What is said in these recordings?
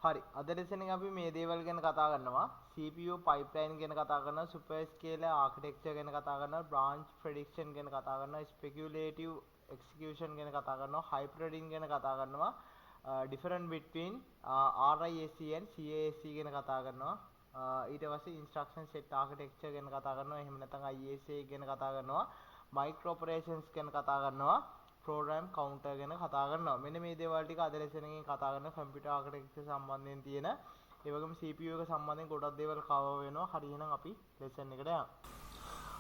හරි. අද ලෙසන් එක අපි මේ දේවල් ගැන කතා කරනවා. CPU pipeline ගැන කතා කරනවා, super scalar architecture ගැන කතා කරනවා, branch prediction ගැන කතා කරනවා, speculative execution ගැන කතා කරනවා, hyperthreading ගැන කතා කරනවා, different between RISC and CASC ගැන කතා කරනවා. ඊට පස්සේ instruction set architecture ගැන කතා කරනවා. එහෙම නැත්නම් ISA ගැන කතා කරනවා. micro operations ගැන කතා කරනවා. program counter ගැන කතා කරනවා. මෙන්න මේ දේවල් ටික අද ලෙසන් එකෙන් කතා කරන computer architecture සම්බන්ධයෙන් තියෙන ඒ වගේම CPU එක සම්බන්ධයෙන් ගොඩක් දේවල් කවර් වෙනවා. හරි එහෙනම් අපි ලෙසන් එකට යමු.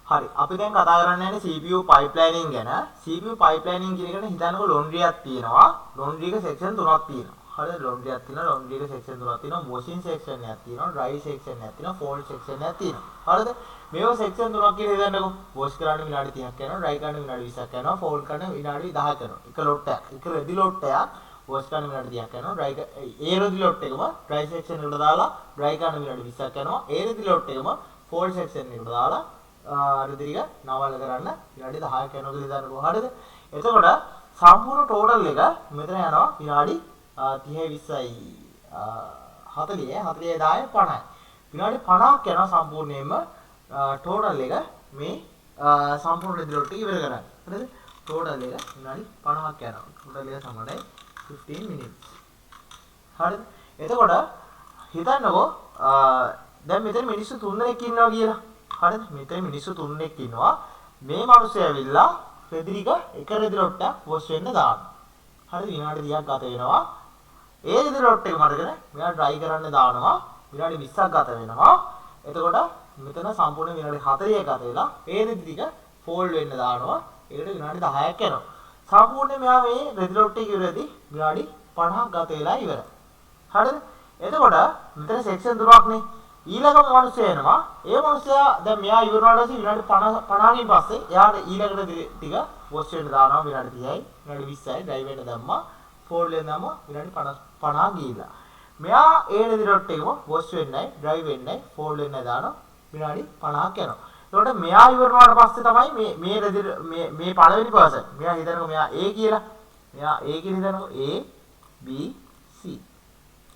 හරි අපි දැන් කතා කරන්න යන්නේ CPU pipelining ගැන. CPU pipelining කියන එකට හිතන්නකො laundry එකක් තියෙනවා. laundry එක section තුනක් තියෙනවා. හරිද? laundry එකක් තියෙනවා. laundry එක section තුනක් තියෙනවා. washing section එකක් තියෙනවා. dry section එකක් තියෙනවා. fold section එකක් තියෙනවා. හරිද? මේවා section තුනක් කියලා හිතන්නකො. wash කරන්න විනාඩි 30ක් යනවා. dry කරන්න විනාඩි 20ක් යනවා. fold කරන්න විනාඩි 10ක් යනවා. එක lot එකක්. එක ready lot එකක් wash කරන්න විනාඩි 30ක් යනවා. dry ඒ ready lot එකම dry section එකට දාලා dry කරන්න විනාඩි 20ක් යනවා. ඒ ready lot එකම fold section එකට දාලා ready එක නවල කරන්න විනාඩි 10ක් යනවා කියලා හිතන්නකො. හරිද? එතකොට සම්පූර්ණ total එක මෙතන යනවා විනාඩි 30 20යි 40 40 10 50යි. විනාඩි 50ක් යනවා සම්පූර්ණයෙන්ම total එක මේ සම්පූර්ණ ready lot එක ඉවර කරන්න. හරිද? total එක විනාඩි 50ක් යනවා. total එක සමනයි 15 minutes. හරිද? එතකොට හිතන්නකෝ දැන් මෙතන මිනිස්සු 3 දෙනෙක් ඉන්නවා කියලා. හරිද? මෙතන මිනිස්සු 3 දෙනෙක් ඉන්නවා. මේ මිනිස්සු ඇවිල්ලා රෙදිරික එක රෙදි ලොට්ට වොෂ් වෙන්න දානවා. හරිද? විනාඩි 30ක් ගත වෙනවා. ඒ රෙදි ලොට් එක මරගෙන මෙයා ඩ්‍රයි කරන්න දානවා. විනාඩි 20ක් ගත වෙනවා. එතකොට මෙතන සම්පූර්ණ විනාඩි 40ක් ගත වෙලා ඒ රෙදි ටික ෆෝල්ඩ් වෙන්න දානවා. ඒකට විනාඩි 10ක් යනවා. සම්පූර්ණයෙන් මෙයා මේ රෙදි ලොට් එක ඉවරදී විනාඩි 50ක් ගත වෙලා ඉවරයි. හරිද? එතකොට මෙතන සෙක්ෂන් තුනක් නේ. ඊළඟ මිනිස්සු එනවා. ඒ මිනිස්සයා දැන් මෙයා ඉවර වුණාට පස්සේ විනාඩි 50කින් පස්සේ එයාට ඊළඟට ටික වොෂ් වෙන්න දානවා විනාඩි 30යි, විනාඩි 20යි ඩ්‍රයි වෙන්න දැම්මා. ෆෝල්ඩ් වෙන්න දැම්මා විනාඩි 50 ගිහිල්ලා. මෙයා ඒ රෙදි ලොට් එකම වොෂ් වෙන්නයි, ඩ්‍රයි වෙන්නයි, ෆෝල්ඩ් වෙන්නයි දානවා විනාඩි 50ක් යනවා. එතකොට මෙයා ඉවර වුණාට පස්සේ තමයි මේ රෙදි මේ පළවෙනි පර්සන්. මෙයා හිතනකො මෙයා A කියලා. මෙයා A කියලා හිතනකො A B C.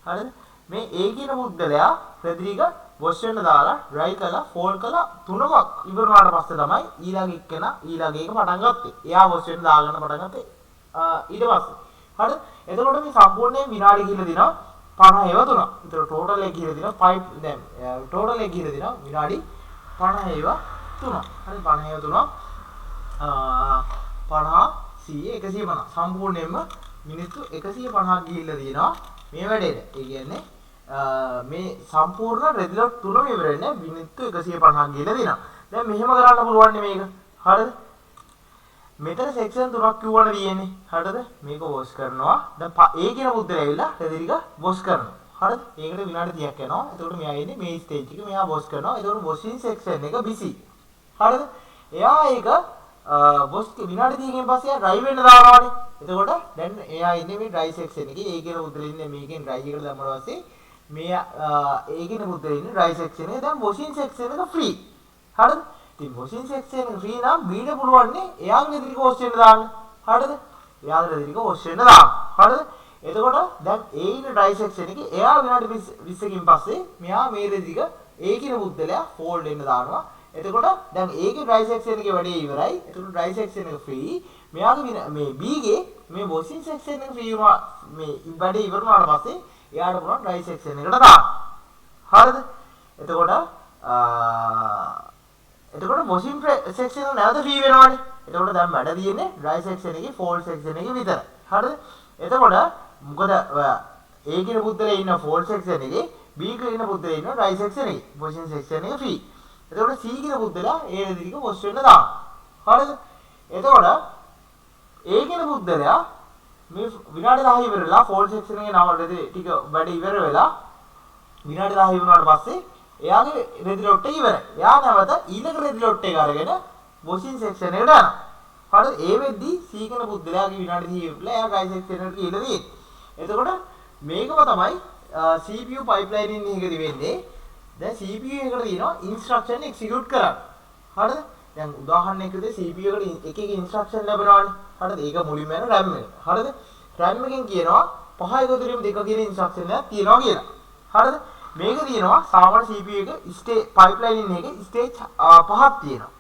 හරිද? මේ A කියන මුද්දලයා රෙදිරික වොෂ් වෙන්න දාලා ඩ්‍රයි කරලා ෆෝල්ඩ් කරලා තුනක් ඉවර වුණාට පස්සේ තමයි ඊළඟ එක්කෙනා ඊළඟ එක පටන් ගත්තේ. එයා වොෂ් වෙන්න දාගන්න පටන් ගත්තේ ඊට පස්සේ. හරිද? එතකොට මේ සම්පූර්ණයෙන් විනාඩි කියලා දිනවා 50 තුනක්. ඒතර ටෝටල් එක කියලා දිනවා 5 දැන් ටෝටල් එක කියලා දිනවා විනාඩි 50 තුනක්. හරි 50 තුනක් 50 100 150 සම්පූර්ණයෙන්ම මිනිත්තු 150ක් ගිහිල්ලා දිනවා මේ වැඩේට. ඒ කියන්නේ මේ සම්පූර්ණ රෙදි ලොට් තුනම ඉවර වෙන්නේ මිනිත්තු 150ක් ගිහිල්ලා දිනවා. දැන් මෙහෙම කරන්න පුළුවන් නේ මේක. හරිද? මෙතන සෙක්ෂන් තුනක් කිව්වනේ තියෙන්නේ. හරිද? මේක වොෂ් කරනවා. දැන් A කියන මුද්දේ ඇවිල්ලා රෙදිරික වොෂ් කරනවා. හරිද? ඒකට විනාඩි 30ක් යනවා. එතකොට මෙයා එන්නේ මේ ස්ටේජ් එකේ මෙයා වොෂ් කරනවා. එතකොට වොෂින් සෙක්ෂන් එක busy. හරිද? එයා ඒක වොෂ් විනාඩි 30කින් පස්සේ එයා ඩ්‍රයි වෙන්න දානවානේ. එතකොට දැන් එයා ඉන්නේ මේ ඩ්‍රයි සෙක්ෂන් එකේ. A කියන මුද්දේ ඉන්නේ මේකෙන් ඩ්‍රයි එකට දැම්මම පස්සේ මේ A කියන මුද්දේ ඉන්නේ ඩ්‍රයි සෙක්ෂන් එකේ. දැන් වොෂින් සෙක්ෂන් එක ෆ්‍රී. හරිද? ඉතින් වොෂින් සෙක්ෂන් එක ෆ්‍රී නම් බීඩ පුළුවන් නේ එයාගේ රෙදිරික වොෂ් වෙන්න දාන්න. හරිද? එයාගේ රෙදිරික වොෂ් වෙන්න දාන්න. හරිද? එතකොට දැන් A ඉන්න ඩ්‍රයි සෙක්ෂන් එකේ එයා විනාඩි 20කින් පස්සේ මෙයා මේ රෙදිරික A කියන මුද්දලයා ෆෝල්ඩ් වෙන්න දානවා. එතකොට දැන් A ගේ ඩ්‍රයි සෙක්ෂන් එකේ වැඩේ ඉවරයි. එතකොට ඩ්‍රයි සෙක්ෂන් එක ෆ්‍රී. මෙයාගේ මේ B ගේ මේ වොෂින් සෙක්ෂන් එක ෆ්‍රී වුණා මේ වැඩේ ඉවර වුණාට පස්සේ එයාට පුළුවන් ඩ්‍රයි සෙක්ෂන් එකට දාන්න. හරිද? එතකොට වොෂින් සෙක්ෂන් එක නැවත ෆ්‍රී වෙනවානේ. එතකොට දැන් වැඩ තියෙන්නේ ඩ්‍රයි සෙක්ෂන් එකේ ෆෝල්ඩ් සෙක්ෂන් එකේ විතරයි. හරිද? එතකොට මොකද A කියන පුද්දලේ ඉන්න ෆෝල්ඩ් සෙක්ෂන් එකේ B කියන පුද්දලේ ඉන්න ඩ්‍රයි සෙක්ෂන් එකේ වොෂින් සෙක්ෂන් එක ෆ්‍රී. එතකොට C කියන පුද්දලා ඒ රෙදිරික වොෂ් වෙන්න දාන්න. හරිද? එතකොට A කියන පුද්දලයා මේ විනාඩි 10 ඉවරලා ෆෝල්ඩ් සෙක්ෂන් එකේ නම රෙදි ටික වැඩ ඉවර වෙලා විනාඩි 10 වුණාට පස්සේ එයාගේ රෙදි ලොට් එක ඉවරයි. එයා නැවත ඊළඟ රෙදි ලොට් එක අරගෙන වොෂින් සෙක්ෂන් එකට යනවා. හරිද? ඒ වෙද්දි C කියන පුද්දලයාගේ විනාඩි 30 ඉවරලා එයා ඩ්‍රයි සෙක්ෂන් එකට ගිහලා තියෙන්නේ. එතකොට මේකම තමයි CPU pipeline එකේදී වෙන්නේ. දැන් CPU එකට තියෙනවා instruction execute කරන්න. හරිද? දැන් උදාහරණයකදී CPU එකට එක එක instruction ලැබෙනවානේ. හරිද? ඒක මුලින්ම යන RAM එක. හරිද? RAM එකෙන් කියනවා පහ එකතු කිරීම දෙක කියන ඉන්ස්ට්‍රක්ෂන් එකක් තියෙනවා කියලා. හරිද? මේක තියෙනවා සාමාන්‍ය CPU එක පයිප්ලයින් එකේ ස්ටේජ් පහක් තියෙනවා.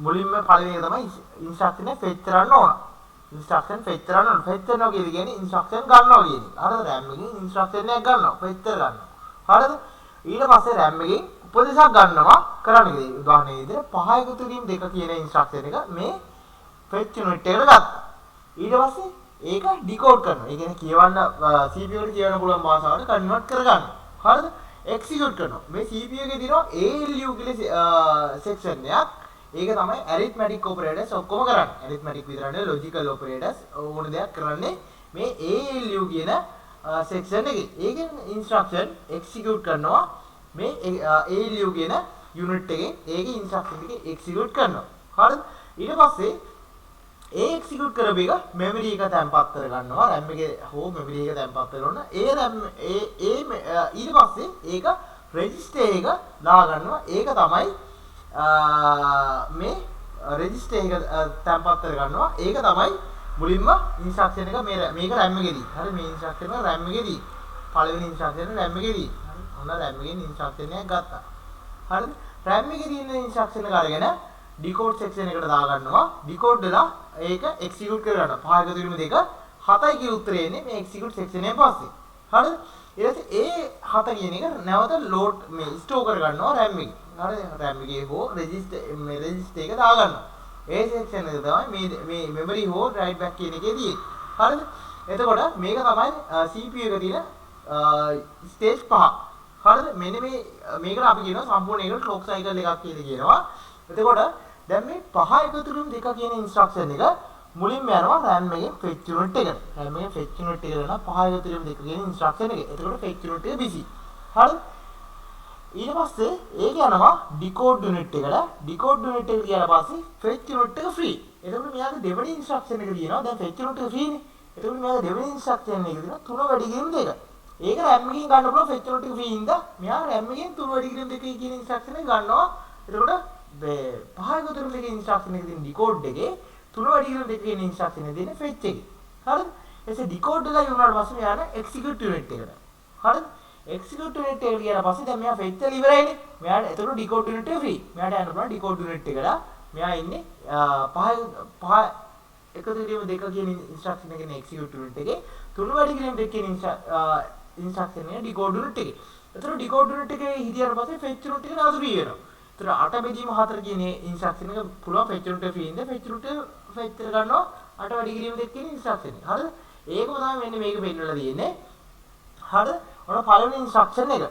මුලින්ම පළවෙනි එක තමයි ඉන්ස්ට්‍රක්ෂන් එක ෆෙච් කරන්න ඕන. ඉන්ස්ට්‍රක්ෂන් ෆෙච් කරන්න ඕන. ෆෙච් කරනවා කියන්නේ ඉන්ස්ට්‍රක්ෂන් ගන්නවා කියන එක. හරිද? RAM එකෙන් ඉන්ස්ට්‍රක්ෂන් එකක් ගන්නවා. ෆෙච් කරගන්නවා. හරිද? ඊට පස්සේ RAM එකෙන් උපදේශයක් ගන්නවා කරන්න කියලා. උදාහරණයක් විදිහට පහ එකතු කිරීම දෙක කියන ඉන්ස්ට්‍රක්ෂන් එක මේ ෆෙච් යුනිට් එකට ගත්තා. ඊට පස්සේ ඒක ඩිකෝඩ් කරනවා. ඒ කියන්නේ කියවන්න CPU එකට කියවන්න පුළුවන් භාෂාවට කන්වර්ට් කරගන්නවා. හරිද? එක්සිකියුට් කරනවා. මේ CPU එකේ තියෙනවා ALU කියලා සෙක්ෂන් එකක්. ඒක තමයි arithmetic operators ඔක්කොම කරන්නේ. arithmetic විතර නෙවෙයි logical operators ඕන දෙයක් කරන්නේ මේ ALU කියන සෙක්ෂන් එකේ. ඒකෙන් instruction execute කරනවා මේ ALU කියන unit එකෙන් ඒකේ instruction ටික execute කරනවා. හරිද? ඊට පස්සේ ඒ execute කරපු එක memory එක තැන්පත් කර ගන්නවා. RAM එකේ හෝ memory එක තැන්පත් කරනවා. ඒ RAM ඊට පස්සේ ඒක register එක දා ගන්නවා. ඒක තමයි මේ register එක තැන්පත් කර ගන්නවා. ඒක තමයි මුලින්ම instruction එක මේක RAM එකේදී. හරි මේ instruction එක RAM එකේදී. පළවෙනි instruction එක RAM එකේදී. හරි. ඔන්න RAM එකෙන් instruction එකක් ගත්තා. හරිද? RAM එකේ තියෙන instruction එක අරගෙන decode section එකට දා ගන්නවා. decode වෙලා ඒක execute කර ගන්නවා. පහ එකතු කිරීම දෙක 7යි කියන උත්තරේ එන්නේ මේ execute section එකෙන් පස්සේ. හරිද? ඊට පස්සේ ඒ 7 කියන එක නැවත load මේ store කර ගන්නවා RAM එකේ. හරිද? RAM එකේ හෝ register එක දා ගන්නවා. ඒ section එක තමයි මේ memory හෝ write back කියන එකේ තියෙන්නේ. හරිද? එතකොට මේක තමයි CPU එකේ තියෙන stage 5. හරිද? මෙන්න මේකට අපි කියනවා සම්පූර්ණ ඒකට clock cycle එකක් කියලා කියනවා. එතකොට දැන් මේ පහ එකතු කිරීම දෙක කියන ඉන්ස්ට්‍රක්ෂන් එක මුලින්ම යනවා RAM එකේ fetch unit එකට. RAM එකේ fetch unit එක යනවා පහ එකතු කිරීම දෙක කියන ඉන්ස්ට්‍රක්ෂන් එක. එතකොට fetch unit එක busy. හරිද? ඊට පස්සේ ඒක යනවා decode unit එකට. decode unit එකට ගියාට පස්සේ fetch unit එක free. එතකොට මෙයාගේ දෙවෙනි ඉන්ස්ට්‍රක්ෂන් එක තියෙනවා. දැන් fetch unit එක free නේ. එතකොට මෙයාගේ දෙවෙනි ඉන්ස්ට්‍රක්ෂන් එකේ තියෙනවා 3 වැඩි කිරීම දෙක. ඒක RAM එකකින් ගන්න පුළුවන් fetch unit එක free ඉඳලා මෙයා RAM එකෙන් 3 වැඩි කිරීම දෙක කියන ඉන්ස්ට්‍රක්ෂන් එක ගන්නවා. එතකොට පහ එකතු කිරීම දෙකේ ඉන්ස්ට්‍රක්ෂන් එකේ තියෙන decode එකේ 3 වැඩි කිරීම දෙක කියන ඉන්ස්ට්‍රක්ෂන් එකේ තියෙන fetch එකේ. හරිද? එසේ decode එකයි වුණාට පස්සේ මෙයා යන execute unit එකට. හරිද? execute unit එකට ගියාට පස්සේ දැන් මෙයා fetch එක ඉවරයිනේ. මෙයාට එතකොට decode unit එක free. මෙයාට යන්න පුළුවන් decode unit එකට. මෙයා ඉන්නේ පහ එකතු කිරීම දෙක කියන ඉන්ස්ට්‍රක්ෂන් එකේ execute unit එකේ 3 වැඩි කිරීම දෙක කියන ඉන්ස්ට්‍රක්ෂන් එක decode unit එකේ. එතකොට decode unit එකේ හිටියට පස්සේ fetch unit එක නතර වෙනවා. එතකොට 8 බෙදීම 4 කියන ඉන්ස්ට්‍රක්ෂන් එක පුළුවන් fetch unit එක free ඉඳ fetch unit එක fetch කර ගන්නවා 8 වැඩි කිරීම දෙක කියන ඉන්ස්ට්‍රක්ෂන් එක. හරිද? ඒකම තමයි මෙන්න මේක පෙන්නලා තියෙන්නේ. හරිද? ඔන්න පළවෙනි ඉන්ස්ට්‍රක්ෂන් එක.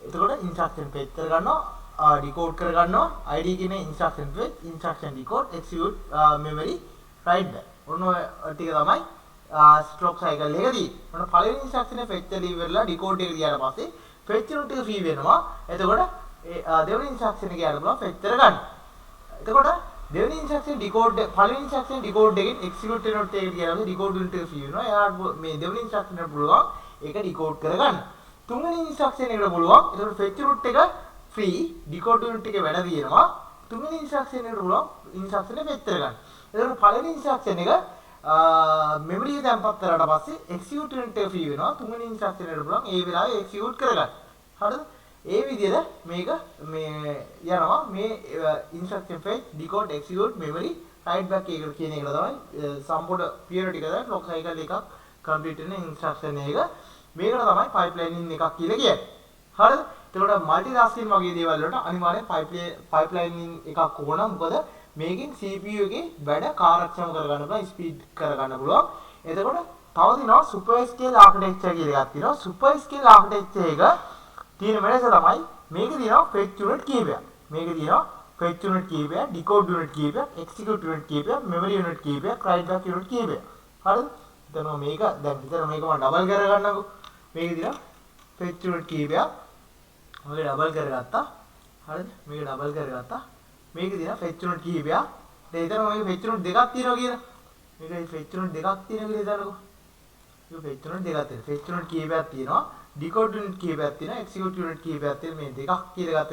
එතකොට ඉන්ස්ට්‍රක්ෂන් fetch කර ගන්නවා decode කර ගන්නවා id කියන instruction fetch instruction decode execute memory write back. ඔන්න ඔය ටික තමයි clock cycle එකදී. ඔන්න පළවෙනි ඉන්ස්ට්‍රක්ෂන් එක fetch කරලා ඉවරලා decode එක ගියාට පස්සේ fetch unit එක free වෙනවා. එතකොට දෙවෙනි ඉන්ස්ට්‍රක්ෂන් එක යන්න පුළුවන් fetch කරගන්න. එතකොට දෙවෙනි ඉන්ස්ට්‍රක්ෂන් decode පළවෙනි ඉන්ස්ට්‍රක්ෂන් decode එකෙන් execute unit එකට ගියාම decode unit එක free වෙනවා. එයාට මේ දෙවෙනි ඉන්ස්ට්‍රක්ෂන් එක පුළුවන් ඒක decode කරගන්න. තුන්වෙනි ඉන්ස්ට්‍රක්ෂන් එකට පුළුවන්. එතකොට fetch unit එක free decode unit එකේ වැඩ තියෙනවා. තුන්වෙනි ඉන්ස්ට්‍රක්ෂන් එකට පුළුවන් ඉන්ස්ට්‍රක්ෂන් එක fetch කරගන්න. එතකොට පළවෙනි ඉන්ස්ට්‍රක්ෂන් එක memory එක තැන්පත් කරාට පස්සේ execute unit එක free වෙනවා. තුන්වෙනි ඉන්ස්ට්‍රක්ෂන් එකට පුළුවන් ඒ වෙලාවේ execute කරගන්න. හරිද? ඒ විදිහට මේක මේ යනවා මේ instruction fetch decode execute memory write back එක කියන එක තමයි සම්පූර්ණ periodic එක clock cycle එකක් complete වෙන instruction එක. මේකට තමයි pipelining එකක් කියලා කියන්නේ. හරිද? එතකොට multitasking වගේ දේවල් වලට අනිවාර්යෙන් pipelining එකක් ඕන. මොකද මේකෙන් CPU එකේ වැඩ කාර්යක්ෂම කරගන්න පුළුවන් speed කරගන්න පුළුවන්. එතකොට තව දිනවා super scale architecture කියලා එකක් තියෙනවා. super scale architecture එක තියෙන වෙනස තමයි මේකේ තියෙනවා fetch unit කීපයක්. මේකේ තියෙනවා fetch unit කීපයක්, decode unit කීපයක්, execute unit කීපයක්, memory unit කීපයක්, write back unit කීපයක්. හරිද? එතන මේක දැන් විතර මේක මම ඩබල් කරගන්නකෝ. මේකේ තියෙනවා fetch unit කීපයක්. මේක ඩබල් කරගත්තා. හරිද? මේක ඩබල් කරගත්තා. මේකේ තියෙනවා fetch unit කීපයක්. දැන් හිතන්න මේක fetch unit දෙකක් තියෙනවා කියලා. මේකේ fetch unit දෙකක් තියෙනවා කියලා හිතන්නකෝ. මේක fetch unit දෙකක් තියෙනවා. fetch unit කීපයක් තියෙනවා. decode unit කීපයක් තියෙනවා execute unit කීපයක් තියෙනවා මේ දෙකක් කියලා ගත්ත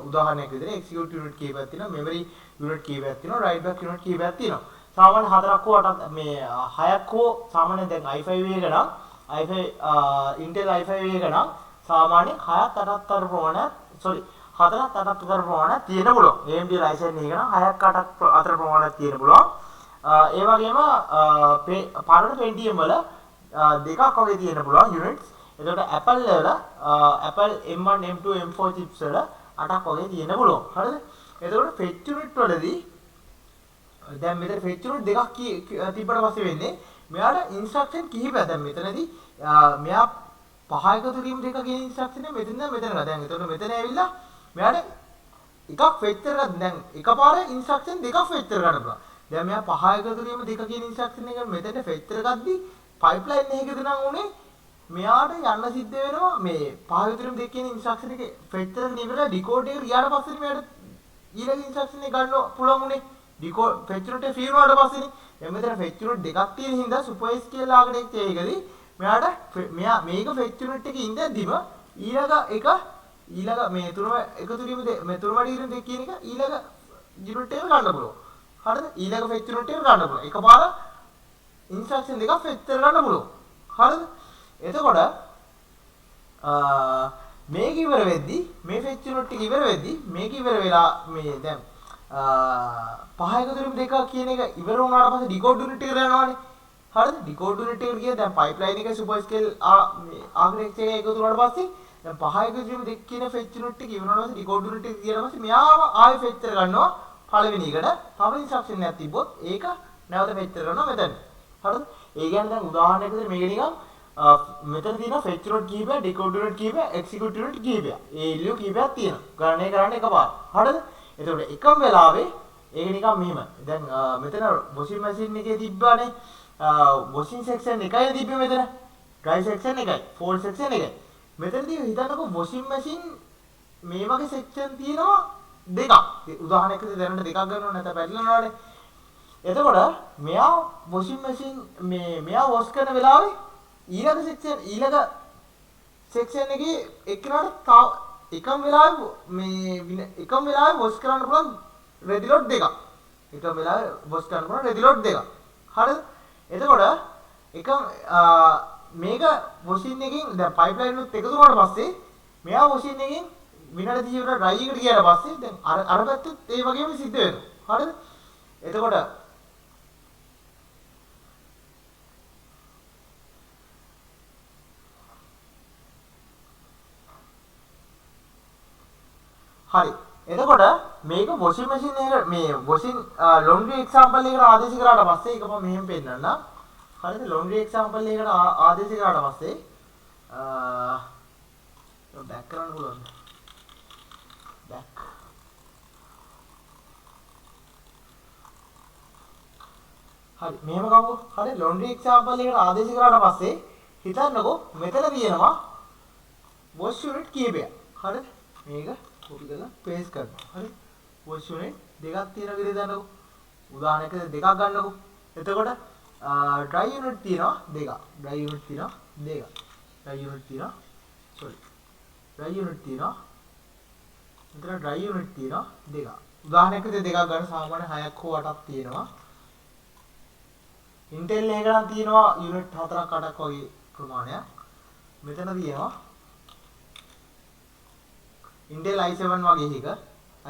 උදාහරණයක් විදිහට execute unit කීපයක් තියෙනවා memory unit කීපයක් තියෙනවා write back unit කීපයක් තියෙනවා සාමාන්‍ය 4ක් හෝ 8ක් මේ 6ක් හෝ සාමාන්‍ය දැන් i5 එක නම් Intel i5 එක නම් සාමාන්‍යයෙන් 6ක් 8ක් අතර ප්‍රමාණයක් sorry 4ක් 8ක් අතර ප්‍රමාණයක් තියෙන පුළුවන්. AMD Ryzen එක නම් 6ක් 8ක් අතර ප්‍රමාණයක් තියෙන පුළුවන්. ඒ වගේම පරණ Pentium වල දෙකක් වගේ තියෙන පුළුවන් units. එතකොට Apple වල Apple M1 M2 M4 chips වල 8ක් වගේ තියෙන පුළුවන්. හරිද? එතකොට fetch unit වලදී දැන් මෙතන fetch unit දෙකක් තිබ්බට පස්සේ වෙන්නේ මෙයාට instruction කිහිපයක් දැන් මෙතනදී මෙයා 5 එකතු කිරීම දෙක කියන instruction එක මෙතන මෙතන ගන්න. දැන් එතකොට මෙතන ඇවිල්ලා මෙයාට එකක් fetch කරගන්න. දැන් එකපාරේ instruction දෙකක් fetch කරගන්න පුළුවන්. දැන් මෙයා 5 එකතු කිරීම දෙක කියන instruction එක මෙතන fetch කරගද්දී pipeline එකකදී නම් උනේ මෙයාට යන්න සිද්ධ වෙනවා මේ 5 එකතු කිරීම දෙක කියන instruction එක fetch කරගෙන ඉවරලා decode එක ගියාට පස්සේ මෙයාට ඊළඟ instruction එක ගන්න පුළුවන් උනේ. decode fetch unit එක free වුණාට පස්සේනේ. දැන් මෙතන fetch unit දෙකක් තියෙන හින්දා super scale architecture එකදී මෙයාට මේක fetch unit එකේ ඉඳන්දිම ඊළඟ මේ තුනම එකතු කිරීම මේ තුනම ඩිග්‍රී දෙක කියන එක ඊළඟ unit එක ගන්න පුළුවන්. හරිද? ඊළඟ fetch unit එක ගන්න පුළුවන්. එකපාර instruction දෙකක් fetch කරගන්න පුළුවන්. හරිද? එතකොට මේක ඉවර වෙද්දි මේ fetch unit එක ඉවර වෙද්දි මේක ඉවර වෙලා මේ දැන් 5 එකතු කිරීම දෙක කියන එක ඉවර වුණාට පස්සේ decode unit එකට යනවානේ. හරිද? decode unit එකට ගියා දැන් pipeline එකේ super scale architecture එක එකතු වුණාට පස්සේ දැන් 5 එකතු කිරීම දෙක කියන fetch unit එක ඉවර වුණාට පස්සේ decode unit එක ගියාට පස්සේ මෙයාම ආයෙ fetch කරගන්නවා පළවෙනි එකට. තව instruction එකක් තිබ්බොත් ඒක නැවත fetch කරගන්නවා මෙතන. හරිද? ඒ කියන්නේ දැන් උදාහරණයකට මේක නිකන් මෙතන තියෙන fetch unit කීපයක්, decode unit කීපයක්, execute unit කීපයක්. ඒ ඉල්ලු කීපයක් තියෙනවා. ගණනය කරන්න එකපාර. හරිද? එතකොට එකම වෙලාවේ ඒක නිකන් මෙහෙම. දැන් මෙතන washing machine එකේ තිබ්බානේ washing section එකයි තිබ්බේ මෙතන. dry section එකයි, fold section එකයි. මෙතනදී හිතන්නකෝ washing machine මේ වගේ section තියෙනවා දෙකක්. උදාහරණයකට දැනට දෙකක් ගන්නවා නැත්නම් පැටලෙනවානේ. එතකොට මෙයා washing machine මෙයා wash කරන වෙලාවේ ඊළඟ section එකේ එක්කනට එකම වෙලාවේ wash කරන්න පුළුවන් ready load දෙකක්. එකම වෙලාවේ wash කරන්න පුළුවන් ready load දෙකක්. හරිද? එතකොට මේක washing එකකින් දැන් pipeline එකත් එකතු වුණාට පස්සේ මෙයා washing එකකින් විනාඩි 30කට dry එකට ගියාට පස්සේ දැන් අර පැත්තෙත් ඒ වගේම සිද්ධ වෙනවා. හරිද? එතකොට හරි. එතකොට මේක washing machine එක මේ washing laundry example එකකට ආදේශ කරාට පස්සේ ඒක මම මෙහෙම පෙන්නන්න. හරිද? laundry example එකකට ආදේශ කරාට පස්සේ back කරන්න පුළුවන්. back. හරි. මෙහෙම ගමු. හරි. laundry example එකකට ආදේශ කරාට පස්සේ හිතන්නකෝ මෙතන තියෙනවා wash unit කීපයක්. හරිද? මේක copy කරලා paste කරනවා. හරි. wash unit දෙකක් තියෙනවා කියලා හිතන්නකෝ. උදාහරණයකට දෙකක් ගන්නකෝ. එතකොට dry unit තියෙනවා දෙකක්. dry unit තියෙනවා දෙකක්. dry unit තියෙනවා sorry. dry unit තියෙනවා. මෙතන dry unit තියෙනවා දෙකක්. උදාහරණයකට දෙකක් ගන්න සාමාන්‍ය 6ක් හෝ 8ක් තියෙනවා. Intel එක නම් තියෙනවා unit 4ක් 8ක් වගේ ප්‍රමාණයක්. මෙතන තියෙනවා Intel i7 වගේ එක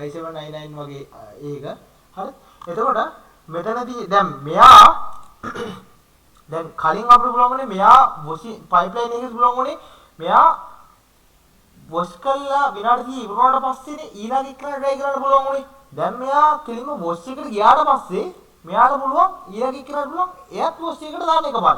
i7 i9 වගේ ඒක. හරි. එතකොට මෙතනදී දැන් මෙයා දැන් කලින් අපිට පුළුවන්නේ මෙයා pipeline එකේ පුළුවන්නේ මෙයා wash කරලා විනාඩි 30 ඉවරනට පස්සේනේ ඊළඟ එකට try කරන්න පුළුවන්නේ. දැන් මෙයා කෙලින්ම wash එකට ගියාට පස්සේ මෙයාට පුළුවන් ඊළඟ එකට පුළුවන් එයත් wash එකට දාන්න එකපාර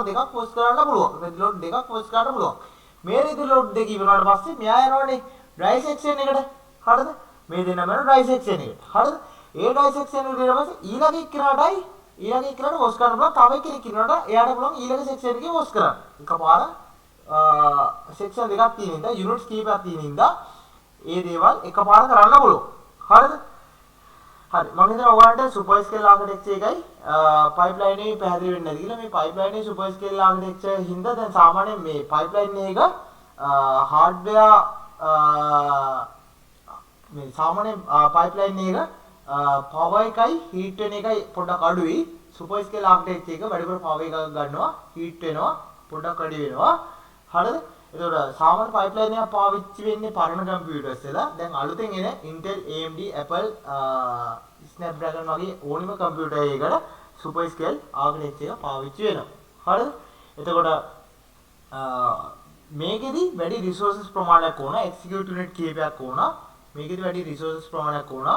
දෙකක් wash කරන්න පුළුවන්. ready load දෙකක් wash කරන්න පුළුවන්. මේ ready load දෙක ඉවරනට පස්සේ මෙයා යනවනේ dry section එකට. හරිද? මේ දෙන්නම යන dry section එකට. හරිද? ඒ dry section එකට ඊට පස්සේ ඊළඟ එකට wash කරන්න පුළුවන්. තව කෙනෙක් ඉන්නකොට එයාට පුළුවන් ඊළඟ section එකේ wash කරන්න. එකපාර section දෙකක් තියෙන හින්දා units කීපයක් තියෙන හින්දා ඒ දේවල් එකපාර කරන්න පුළුවන්. හරිද? හරි. මම හිතනවා ඔයාලට super scale architecture එකයි pipeline එකේ පැහැදිලි වෙන්නේ නැති කියලා. මේ pipeline එකේ super scale architecture හින්දා දැන් සාමාන්‍යයෙන් මේ pipeline එක hardware මේ සාමාන්‍ය pipeline එක power එකයි heat වෙන එකයි පොඩ්ඩක් අඩුයි. super scale architecture එක වැඩිපුර power එකක් ගන්නවා, heat වෙනවා, පොඩ්ඩක් වැඩි වෙනවා. හරිද? එතකොට සාමාන්‍ය pipeline එක පාවිච්චි වෙන්නේ පරණ කම්පියුටර්ස් වල. දැන් අලුතෙන් එන Intel, AMD, Apple, Snapdragon වගේ ඕනිම කම්පියුටර් එකකට super scale architecture එක පාවිච්චි වෙනවා. හරිද? එතකොට මේකෙදි වැඩි resources ප්‍රමාණයක් ඕන, execute unit කීපයක් ඕන. මේකෙදි වැඩි resources ප්‍රමාණයක් ඕන.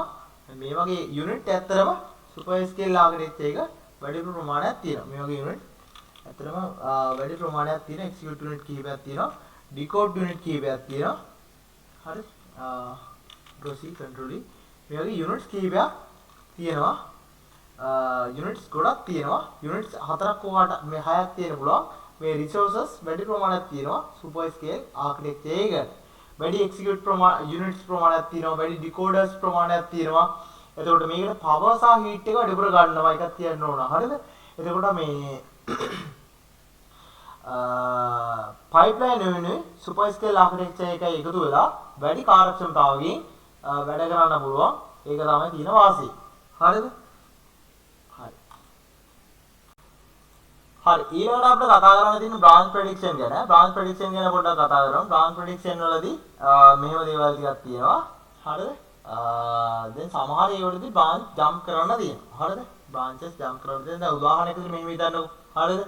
මේ වගේ unit ඇත්තරම super scale architecture එක වැඩි ප්‍රමාණයක් තියෙනවා. මේ වගේ unit ඇත්තටම වැඩි ප්‍රමාණයක් තියෙන execute unit කීපයක් තියෙනවා, decode unit කීපයක් තියෙනවා. හරි? proceed control මේ වගේ units කීපයක් තියෙනවා. units ගොඩක් තියෙනවා. units හතරක් ඔයාලට මේ හයක් තියෙන පුළුවන්. මේ resources වැඩි ප්‍රමාණයක් තියෙනවා super scale architecture එකකට. වැඩි execute units ප්‍රමාණයක් තියෙනවා, වැඩි decoders ප්‍රමාණයක් තියෙනවා. එතකොට මේකට power සහ heat එක වැඩිපුර ගන්නවා එකක් කියන්න ඕන. හරිද? එතකොට මේ pipeline වෙනුයි super scale architecture එකයි එකතු වෙලා වැඩි කාර්යක්ෂමතාවකින් වැඩ කරන්න පුළුවන්. ඒක තමයි තියෙන වාසිය. හරිද? හරි. හරි ඊළඟට අපිට කතා කරන්න තියෙන branch prediction ගැන. branch prediction ගැන පොඩ්ඩක් කතා කරමු. branch prediction වලදී මෙහෙම දේවල් ටිකක් තියෙනවා. හරිද? දැන් සමහර ඒවලදී branch jump කරන්න තියෙනවා. හරිද? branches jump කරන්න තියෙනවා. දැන් උදාහරණයකට මෙහෙම හිතන්නකෝ. හරිද?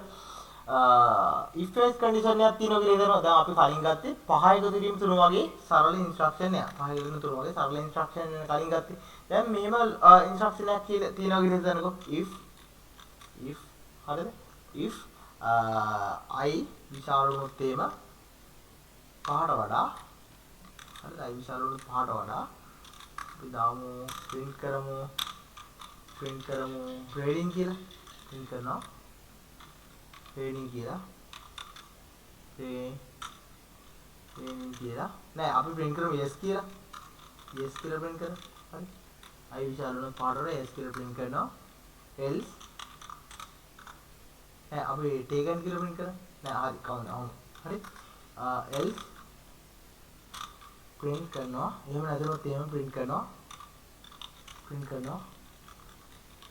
if else condition එකක් තියෙනවා කියලා හිතනවා. දැන් අපි කලින් ගත්තේ 5 එකතු කිරීම තුන වගේ සරල instruction එකක්. 5 එකතු කිරීම තුන වගේ සරල instruction එක කලින් ගත්තේ. දැන් මෙහෙම instruction එකක් කියලා තියෙනවා කියලා හිතන්නකෝ. if හරිද? if I විශාල වුණොත් එහෙම පහට වඩා හරිද? I විශාල වුණොත් පහට වඩා අපි දාමු print කරමු grading කියලා print කරනවා. grading කියලා grading කියලා නෑ අපි print කරමු yes කියලා print කරමු. හරි? I විශාල වුණොත් පහට වඩා yes කියලා print කරනවා. else අපි taken කියලා print කරා නෑ හරි කවුද හරි else print කරනවා. එහෙම නැතුනොත් එහෙම print කරනවා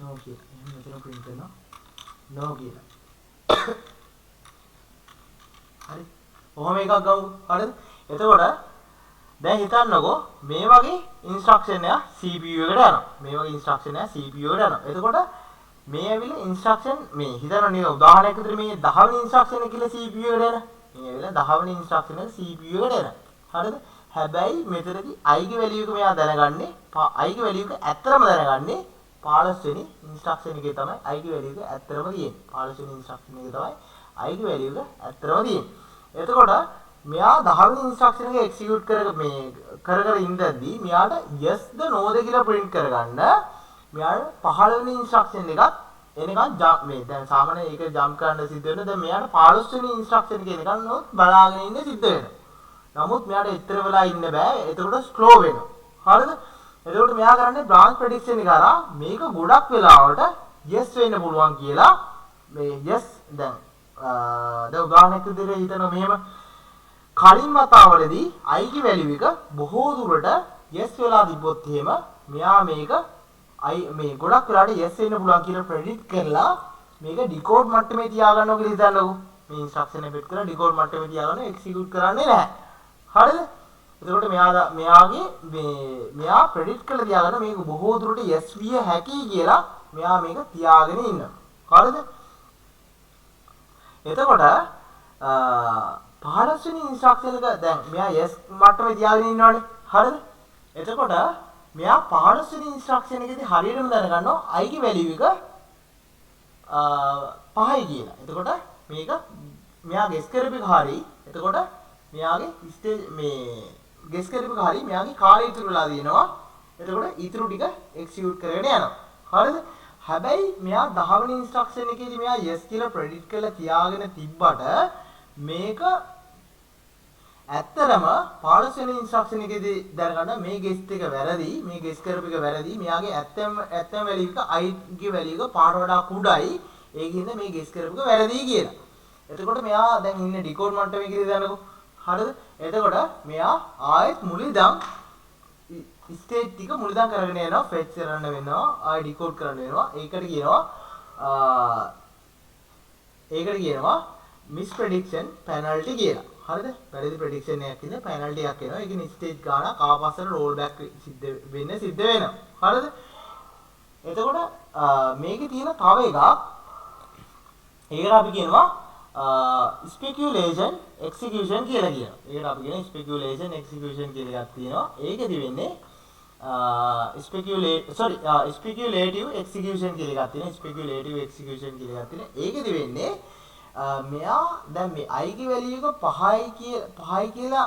no කියලා. එහෙම නැතුනොත් print කරනවා no කියලා. හරි ඔහොම එකක් ගමු. හරිද? එතකොට දැන් හිතන්නකෝ මේ වගේ instruction එක CPU එකට යනවා. මේ වගේ instruction එක CPU එකට යනවා. එතකොට මේ ඇවිල්ලා instruction මේ හිතන්න නිකන් උදාහරණයක් විදිහට මේ 10 වෙනි instruction එක කියලා CPU එකට එන. මේ ඇවිල්ලා 10 වෙනි instruction එක CPU එකට එන. හරිද? හැබැයි මෙතනදී i ගේ value එක මෙයා දැනගන්නේ i ගේ value එක ඇත්තටම දැනගන්නේ 15 වෙනි instruction එකේ තමයි i ගේ value එක ඇත්තටම තියෙන්නේ. 15 වෙනි instruction එකේ තමයි i ගේ value එක ඇත්තටම තියෙන්නේ. එතකොට මෙයා 10 වෙනි instruction එක execute කර ඉඳද්දී මෙයාට yes ද no ද කියලා print කරගන්න මෙයාට 15 වෙනි instruction එකත් එනකන් මේ දැන් සාමාන්‍ය ඒක jump කරන්න සිද්ධ වෙනවා. දැන් මෙයාට 15 වෙනි instruction එක එනකන් නෝත් බලාගෙන ඉන්න සිද්ධ වෙනවා. නමුත් මෙයාට ඊතර වෙලා ඉන්න බෑ. එතකොට slow වෙනවා. හරිද? එතකොට මෙයා කරන්නේ branch prediction එක කරා මේක ගොඩක් වෙලාවට yes වෙන්න පුළුවන් කියලා මේ yes දැන් උදාහරණයක් විදිහට හිතනවා මෙහෙම කලින් වතාවලදී i ගේ value එක බොහෝ දුරට yes වෙලා තිබ්බොත් එහෙම මෙයා මේක මේ ගොඩක් වෙලාට yes වෙන්න පුළුවන් කියලා predict කරලා මේක decode මට්ටමේ තියාගන්නවා කියලා හිතන්නකෝ. මේ instruction එක පිට කරලා decode මට්ටමේ තියාගන්න execute කරන්නේ නැහැ. හරිද? එතකොට මෙයා predict කරලා තියාගන්න මේක බොහෝ දුරට yes විය හැකියි කියලා මෙයා මේක තියාගෙන ඉන්නවා. හරිද? එතකොට 15 වෙනි instruction එක දැන් මෙයා yes මට්ටමේ තියාගෙන ඉන්නවනේ. හරිද? එතකොට මෙයා 15 වෙනි instruction එකේදී හරියටම දැනගන්නවා i ගේ value එක 5යි කියලා. එතකොට මේක මෙයා guess කරපු එක හරි. එතකොට මෙයාගේ stage මේ guess කරපු එක හරි. මෙයාගේ කාලය ඉතුරු වෙලා තියෙනවා. එතකොට ඊටු ටික execute කරගෙන යනවා. හරිද? හැබැයි මෙයා 10 වෙනි instruction එකේදී මෙයා yes කියලා predict කරලා තියාගෙන තිබ්බට මේක ඇත්තටම 15 වෙනි instruction එකේදී දැනගන්න මේ guess එක වැරදි. මේ guess කරපු එක වැරදි. මෙයාගේ ඇත්තම value එක i ගේ value එක පාට වඩා කුඩායි. ඒකින්ද මේ guess කරපු එක වැරදි කියලා. එතකොට මෙයා දැන් ඉන්නේ decode මට්ටමේ කියලා දන්නකො. හරිද? එතකොට මෙයා ආයෙත් මුලින්දන් stage ටික මුලින්දන් කරගෙන යනවා. fetch කරන්න වෙනවා. ආයෙ decode කරන්න වෙනවා. ඒකට කියනවා මිස් ප්‍රෙඩික්ෂන් penalty කියලා. හරිද? වැරදි ප්‍රෙඩික්ෂන් එකක් ඉන්නේ penalty එකක් එනවා. ඒක ස්ටේජ් ගානක් ආපස්සට රෝල් බෑක් සිද්ධ වෙනවා. හරිද? එතකොට මේකේ තියෙන තව එකක් ඒකට අපි කියනවා speculation execution කියලා කියනවා. ඒකට අපි කියන speculation execution කියලා එකක් තියෙනවා. ඒකෙදි වෙන්නේ speculative execution කියලා එකක් තියෙනවා. speculative execution කියලා එකක් තියෙනවා. ඒකෙදි වෙන්නේ මෙයා දැන් මේ i ගේ වැලියු එක 5යි කියලා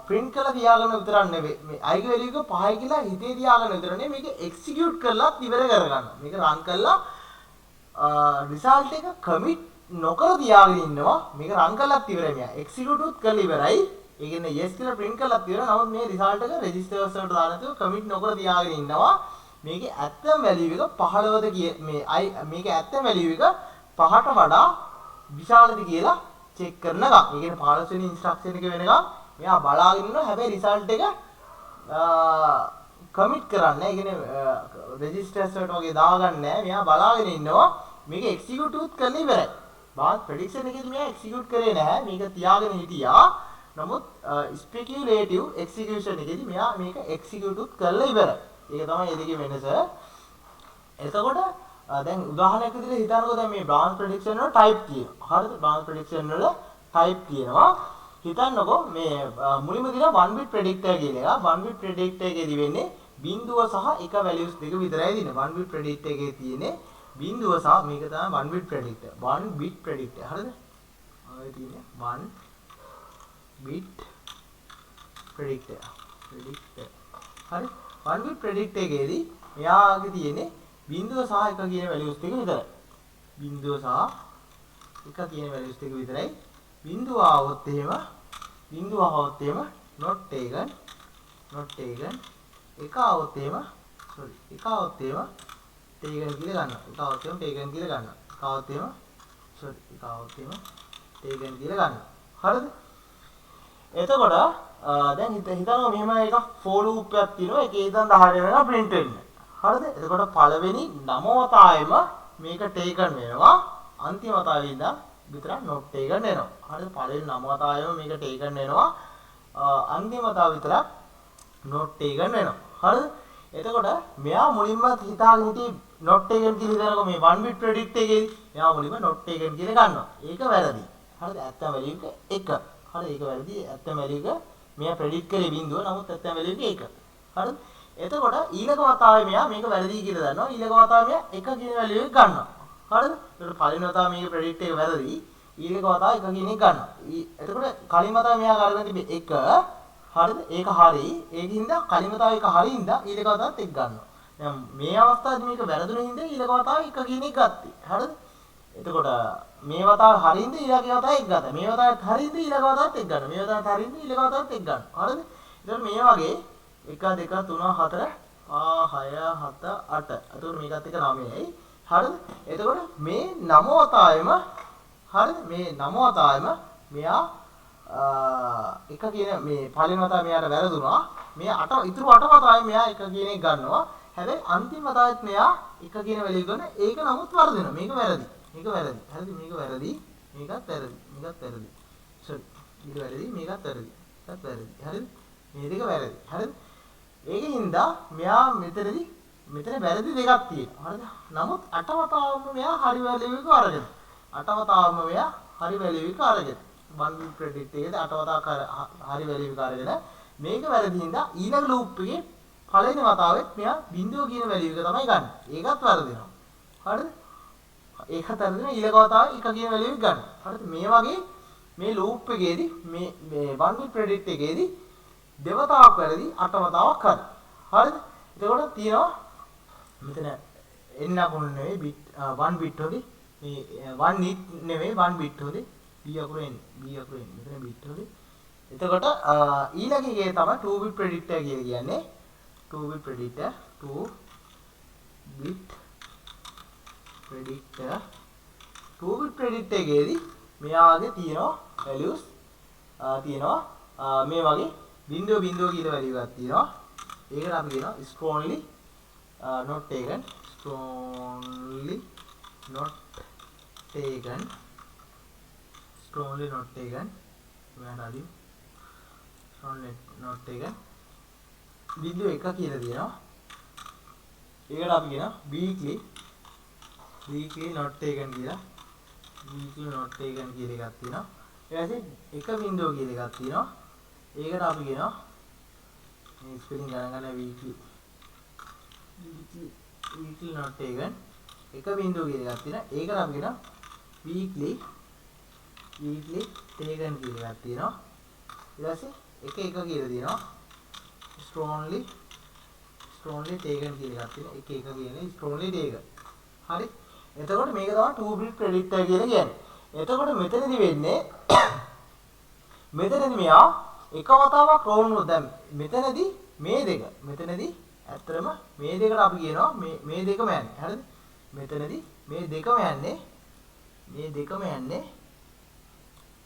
print කරලා තියාගන්න විතරක් නෙවෙයි. මේ i ගේ වැලියු එක 5යි කියලා හිතේ තියාගන්න විතර නෙවෙයි මේක execute කරලා ඉවර කරගන්න. මේක run කරලා result එක commit නොකර තියාගෙන ඉන්නවා. මේක run කරලාත් ඉවරයි මෙයා. execute උත් කරලා ඉවරයි. ඒ කියන්නේ yes කියලා print කරලාත් ඉවරයි. නමුත් මේ result එක registers වලට දාලා නැතුව commit නොකර තියාගෙන ඉන්නවා. මේකේ ඇත්තම value එක 15ද මේකේ ඇත්තම value එක 5ට වඩා විශාලද කියලා check කරන එක. ඒ කියන්නේ 15 වෙනි instruction එක වෙනකම් මෙයා බලාගෙන ඉන්නවා. හැබැයි result එක commit කරන්නේ. ඒ කියන්නේ registers වලට වගේ දාගන්නේ නැහැ. මෙයා බලාගෙන ඉන්නවා. මේක execute උත් කරලා ඉවරයි. බාත් prediction එකේදී මෙයා execute කරේ නැහැ. මේක තියාගෙන හිටියා. නමුත් speculative execution එකේදී මෙයා මේක execute උත් කරලා ඉවරයි. ඒක තමයි මේ දෙකේ වෙනස. එතකොට දැන් උදාහරණයක් විදිහට හිතන්නකෝ දැන් මේ branch prediction වල type තියෙනවා. හරිද? branch prediction වල type තියෙනවා. හිතන්නකෝ මේ මුලින්ම දින 1 bit predictor කියන එක. 1 bit predictor එකේදී වෙන්නේ බිංදුව සහ එක values දෙක විතරයි දිනේ. 1 bit predictor එකේ තියෙන්නේ බිංදුව සහ මේක තමයි 1 bit predictor. 1 bit predictor. හරිද? ඔය තියෙන්නේ 1 bit predictor. හරි? 1 bit predictor එකේදී මෙයාගේ තියෙන්නේ බිංදුව සහ එක කියන values දෙක විතරයි. බිංදුව සහ එක කියන values දෙක විතරයි. බිංදුව આવොත් එහෙම not taken එක આવොත් එහෙම taken කියලා ගන්නවා. එක આવොත් එහෙම taken කියලා ගන්නවා. එක આવොත් එහෙම taken කියලා ගන්නවා. හරිද? එතකොට දැන් හිතනවා මෙහෙම එකක් for loop එකක් තියෙනවා. ඒකේ ඉඳන් 10ට වෙනවා print වෙන්නේ. හරිද? එතකොට පළවෙනි 9 වතාවෙම මේක taken වෙනවා. අන්තිම වතාවේ ඉඳන් විතරක් not taken වෙනවා. හරිද? පළවෙනි 9 වතාවෙම මේක taken වෙනවා. අන්තිම වතාව විතරක් not taken වෙනවා. හරිද? එතකොට මෙයා මුලින්ම හිතාගෙන හිටියේ not taken කියලා හිතනකො මේ 1 bit predict එකේදී මෙයා මුලින්ම not taken කියලා ගන්නවා. ඒක වැරදි. හරිද? ඇත්තම value එක 1. හරිද? ඒක වැරදි. ඇත්තම value එක මෙයා predict කරේ බිංදුව. නමුත් ඇත්තම value එක 1. හරිද? එතකොට ඊළඟ වතාවේ මෙයා මේක වැරදි කියලා දන්නවා. ඊළඟ වතාවේ මෙයා 1 කියන value එක ගන්නවා. හරිද? එතකොට පළවෙනි වතාවේ මේක predict එක වැරදි. ඊළඟ වතාවේ 1 කියන එක ගන්නවා. එතකොට කලින් වතාවේ මෙයා අරගෙන තිබ්බේ 1. හරිද? ඒක හරි. ඒකින්ද කලින් වතාවේ එක හරිින්ද ඊළඟ වතාවත් 1 ගන්නවා. දැන් මේ අවස්ථාවේදී මේක වැරදුන හින්දා ඊළඟ වතාවේ 1 කියන එක ගත්තේ. හරිද? එතකොට මේ වතාවේ හරිින්ද ඊළඟ වතාවේ 1 ගත්තා. මේ වතාවේ හරිින්ද ඊළඟ වතාවත් 1 ගන්නවා. මේ වතාවේ හරිින්ද ඊළඟ වතාවත් 1 ගන්නවා. හරිද? එතකොට මේ වගේ 1 2 3 4 5 6 7 8. එතකොට මේකත් එක 9යි. හරිද? එතකොට මේ 9 වතාවෙම හරිද? මේ 9 වතාවෙම මෙයා එක කියන මේ පළවෙනි වතාවේ මෙයාට වැරදුනා. මේ ඉතුරු 8 වතාවේ මෙයා එක කියන එක ගන්නවා. හැබැයි අන්තිම වතාවෙත් මෙයා එක කියන වැලියු ගන්න. ඒක නමුත් වර්ධිනවා. මේක වැරදි. හරිද? මේක වැරදි. මේකත් වැරදි. sorry. මේක වැරදි. මේකත් වැරදි. හරිද? මේ දෙක වැරදි. හරිද? ඒකින්ද මෙයා මෙතන වැරදි දෙකක් තියෙනවා. හරිද? නමුත් 8 වතාවම මෙයා හරි වැලියු එක අරගෙන. 8 වතාවම මෙයා හරි වැලියු එක අරගෙන. 1 bit predict එකේදී 8 වතාවක් හරි වැලියු එක අරගෙන මේක වැරදි හින්දා ඊළඟ loop එකේ පළවෙනි වතාවෙත් මෙයා බිංදුව කියන වැලියු එක තමයි ගන්න. ඒකත් වරදිනවා. හරිද? ඒකත් වරදිනවා ඊළඟ වතාවේ 1 කියන වැලියු එක ගන්න. හරිද? මේ වගේ මේ loop එකේදී මේ 1 bit predict එකේදී දෙවතාවක් වැරදි 8 වතාවක් හරි. හරිද? එතකොට තියෙනවා මෙතන n අකුරු නෙවෙයි bit 1 bit හොදි මේ 1 nit නෙවෙයි 1 bit හොදි b අකුරු n මෙතන bit හොදි. එතකොට ඊළඟ එකේ තමයි 2 bit predictor කියලා කියන්නේ. 2 bit predictor එකේදී මෙයාගේ තියෙනවා values තියෙනවා මේ වගේ බිංදුව කියලා වැලියු එකක් තියෙනවා. ඒකට අපි කියනවා strongly not taken strongly not taken. මෙයාට අදින් strongly not taken. බිඳුව 1 කියලා දෙනවා. ඒකට අපි කියනවා weekly not taken කියලා. weekly not taken කියලා එකක් තියෙනවා. ඊට පස්සේ 1 බිඳුව කියලා එකක් තියෙනවා. ඒකට අපි කියනවා මේ ස්පෙලිං ගණන් ගන්න weekly not taken 1 බිඳුව කියලා එකක් තියෙනවා. ඒකට අපි කියනවා weekly taken කියලා එකක් තියෙනවා. ඊට පස්සේ 1 කියලා තියෙනවා. strongly taken කියලා එකක් තියෙනවා. 1 කියන්නේ strongly taken. හරි. එතකොට මේක තමයි two bit predictor කියලා කියන්නේ. එතකොට මෙතනදි වෙන්නේ මෙතනදි මෙයා එක වතාවක් රෝල් වුණොත් දැන් මෙතනදි මේ දෙක මෙතනදි ඇත්තටම මේ දෙකට අපි කියනවා මේ දෙකම යන්නේ. හරිද? මෙතනදි මේ දෙකම යන්නේ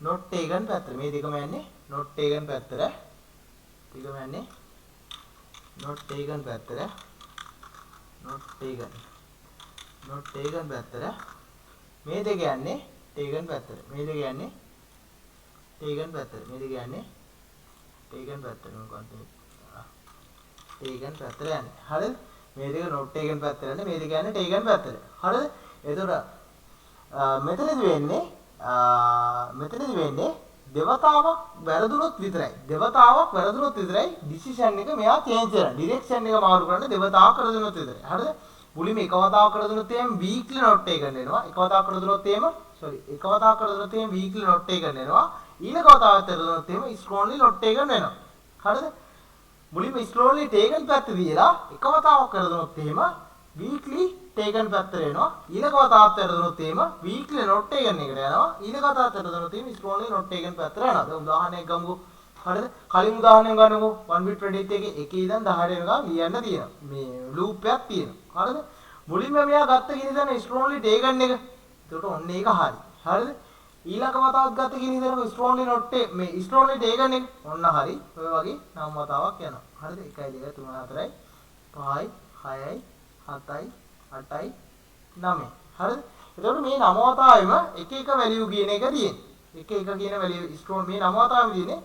not taken පැත්තට. මේ දෙකම යන්නේ not taken පැත්තට. දෙකම යන්නේ not taken පැත්තට. not taken පැත්තට. මේ දෙක යන්නේ taken පැත්තට. මේ දෙක යන්නේ taken පැත්තට. මේ දෙක යන්නේ taken පැත්තට. මොකක්ද taken පැත්තට යන්නේ. හරිද? මේ දෙක not taken පැත්තට යන්නේ. මේ දෙක යන්නේ taken පැත්තට. හරිද? එතකොට මෙතනදි වෙන්නේ දෙවතාවක් වැරදුනොත් විතරයි. ඩිසිෂන් එක මෙයා චේන්ජ් කරනවා. ඩිරෙක්ෂන් එක මාරු කරන්න දෙවතාවක් කරදුනොත් විතරයි. හරිද? මුලින්ම එක වතාවක් කරදුනොත් එහෙම weekly not taken වෙනවා. එක වතාවක් කරදුනොත් එහෙම weekly not taken වෙනවා. ඊළඟ වතාවක් කරදුනොත් එහෙම strongly not taken වෙනවා. හරිද? මුලින්ම strongly taken පැත්ත දීලා එක වතාවක් කරදුනොත් එහෙම weekly taken පැත්තට එනවා. ඊළඟ වතාවක් කරදුනොත් එහෙම weekly not taken එකට යනවා. ඊළඟ වතාවක් කරදුනොත් එහෙම strongly not taken පැත්තට යනවා. දැන් උදාහරණයක් ගමුකෝ. හරිද? කලින් උදාහරණයක් ගන්නකො. one bit predict එකේ 1 ඉඳන් 10 වෙනකම් ලියන්න තියෙනවා. මේ loop එකක් තියෙනවා. හරිද? මුලින්ම මෙයා ගත්ත කිරිදෙන strongly taken එක. ඒකට ඔන්න ඒක හරි. හරිද? ඊළඟ වතාවක් ගත්ත කිරිදෙන strongly not මේ strongly taken එක ඔන්න හරි. ඔය වගේ නම් වතාවක් යනවා. හරිද? 1 2 3 4යි 5යි 6යි 7යි 8යි 9යි. හරිද? එතකොට මේ 9 වතාවෙම එක value කියන එක තියෙන්නේ. එක කියන value strong මේ 9 වතාවෙම තියෙන්නේ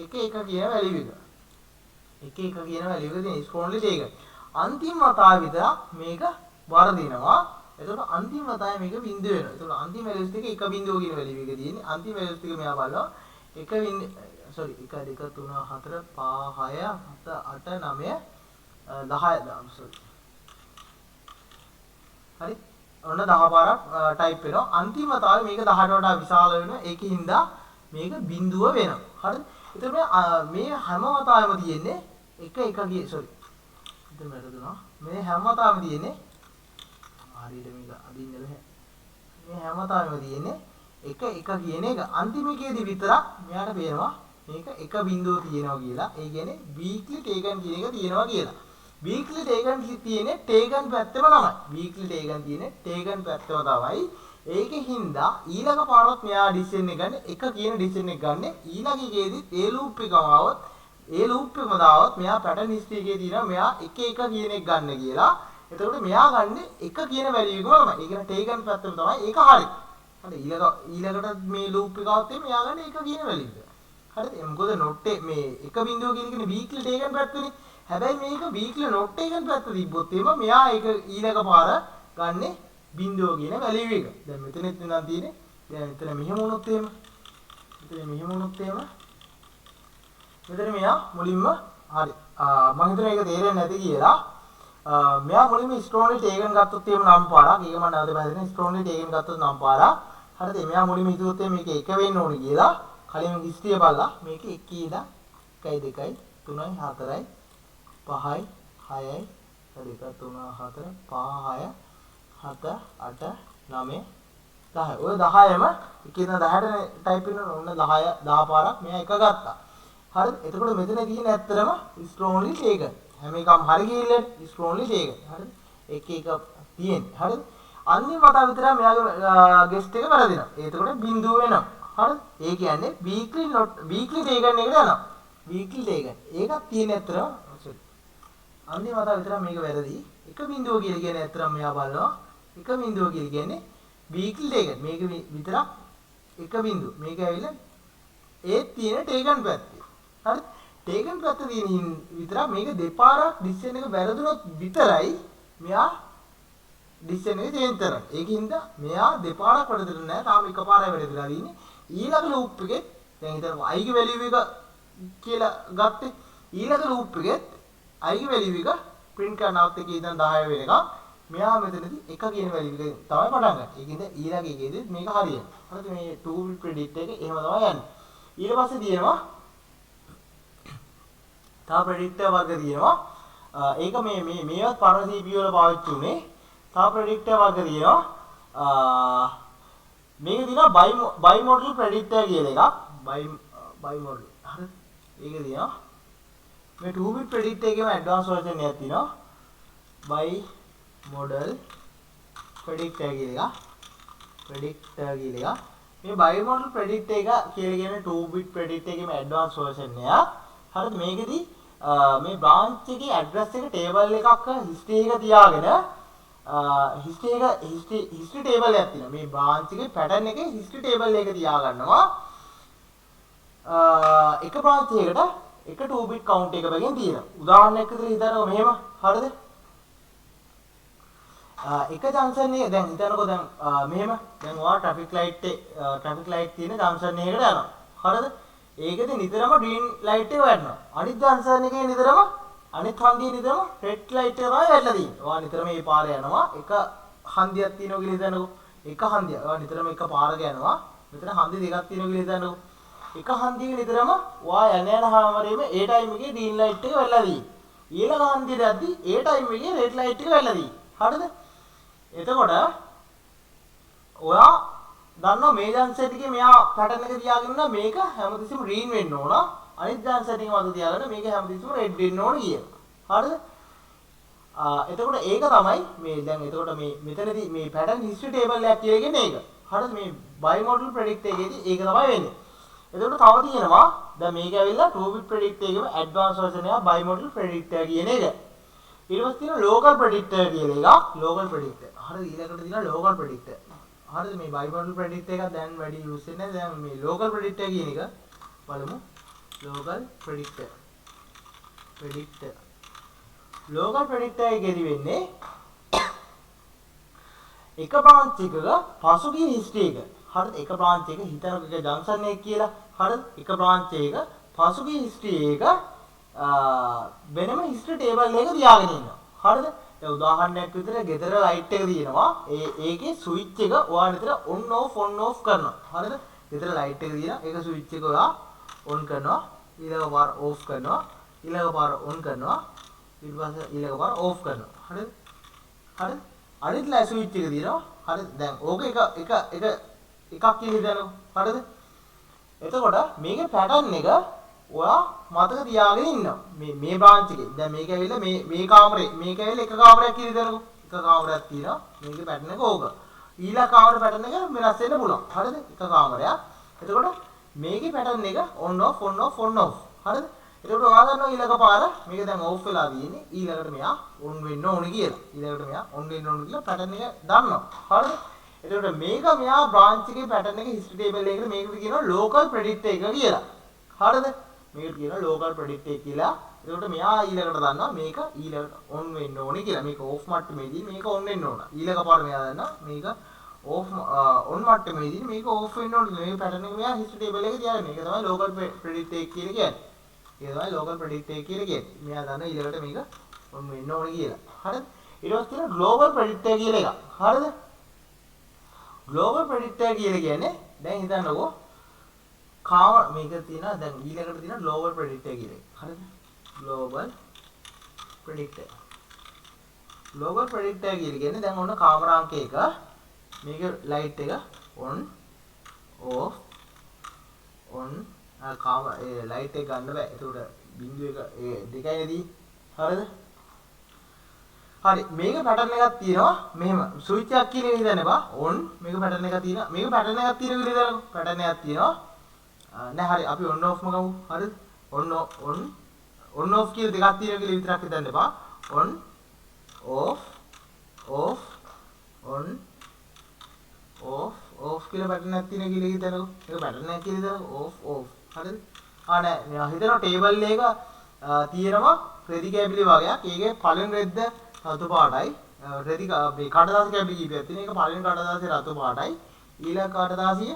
එක කියන value එක. එක කියන value එක තියෙන strongly taken. අන්තිම වතාව විතර මේක වර්ධිනවා. එතකොට අන්තිම වතාවේ මේක බිඳුව වෙනවා. එතකොට අන්තිම values ටික 1 බිඳුව කියන value එක තියෙන්නේ. අන්තිම values ටික මෙයා බලනවා 1 2 3 4 5 6 7 8 9 10 sorry. හරි? ඔන්න 10 පාරක් ටයිප් වෙනවා. අන්තිම වතාවේ මේක 10ට වඩා විශාල වෙනවා. ඒකින්ද මේක බිඳුව වෙනවා. හරිද? එතකොට මේ හැම වතාවෙම තියෙන්නේ 1 1 sorry. එතන වැරදුනා. මේ හැම වතාවෙම තියෙන්නේ හරියට මේක අදින්න බෑ. මේ හැම වතාවෙම තියෙන්නේ 1 1 කියන එක. අන්තිම එකේදී විතරක් මෙයාට පේනවා මේක 1 බිඳුව තියෙනවා කියලා. ඒ කියන්නේ weekly taken කියන එක තියෙනවා කියලා. weekly taken තියෙන්නේ taken පැත්තම තමයි. weekly taken තියෙන්නේ taken පැත්තම තමයි. ඒකෙන්ද ඊළඟ පාරත් මෙයා ඩිසිෂන් එක ගන්න 1 කියන ඩිසිෂන් එක ගන්න. ඊළඟ එකේදී ඒ loop එකම આવොත් ඒ loop එකම දාවොත් මෙයා pattern history එකේ තියෙනවා මෙයා 1 1 කියන එක ගන්න කියලා. එතකොට මෙයා ගන්න 1 කියන value එකම තමයි. ඒ කියන්නේ taken පැත්තම තමයි. ඒක හරි. හරි ඊළඟට මේ loop එක આવත් මෙයා ගන්න 1 කියන value එක. හරිද? මොකද not මේ 1 බිඳුව කියන්නේ weekly taken පැත්තනේ. හැබැයි මේක weekly not taken පැත්ත තිබ්බොත් එම මෙයා ඒක ඊළඟ පාර ගන්න බිඳුව කියන value එක. දැන් මෙතනෙත් වෙනවා තියෙන්නේ. දැන් මෙතන මෙහෙම වුණොත් එහෙම. මෙතන මෙයා මුලින්ම හරි. මම හිතනවා ඒක තේරෙන්නේ නැති කියලා. මෙයා මුලින්ම strongly taken ගත්තොත් එහෙම නම් පාරක්. ඒක මම නැවත පැහැදිලි strongly taken ගත්තොත් නම් පාරක්. හරිද? මෙයා මුලින්ම හිතුවොත් මේක 1 වෙන්න ඕනේ කියලා. කලින් හිස්තිය බලලා මේක 1 ඉඳන් 1යි 2යි 3යි 4යි 5යි 6යි 1 2 3 4 5 6 7 8 9 10. ඔය 10ම එකේ ඉඳන් 10ට ටයිප් වෙනවා. ඔන්න 10 පාරක් මෙයා එක ගත්තා. හරිද? එතකොට මෙතන තියෙන ඇත්තටම strongly taken. හැම එකම හරි ගිහිල්ලා strongly taken. හරිද? එක තියෙන්නේ. හරිද? අන්තිම වතාව විතර මෙයාගේ ගෙස්ට් එක වැරදිනවා. එතකොට බිඳුව වෙනවා. හරිද? ඒ කියන්නේ weekly taken එකට යනවා. weekly taken. ඒකක් තියෙන ඇත්තටම අන්තිම වතාව විතර මේක වැරදි. එක බිඳුව කියලා කියන්නේ ඇත්තටම මෙයා බලනවා. එක බිඳුව කියලා කියන්නේ weekly taken. මේක විතරක් එක බිඳුව. මේක ඇවිල්ලා ඒ තියෙන ටේකන් පැත්තේ. හරි. ටේකන් පැත්ත තියෙන විතරක් මේක දෙපාරක් ඩිසිෂන් එක වැරදුනොත් විතරයි මෙයා ඩිසිෂන් එක චේන්ජ් කරන්නේ. ඒකින්ද මෙයා දෙපාරක් වැරදුනේ නැහැ. තාම එකපාරයි වැරදිලා තියෙන්නේ. ඊළඟ ලූප් එකේ දැන් හිතන්න i ගේ වැලියු එක කියලා ගත්තේ. ඊළඟ ලූප් එකේ i ගේ වැලියු එක print කරනවත් එකේ ඉඳන් 10 වෙනකම් මෙයා මෙතනදී 1 කියන වැලියු එකෙන් තමයි පටන් ගන්න. ඒකින්ද ඊළඟ එකේදී මේක හරියනවා. හරිද? මේ 2 bit predict එක එහෙම තමයි යන්නේ. ඊට පස්සේ තියෙනවා තව predictor වර්ග තියෙනවා. ඒක මේවත් පරණ CPU වල පාවිච්චි උනේ. තව predictor වර්ග තියෙනවා. මේක තියෙනවා bimodal predictor කියලා එකක්. bimodal. හරිද? ඒක තියෙනවා. මේ 2 bit predictor එකේම advanced version එකක් තියෙනවා. bimodal predictor කියලා එකක්. predictor කියලා එකක්. මේ bimodal predictor එක කියලා කියන 2 bit predictor එකේම advanced version එකක්. හරිද? මේකෙදි මේ branch එකේ address එක table එකක් history එක තියාගෙන history table එකක් තියෙනවා. මේ branch එකේ pattern එකේ history table එක තියා ගන්නවා. එක branch එකකට එක 2 bit count එක බැගින් තියෙනවා. උදාහරණයක් විදිහට හිතන්නකො මෙහෙම. හරිද? එක junction එක දැන් හිතන්නකො දැන් මෙහෙම දැන් ඔයා traffic light තියෙන junction එකකට යනවා. හරිද? ඒකෙදි නිතරම green light එක වැටෙනවා. අනිත් junction එකේ නිතරම අනිත් හන්දියේ නිතරම red light එක තමයි වැටලා තියෙන්නේ. ඔයා නිතරම මේ පාරේ යනවා. එක හන්දියක් තියෙනවා කියලා හිතන්නකො. එක හන්දිය. ඔයා නිතරම එක පාරක යනවා. මෙතන හන්දි දෙකක් තියෙනවා කියලා හිතන්නකො. එක හන්දියක නිතරම ඔයා යන හැමරෙම ඒ ටයිම් එකේ green light එක වැටලා තියෙන්නේ. ඊළඟ හන්දියට යද්දි ඒ ටයිම් එකේ red light එක වැටලා තියෙන්නේ. හරිද? එතකොට ඔයා දන්නවා මේ junction එකේ මෙයා pattern එක තියාගෙන ඉන්නවා මේක හැමතිස්සෙම green වෙන්න ඕන. අනිත් junction එකේ මත තියාගෙන මේක හැමතිස්සෙම red වෙන්න ඕන කියලා. හරිද? එතකොට ඒක තමයි මේ දැන් එතකොට මේ මෙතනදී මේ pattern history table එකක් කියලා කියන්නේ ඒක. හරිද? මේ bimodal predict එකේදී ඒක තමයි වෙන්නේ. එතකොට තව තියෙනවා දැන් මේක ඇවිල්ලා 2 bit predict එකේම advanced version එක bimodal predictor කියන එක. ඊට පස්සේ තියෙනවා local predictor කියලා එකක්. local predictor. හරිද? ඊළඟට තියෙනවා local predictor. හරිද? මේ bimodal predictor එක දැන් වැඩි use වෙන්නේ නැහැ. දැන් මේ local predictor කියන එක බලමු. local predictor. local predictor එකේදී වෙන්නේ එක branch එකක පසුගිය history එක. හරිද? එක branch එක හිතනකො එක junction එක කියලා. හරිද? එක branch එකක පසුගිය history එක වෙනම history table එකක තියාගෙන ඉන්නවා. හරිද? දැන් උදාහරණයක් විදිහට ගෙදර light එක තියෙනවා. ඒකේ switch එක ඔයා විතර on off කරනවා. හරිද? ගෙදර light එක තියෙනවා. ඒක switch එක ඔයා on කරනවා. ඊළඟ පාර off කරනවා. ඊළඟ පාර on කරනවා. ඊට පස්සේ ඊළඟ පාර off කරනවා. හරිද? හරිද? අනිත් light switch එක තියෙනවා. හරිද? දැන් ඕක එකක් කියලා හිතනවා. හරිද? එතකොට මේකේ pattern එක ඔයා මතක තියාගෙන ඉන්නවා. මේ branch එකේ. දැන් මේක ඇවිල්ලා මේ කාමරේ. මේක ඇවිල්ලා එක කාමරයක් කියලා හිතන්නකෝ. එක කාමරයක් තියෙනවා. මේකේ pattern එක ඕක. ඊළඟ කාමරේ pattern එක වෙනස් වෙන්න පුළුවන්. හරිද? එක කාමරයක්. එතකොට මේකේ pattern එක on off. හරිද? එතකොට ඔයා ගන්නවා ඊළඟ පාර මේක දැන් off වෙලා තියෙන්නේ. ඊළඟට මෙයා on වෙන්න ඕනේ කියලා. ඊළඟට මෙයා on වෙන්න ඕනේ කියලා pattern එක දන්නවා. හරිද? එතකොට මේක මෙයා branch එකේ pattern එක history table එකකට මේකට කියනවා local predictor එක කියලා. හරිද? මේකට කියනවා local predictor එක කියලා. එතකොට මෙයා ඊළඟට දන්නවා මේක ඊළඟට on වෙන්න ඕනේ කියලා. මේක off මට්ටමේදී මේක on වෙන්න ඕන. ඊළඟ පාර මෙයා දන්නවා මේක off on මට්ටමේදී මේක off වෙන්න ඕනේ. මේ pattern එක මෙයා history table එකේ තියාගෙන. මේක තමයි local predictor එක කියලා කියන්නේ. ඒක තමයි local predictor එක කියලා කියන්නේ. මෙයා දන්නවා ඊළඟට මේක on වෙන්න ඕනේ කියලා. හරිද? ඊට පස්සේ තියෙනවා global predictor කියලා එකක්. හරිද? global predictor කියලා කියන්නේ දැන් හිතන්නකෝ මේක තියෙනවා දැන් ඊළඟට තියෙනවා global predictor කියලා එක. හරිද? global predictor කියලා කියන්නේ දැන් ඔන්න කාමරාංක එක මේක light එක on off light එක ගන්න බෑ. ඒකට බිංදුව එක දෙකයිනේ. හරිද? හරි මේක pattern එකක් තියෙනවා මෙහෙම switch එකක් කියලා හිතන්න එපා on මේක pattern එකක් තියෙනවා මේක pattern එකක් තියෙනවා කියලා හිතන්නකෝ pattern එකක් තියෙනවා නෑ හරි අපි on off ම ගමු හරිද on off කියලා දෙකක් තියෙනවා කියලා විතරක් හිතන්න එපා on off on off off කියලා pattern එකක් තියෙනවා කියලා හිතනකො. ඒක pattern එකක් කියලා හිතනකො off. හරිද? නෑ හිතනවා table එක තියෙනවා රෙදි කැබලි වගේක්. ඒකේ පළවෙනි රෙද්ද රතු පාටයි. රෙදි මේ කඩදාසි කැබලි කීපයක් තියෙන. ඒක පළවෙනි කඩදාසිය රතු පාටයි. ඊළඟ කඩදාසිය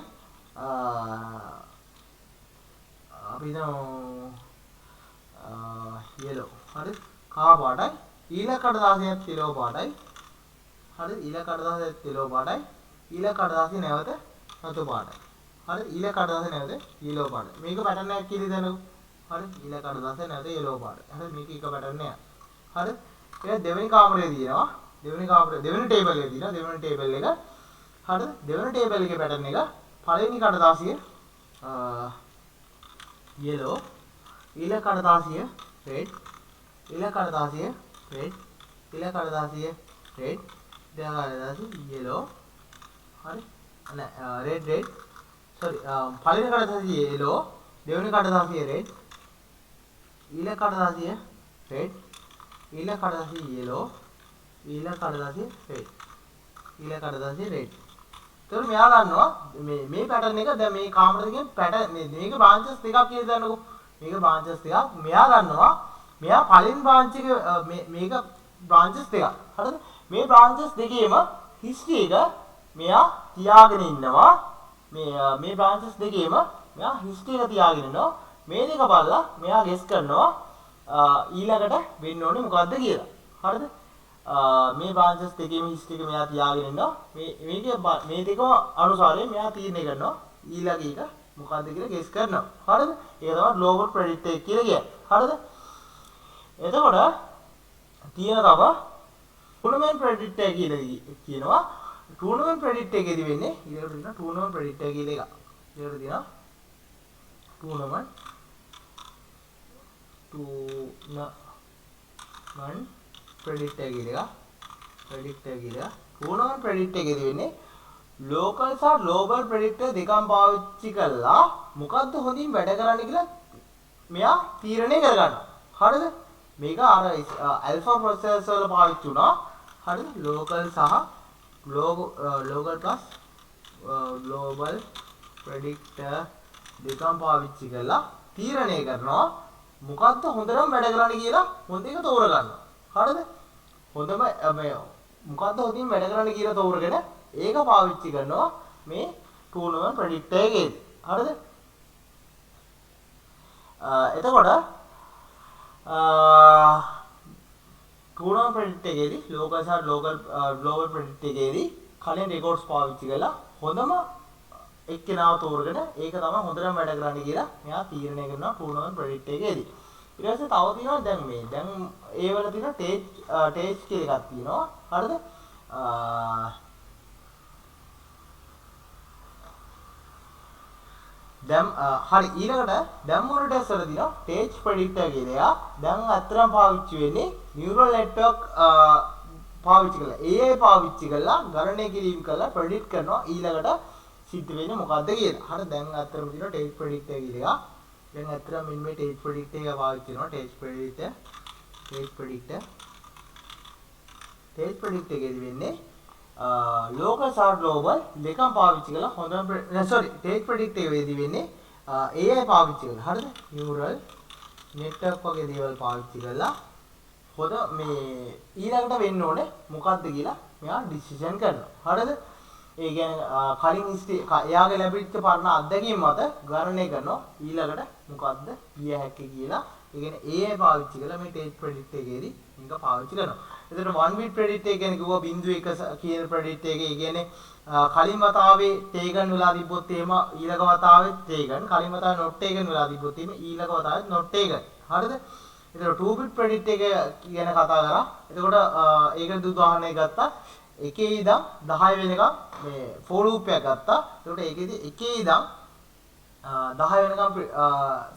අපි හිතනවා yellow. හරි? කහ පාටයි. ඊළඟ කඩදාසියත් yellow පාටයි. හරි? ඊළඟ කඩදාසියත් yellow පාටයි. ඊළඟ කඩදාසිය නැවත රතු පාටයි. හරි? ඊළඟ කඩදාසිය නැවත yellow පාටයි. මේක pattern එකක් කියලා හිතන්නකෝ. හරි? ඊළඟ කඩදාසිය නැවත yellow පාටයි. හරි? මේක එක pattern එකක්. හරි? ඒක දෙවෙනි කාමරේ තියෙනවා. දෙවෙනි table එකේ තියෙනවා. දෙවෙනි table එක. හරි? දෙවෙනි table එකේ pattern එක පළවෙනි කඩදාසිය yellow, ඊළඟ කඩදාසිය red, ඊළඟ කඩදාසිය red, ඊළඟ කඩදාසිය red, ඊළඟ කඩදාසිය yellow. හරි? red sorry පළවෙනි කඩදාසිය yellow, දෙවෙනි කඩදාසිය red, ඊළඟ කඩදාසිය red, ඊළඟ කඩදාසිය yellow, ඊළඟ කඩදාසිය red, ඊළඟ කඩදාසිය red. ඒතකොට මෙයා ගන්නවා මේ pattern එක දැන් මේ කාමර දෙකෙන් pattern මේක branches දෙකක් කියලා දන්නකො. මේක branches දෙකක්. මෙයා ගන්නවා මෙයා පළවෙනි branch එක මේක branches දෙකක්. හරිද? මේ branches දෙකේම history එක මෙයා තියාගෙන ඉන්නවා. මේ branches දෙකේම මෙයා history එක තියාගෙන ඉන්නවා. මේ දෙක බලලා මෙයා guess කරනවා ඊළඟට වෙන්න ඕනේ මොකද්ද කියලා. හරිද? මේ branches දෙකේම history එක මෙයා තියාගෙන ඉන්නවා. මේ දෙකම අනුසාරයෙන් මෙයා තීරණය කරනවා ඊළඟ එක මොකද්ද කියලා guess කරනවා. හරිද? ඒක තමයි global predictor කියලා කියන්නේ. හරිද? එතකොට තියෙන තව tournament predictor කියලා කියනවා. tournament predictor එකේදී වෙන්නේ ඊළඟට තියෙනවා tournament predictor කියලා එකක්. ඊළඟට තියෙනවා tournament predictor කියලා එකක්. predictor කියලා. tournament predictor එකේදී වෙන්නේ local සහ global predictor දෙකම පාවිච්චි කරලා මොකද්ද හොඳින් වැඩ කරන්නේ කියලා මෙයා තීරණය කරගන්නවා. හරිද? මේක අර alpha processor වල පාවිච්චි වුණා. හරිද? local සහ local plus global predictor දෙකම පාවිච්චි කරලා තීරණය කරනවා මොකද්ද හොඳටම වැඩ කරන්නේ කියලා හොඳ එක තෝරගන්නවා. හරිද? හොඳම මොකද්ද හොඳින් වැඩ කරන්නේ කියලා තෝරගෙන ඒක පාවිච්චි කරනවා මේ tournament predictor එකේදී. හරිද? එතකොට tournament predictor එකේදී local සහ global predictor එකේදී කලින් records පාවිච්චි කරලා හොඳම එක්කෙනාව තෝරගෙන ඒක තමයි හොඳටම වැඩ කරන්නේ කියලා මෙයා තීරණය කරනවා tournament predictor එකේදී. ඊට පස්සේ තව තියෙනවා දැන් ඒ වල තියෙන test කියලා එකක් තියෙනවා. හරිද? හරි ඊළඟට දැන් මොන ටෙස්ට් වල තියෙනවා test predictor කියලා. දැන් අත්‍තරම් පාවිච්චි වෙන්නේ neural network පාවිච්චි කරලා AI පාවිච්චි කරලා ගණනය කිරීම කරලා predict කරනවා ඊළඟට සිද්ධ වෙන්නේ මොකද්ද කියලා. හරි දැන් අත්‍තරම් තියෙනවා test predictor කියලා. දැන් අත්‍තරම් මේ test predictor එක පාවිච්චි කරනවා test predictor එකේදී වෙන්නේ local සහ global දෙකම පාවිච්චි කරලා හොඳම test predictor එකේදී වෙන්නේ AI පාවිච්චි කරලා. හරිද? neural network වගේ දේවල් පාවිච්චි කරලා හොඳ මේ ඊළඟට වෙන්න ඕනේ මොකද්ද කියලා මෙයා decision කරනවා. හරිද? ඒ කියන්නේ කලින් එයාගේ ලැබිච්ච පරණ අත්දැකීම් මත ගණනය කරනවා ඊළඟට මොකද්ද කිය හැකි කියලා. ඒ කියන්නේ AI පාවිච්චි කරලා මේ test predictor එකේදී මේක පාවිච්චි කරනවා. එතකොට 1 bit predictor එක කියන්නේ කිව්වා 0.1 කියන predictor එක. ඒ කියන්නේ කලින් වතාවේ taken වෙලා තිබ්බොත් එහෙම ඊළඟ වතාවෙත් taken. කලින් වතාවේ not taken වෙලා තිබ්බොත් එහෙම ඊළඟ වතාවෙත් not taken. හරිද? එතකොට 2 bit predictor එක ගැන කතා කරා. එතකොට ඒකට උදාහරණයක් ගත්තා. 1 ඉඳන් 10 වෙනකම් මේ for loop එකක් ගත්තා. එතකොට ඒකෙදි 1 ඉඳන් 10 වෙනකම්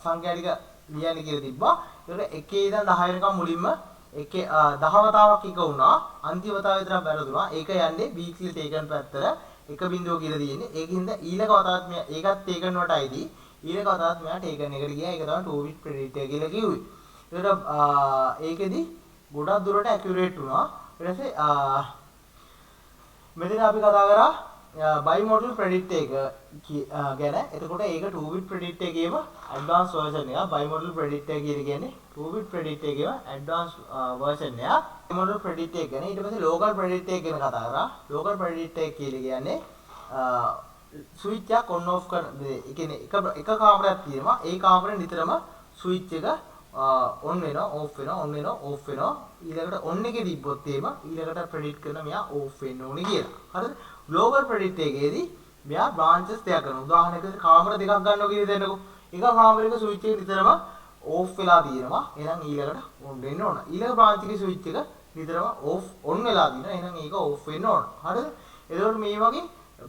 සංඛ්‍යා ටික ලියන්න කියලා තිබ්බා. එතකොට 1 ඉඳන් 10 වෙනකම් මුලින්ම 10 වතාවක් එක වුණා. අන්තිම වතාව විතරක් වැරදුනා. ඒක යන්නේ weekly taken පැත්තට 1 බිංදුව කියලා තියෙන්නේ. ඒකින්ද ඊළඟ වතාවත් මෙයා ඒකත් taken වලටයිදී. ඊළඟ වතාවත් මෙයා taken එකට ගියා. ඒක තමයි 2 bit predictor කියලා කිව්වේ. එතකොට ඒකෙදි ගොඩක් දුරට accurate වුණා. ඊට පස්සේ මෙතන අපි කතා කරා බයිමෝඩල් ප්‍රෙඩික්ට් එක ගැන එතකොට ඒක 2 bit ප්‍රෙඩික්ට් එකේම ඇඩ්වාන්ස් වර්ෂන් එක බයිමෝඩල් ප්‍රෙඩික්ට් එක කියන්නේ 2 bit ප්‍රෙඩික්ට් එකේම ඇඩ්වාන්ස් වර්ෂන් එක බයිමෝඩල් ප්‍රෙඩික්ට් එක ගැන ඊට පස්සේ ලෝකල් ප්‍රෙඩික්ට් එක ගැන කතා කරා ලෝකල් ප්‍රෙඩික්ට් එක කියන්නේ ස්විච් එක ඔන් ඔෆ් කරන ඒ කියන්නේ එක කාමරයක් තියෙනවා ඒ කාමරේ නිතරම ස්විච් එක ඔන් වෙනවා ඕෆ් වෙනවා ඔන් වෙනවා ඕෆ් වෙනවා ඊළඟට ඔන් එකේ තිබ්බොත් එහෙම ඊළඟට ප්‍රෙඩික්ට් කරන මෙයා ඕෆ් වෙන්න ඕනේ කියලා. හරිද? ග්ලෝබල් ප්‍රෙඩික්ට් එකේදී මෙයා බ්‍රාන්චස් දෙකක් කරනවා. උදාහරණයකට කාමර දෙකක් ගන්නවා කියලා හිතන්නකෝ. එක කාමරයක ස්විච් එක නිතරම ඕෆ් වෙලා තියෙනවා. එහෙනම් ඊළඟට ඔන් වෙන්න ඕන. ඊළඟ බ්‍රාන්ච් එකේ ස්විච් එක නිතරම ඕෆ් ඔන් වෙලා තියෙනවා. එහෙනම් ඒක ඕෆ් වෙන්න ඕන. හරිද? එතකොට මේ වගේ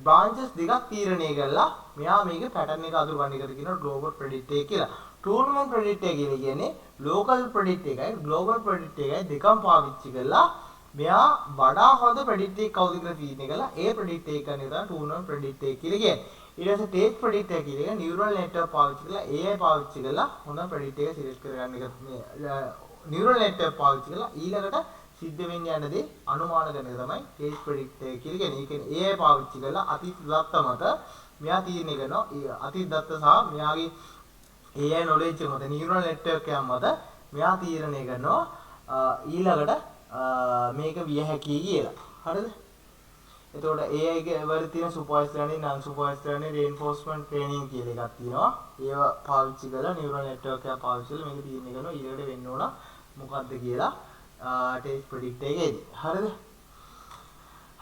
බ්‍රාන්චස් දෙකක් තීරණය කරලා මෙයා මේකේ පැටර්න් එක අඳුරගන්න එකට කියනවා ග්ලෝබල් ප්‍රෙඩික්ට් එක කියලා. ටූර්නමන්ට් ප්‍රෙඩික්ට් එක කියන්නේ ලෝකල් ප්‍රෙඩික්ට් එකයි ග්ලෝබල් ප්‍රෙඩික්ට් එකයි දෙකම පාවිච්චි කරලා මෙයා වඩා හොඳ ප්‍රෙඩික්ට් එක කවුද කියලා තීරණය කරලා ඒ ප්‍රෙඩික්ට් එක ගන්න තමයි ටූර්නමන්ට් ප්‍රෙඩික්ට් එක කියලා කියන්නේ. ඊට පස්සේ ටේස්ට් ප්‍රෙඩික්ට් එක කියන්නේ නියුරල් නෙට්වර්ක් පාවිච්චි කරලා AI පාවිච්චි කරලා හොඳ ප්‍රෙඩික්ට් එක සිලෙක්ට් කරගන්න එක මේ නියුරල් නෙට්වර්ක් පාවිච්චි කරලා ඊළඟට සිද්ධ වෙන්න යන දේ අනුමාන කරන එක තමයි ටේස්ට් ප්‍රෙඩික්ට් එක කියලා කියන්නේ. ඒ කියන්නේ AI පාවිච්චි කරලා අතීත දත්ත මත මෙයා තීරණය කරනවා අතීත දත්ත සහ මෙයාගේ AI knowledge එක මත neural network එකක් මත මෙයා තීරණය කරනවා ඊළඟට මේක විය හැකියි කියලා. හරිද? එතකොට AI වල තියෙන supervised learning, non supervised learning, reinforcement training කියලා එකක් තියෙනවා. ඒව පාවිච්චි කරලා neural network එක පාවිච්චි කරලා මේක තීරණය කරනවා ඊළඟට වෙන්න ඕන මොකද්ද කියලා test predict එකේදී. හරිද?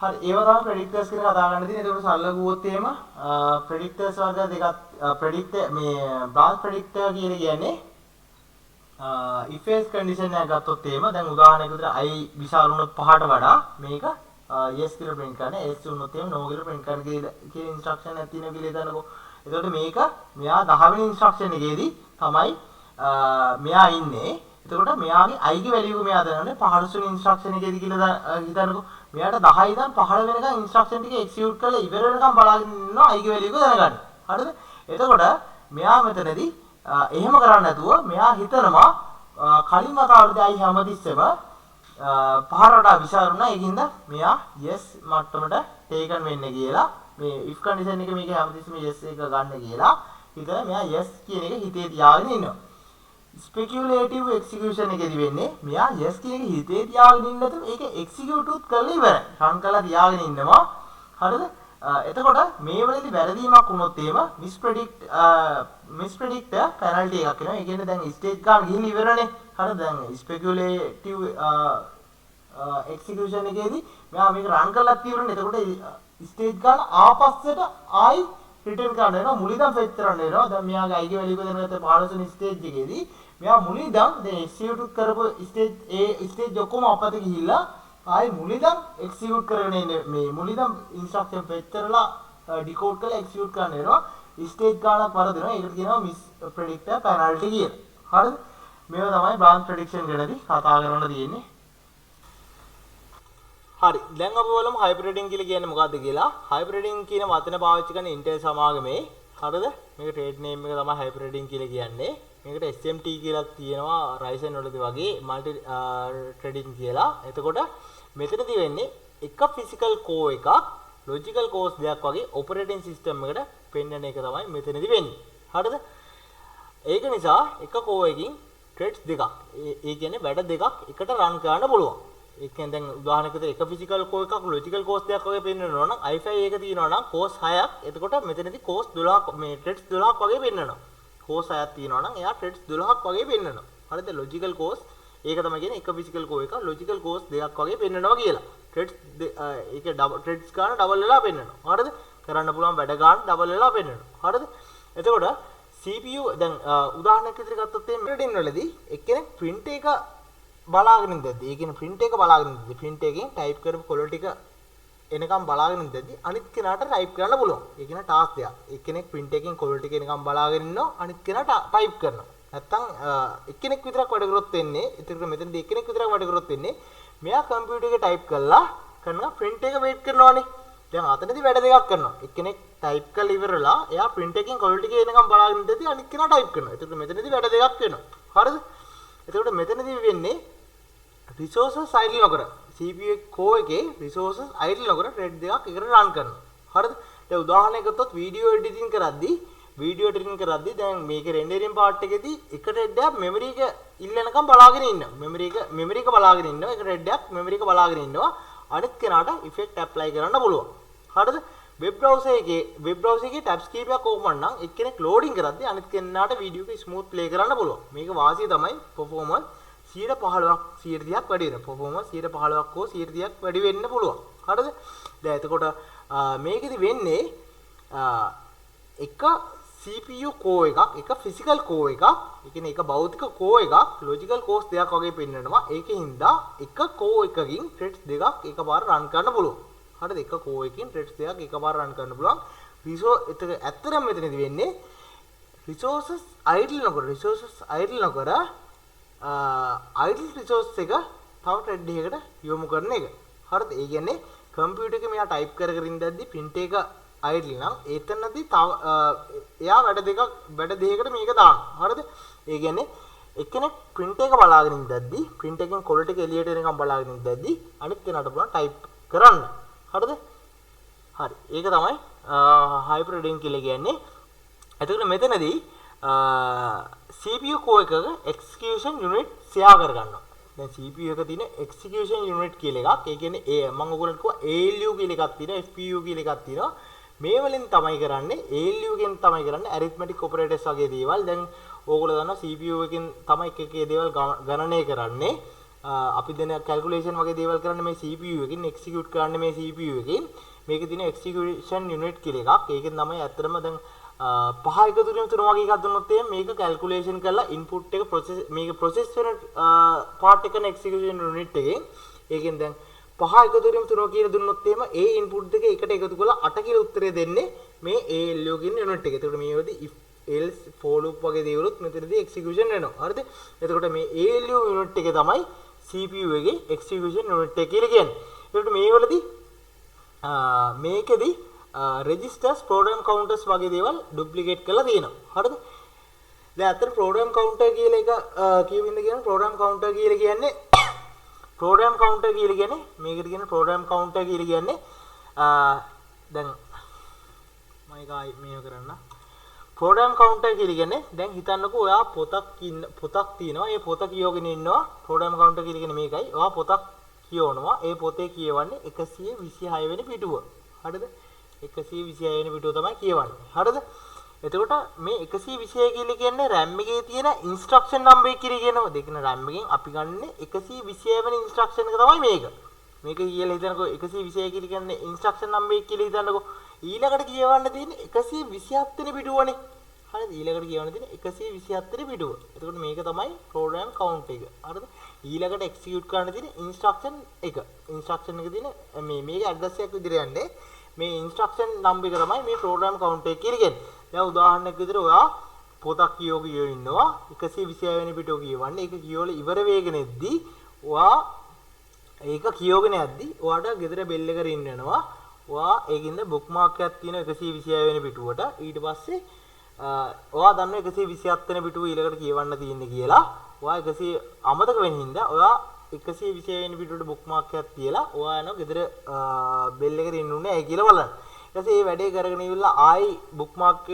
හරි ඒව තමයි predictors කියන කතා කරන්න තියෙන්නේ. ඒකට සරල ගුවොත් එහෙම predictors වර්ග දෙකක් predictor මේ branch predictor කියන්නේ if else condition එකක් ගත්තොත් එහෙම දැන් උදාහරණයකට විතර i විශාල වුණොත් 5ට වඩා මේක yes කියලා print කරන්න s වුණොත් එහෙම no කියලා print කරන්න කියන instruction එකක් තියෙනවා කියලා හිතන්නකෝ. එතකොට මේක මෙයා 10 වෙනි instruction එකේදී තමයි මෙයා ඉන්නේ. එතකොට මෙයාගේ i ගේ value එක මෙයා දන්නවනේ 15 වෙනි instruction එකේදී කියලා හිතන්නකෝ. මෙයාට 10 ඉඳන් 15 වෙනකන් instruction ටික execute කරලා ඉවර වෙනකන් බලාගෙන ඉන්නවා i ගේ value එක දැනගන්න. හරිද? එතකොට මෙයා මෙතනදී එහෙම කරන්නේ නැතුව මෙයා හිතනවා කලින් වතාවලදී i හැමතිස්සෙම පහරට විශාල වුණා ඒකින්ද මෙයා yes මට්ටමට taken වෙන්නේ කියලා මේ if condition එක මේක හැමතිස්සෙම yes එක ගන්න කියලා හිතලා මෙයා yes කියන එක හිතේ තියාගෙන ඉන්නවා. speculative execution එකේදී වෙන්නේ මෙයා yes කියන එක හිතේ තියාගෙන ඉන්න නැතුව ඒක execute උත් කරලා ඉවරයි. run කරලා තියාගෙන ඉන්නවා. හරිද? එතකොට මේ වෙලේදී වැරදීමක් වුණොත් එහෙම mispredict penalty එකක් එනවා. ඒ කියන්නේ දැන් stage ගාන ගිහින් ඉවරනේ. හරිද? දැන් speculative execution එකේදී මෙයා මේක run කරලා ඉවරනේ. එතකොට stage ගාන ආපස්සට ආයි return කරන්න වෙනවා. මුලින්ම fetch කරන්න වෙනවා. දැන් මෙයාගේ i ගේ value එක දැනගත්ත 15 වෙනි stage එකේදී මෙයා මුලින්ම දැන් execute කරපු stage ඔක්කොම අපත ගිහිල්ලා ආයි මුලින්ම execute කරගෙන ඉන්නේ මේ මුලින්ම instruction fetch කරලා decode කරලා execute කරන්න වෙනවා. stage ගානක් වරදිනවා. ඒකට කියනවා mispredict penalty කියලා. හරිද? මේවා තමයි branch prediction ගැනදී කතා කරන්න තියෙන්නේ. හරි. දැන් අපි බලමු hybriding කියලා කියන්නේ මොකක්ද කියලා. hybriding කියන වචන පාවිච්චි කරන Intel සමාගමේ හරිද? මේක trade name එක තමයි hybriding කියලා කියන්නේ. මේකට SMT කියලා තියෙනවා Ryzen වලදී වගේ multi threading කියලා. එතකොට මෙතනදී වෙන්නේ එක physical core එකක් logical cores දෙකක් වගේ operating system එකට පෙන්වන එක තමයි මෙතනදී වෙන්නේ. හරිද? ඒක නිසා එක core එකකින් threads දෙකක්. ඒ කියන්නේ වැඩ දෙකක් එකට run කරන්න පුළුවන්. ඒ කියන්නේ දැන් උදාහරණයකට එක physical core එකක් logical cores දෙකක් වගේ පෙන්වනවා නම් i5 එක තියෙනවා නම් cores 6ක්. එතකොට මෙතනදී cores 12ක් මේ threads 12ක් වගේ පෙන්වනවා. cores 6ක් තියෙනවා නම් එයා threads 12ක් වගේ පෙන්වනවා. හරිද? logical cores ඒක තමයි කියන්නේ එක physical core එක logical cores දෙකක් වගේ පෙන්වනවා කියලා. threads ඒක threads ගන්න double වෙලා පෙන්වනවා. හරිද? කරන්න පුළුවන් වැඩ ගන්න double වෙලා පෙන්වනවා. හරිද? එතකොට CPU දැන් උදාහරණයක් විදිහට ගත්තොත් මේ print වලදී එක්කෙනෙක් print එක බලාගෙන ඉඳද්දි ඒ කියන්නේ print එක බලාගෙන ඉඳද්දි print එකෙන් type කරපු කොළ ටික එනකම් බලාගෙන ඉඳද්දි අනිත් කෙනාට type කරන්න පුළුවන්. ඒ කියන task දෙයක්. එක්කෙනෙක් print එකෙන් කොළ ටික එනකම් බලාගෙන ඉන්නවා අනිත් කෙනා type කරනවා. නැත්තම් එක්කෙනෙක් විතරක් වැඩ කරොත් වෙන්නේ ඒතර මෙතනදී එක්කෙනෙක් විතරක් වැඩ කරොත් වෙන්නේ මෙයා කම්පියුටර් එකේ type කරලා කරනවා print එක wait කරනවානේ. දැන් අතනදී වැඩ දෙකක් කරනවා. එක්කෙනෙක් type කරලා ඉවරලා එයා print එකෙන් කොළ ටික එනකම් බලාගෙන ඉඳද්දි අනිත් කෙනා type කරනවා. ඒතර මෙතනදී වැඩ දෙකක් වෙනවා. හරිද? එතකොට මෙතනදී වෙන්නේ resources idle නොකර CPU core එකේ resources idle නොකර thread දෙකක් එකට run කරනවා. හරිද? දැන් උදාහරණයක් ගත්තොත් වීඩියෝ එඩිටින් කරද්දී දැන් මේක රෙන්ඩරින් පාර්ට් එකේදී එක රෙඩ් එකක් මෙමරි එක ඉල්ලනකම් බලාගෙන ඉන්නවා. මෙමරි එක බලාගෙන ඉන්නවා. එක රෙඩ් එකක් මෙමරි එක බලාගෙන ඉන්නවා. අනිත් කෙනාට ඉෆෙක්ට් ඇප්ලයි කරන්න පුළුවන්. හරිද? වෙබ් බ්‍රවුසර් එකේ ටැබ්ස් කීපයක් ඕපන් නම් එක්කෙනෙක් ලෝඩින් කරද්දී අනිත් කෙනාට වීඩියෝ එක ස්මූත් ප්ලේ කරන්න පුළුවන්. මේක වාසිය තමයි performance 15%ක් 130ක් වැඩි වෙන. performance 15%ක් හෝ 130ක් වැඩි වෙන්න පුළුවන්. හරිද? දැන් එතකොට මේකෙදි වෙන්නේ එක CPU core එකක්, එක physical core එකක්, ඒ කියන්නේ එක භෞතික core එකක්, logical cores දෙකක් වගේ පෙන්වනවා. ඒකෙන්ද එක core එකකින් threads දෙකක් එකපාර run කරන්න පුළුවන්. හරිද? එක core එකකින් threads දෙකක් එකපාර run කරන්න පුළුවන්. ඇත්තටම මෙතනදී වෙන්නේ resources idle නොකර idle resource එක තව thread එකකට යොමු කරන එක. හරිද? ඒ කියන්නේ කම්පියුටර් එකේ මෙයා ටයිප් කර ඉඳද්දි print එක idle නම් එතනදී තව එයා වැඩ දෙකකට මේක දානවා. හරිද? ඒ කියන්නේ එක්කෙනෙක් print එක බලාගෙන ඉඳද්දි print එකෙන් quality එක එළියට එනකම් බලාගෙන ඉඳද්දි අනිත් කෙනාට පුළුවන් ටයිප් කරන්න. හරිද? හරි. ඒක තමයි hyperthreading කියලා කියන්නේ. එතකොට මෙතනදී CPU core එකක execution unit share කර ගන්නවා. දැන් CPU එක තියෙන execution unit කියලා එකක්. ඒ කියන්නේ මම ඔයගොල්ලන්ට කිව්වා ALU කියලා එකක් තියෙනවා, FPU කියලා එකක් තියෙනවා. මේ වලින් තමයි කරන්නේ ALU එකෙන් තමයි කරන්නේ arithmetic operators වගේ දේවල්. දැන් ඕගොල්ලෝ දන්නවා CPU එකෙන් තමයි එක දේවල් ගණනය කරන්නේ. අපි දෙන calculation වගේ දේවල් කරන්නේ මේ CPU එකකින්, execute කරන්නේ මේ CPU එකකින්. මේකේ තියෙන execution unit කියලා එකක්. ඒකෙන් තමයි ඇත්තටම දැන් 5 එකතු වීම 3 වගේ එකක් දුන්නොත් මේක calculation කරලා input එක process වෙන part එක execution unit එකෙන්. ඒකෙන් දැන් 5 එකතු වීම 3 කියලා දුන්නොත් ඒ input දෙක එකට එකතු කරලා 8 කියලා උත්තරය දෙන්නේ මේ ALU කියන unit එක. එතකොට මේ වෙලදී if else for loop වගේ දේවලුත් මෙතනදී execution වෙනවා. හරිද? එතකොට මේ ALU unit එක තමයි CPU එකේ execution unit එක කියලා කියන්නේ. එතකොට මේ වෙලදී මේකෙදි registers program counters වගේ දේවල් duplicate කරලා තියෙනවා. හරිද? දැන් අතන program counter කියලා එක කියවින්ද කියන program counter කියලා කියන්නේ මේකට කියන program counter කියලා කියන්නේ දැන් මම ඒක ආයි මේව කරන්න. program counter කියලා කියන්නේ දැන් හිතන්නකෝ ඔයා පොතක් තියෙනවා. ඒ පොත කියවගෙන ඉන්නවා. program counter කියලා කියන්නේ මේකයි. ඔයා පොතක් කියවනවා. ඒ පොතේ කියවන්නේ 126 වෙනි පිටුව. හරිද? 126 වෙනි පිටුව තමයි කියවන්නේ. හරිද? එතකොට මේ 126 කියලා කියන්නේ RAM එකේ තියෙන instruction number එක කියලා කියනවා. දෙකන RAM එකෙන් අපි ගන්න 126 වෙනි instruction එක තමයි මේක. මේක කියලා හිතනකො 126 කියලා කියන්නේ instruction number එක කියලා හිතන්නකො. ඊළඟට කියවන්න තියෙන්නේ 127 වෙනි පිටුවනේ. හරිද? ඊළඟට කියවන්න තියෙන්නේ 127 වෙනි පිටුව. එතකොට මේක තමයි program count එක. හරිද? ඊළඟට execute කරන්න තියෙන instruction එක. instruction එක තියෙන මේක address එකක් විදිහට යන්නේ. මේ instruction number එක තමයි මේ program count එක කියලා කියන්නේ. දැන් උදාහරණයක් විදිහට ඔයා පොතක් කියවගෙන ඉන්නවා 126 වෙනි පිටුව කියවන්නේ. ඒක කියවලා ඉවර වෙගෙන ඉද්දි ඔයා ඒක කියවගෙන යද්දි ඔයාට ගෙදර බෙල් එක රින් වෙනවා. ඔයා ඒකින්ද bookmark එකක් තියෙන 126 වෙනි පිටුවට. ඊට පස්සේ ඔයා දන්නවා 127 වෙනි පිටුව ඊළඟට කියවන්න තියෙන්නේ කියලා. ඔයා 100 අමතක වෙන හින්දා ඔයා 126 වෙනි පිටුවට bookmark එකක් තියලා ඔයා යනවා ගෙදර බෙල් එක රින් උන්නේ ඇයි කියලා බලන්න. ඊට පස්සේ මේ වැඩේ කරගෙන ඉවිල්ලා ආයි bookmark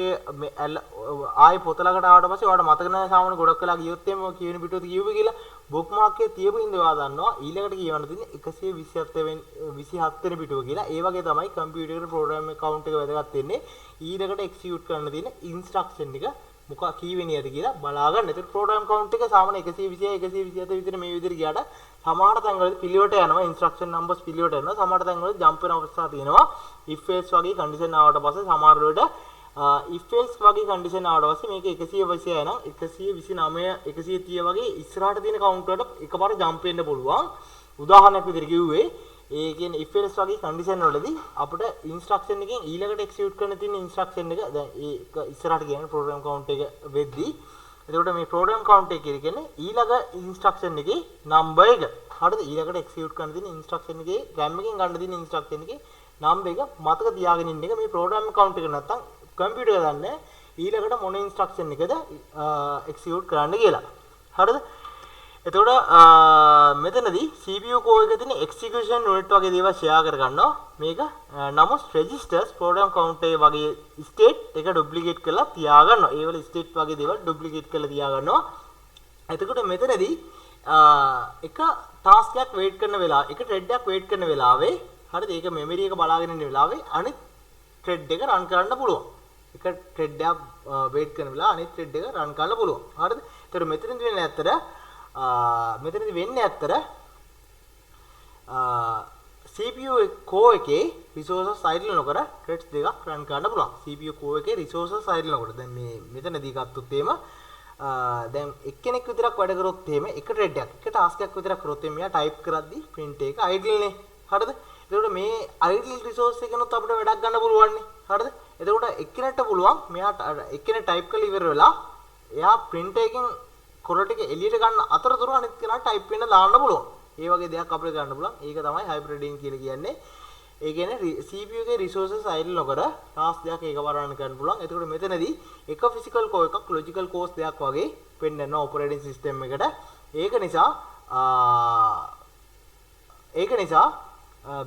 ආයි පොත ළඟට ආවට පස්සේ ඔයාලට මතක නැහැ සාමාන්‍ය ගොඩක් වෙලා ගියොත් එimhe කියවෙන පිටුවද කියුවේ කියලා bookmark එකේ තියපු හින්දා ඔයා දන්නවා ඊළඟට කියවන්න තියෙන්නේ 127 වෙනි පිටුව කියලා. ඒ වගේ තමයි කම්පියුටර් එකේ ප්‍රෝග්‍රෑම් account එක වැදගත් වෙන්නේ. ඊළඟට execute කරන්න තියෙන instruction එක මොකක් කීවෙනියද කියලා බලාගන්න. ඒතර ප්‍රෝග්‍රෑම් count එක සාමාන්‍ය 126 127 විතර මේ විදිහට ගියාට සමහර තැන්වලදී පිළිවෙලට යනවා instruction numbers පිළිවෙලට යනවා. සමහර තැන්වලදී jump වෙන අවස්ථා තියෙනවා. if else වගේ condition ආවට පස්සේ සමහර වෙලට if else වගේ condition ආවට පස්සේ මේක 126 නම් 129 130 වගේ ඉස්සරහට තියෙන count වලට එකපාර jump වෙන්න පුළුවන්. උදාහරණයක් විදිහට කිව්වේ ඒ කියන්නේ if else වගේ condition වලදී අපිට instruction එකෙන් ඊළඟට execute කරන්න තියෙන instruction එක දැන් ඒක ඉස්සරහට කියන්නේ program count එක වෙද්දී එතකොට මේ program count එක කියන්නේ ඊළඟ instruction එකේ number එක. හරිද? ඊළඟට execute කරන්න තියෙන instruction එකේ RAM එකෙන් ගන්න තියෙන instruction එකේ number එක මතක තියාගෙන ඉන්න එක මේ program count එක නැත්තම් computer එක දන්නේ ඊළඟට මොන instruction එකද execute කරන්න කියලා. හරිද? එතකොට මෙතනදී CPU core එකේ තියෙන execution unit වගේ දේවල් share කර ගන්නවා. මේක නමුත් registers program counter වගේ state එක duplicate කරලා තියා ගන්නවා. ඒ වල state වගේ දේවල් duplicate කරලා තියා ගන්නවා. එතකොට මෙතනදී එක task එකක් wait කරන වෙලාව, එක thread එකක් wait කරන වෙලාවේ හරිද? ඒක memory එක බලාගෙන ඉන්න වෙලාවේ අනිත් thread එක run කරන්න පුළුවන්. එක thread එකක් wait කරන වෙලාව අනිත් thread එක run කරන්න පුළුවන්. හරිද? ඒතර මෙතනදී වෙන්නේ ඇත්තට CPU core එකේ resources idle නොකර threads දෙකක් run කරන්න පුළුවන්. CPU core එකේ resources idle නොකර. දැන් මේ මෙතනදී ගත්තොත් එහෙම දැන් එක්කෙනෙක් විතරක් වැඩ කරොත් එහෙම එක thread එකක් එක task එකක් විතරක් කරොත් එහෙම මෙයා type කරද්දී print එක idle නේ. හරිද? එතකොට මේ idle resource එකනොත් අපිට වැඩක් ගන්න පුළුවන් නේ. හරිද? එතකොට එක්කෙනෙක්ට පුළුවන් මෙයා එක්කෙනෙක් type කරලා ඉවර වෙලා එයා print එකකින් කොර ටික එළියට ගන්න අතරතුර අනිත් කෙනාට type වෙන්න දාන්න පුළුවන්. ඒ වගේ දෙයක් අපිට ගන්න පුළුවන්. ඒක තමයි hybriding කියලා කියන්නේ. ඒ කියන්නේ CPU එකේ resources idle නොකර task දෙකක් එකපාර run කරන්න පුළුවන්. එතකොට මෙතනදී එක physical core එකක් logical cores දෙකක් වගේ පෙන්වනවා operating system එකට. ඒක නිසා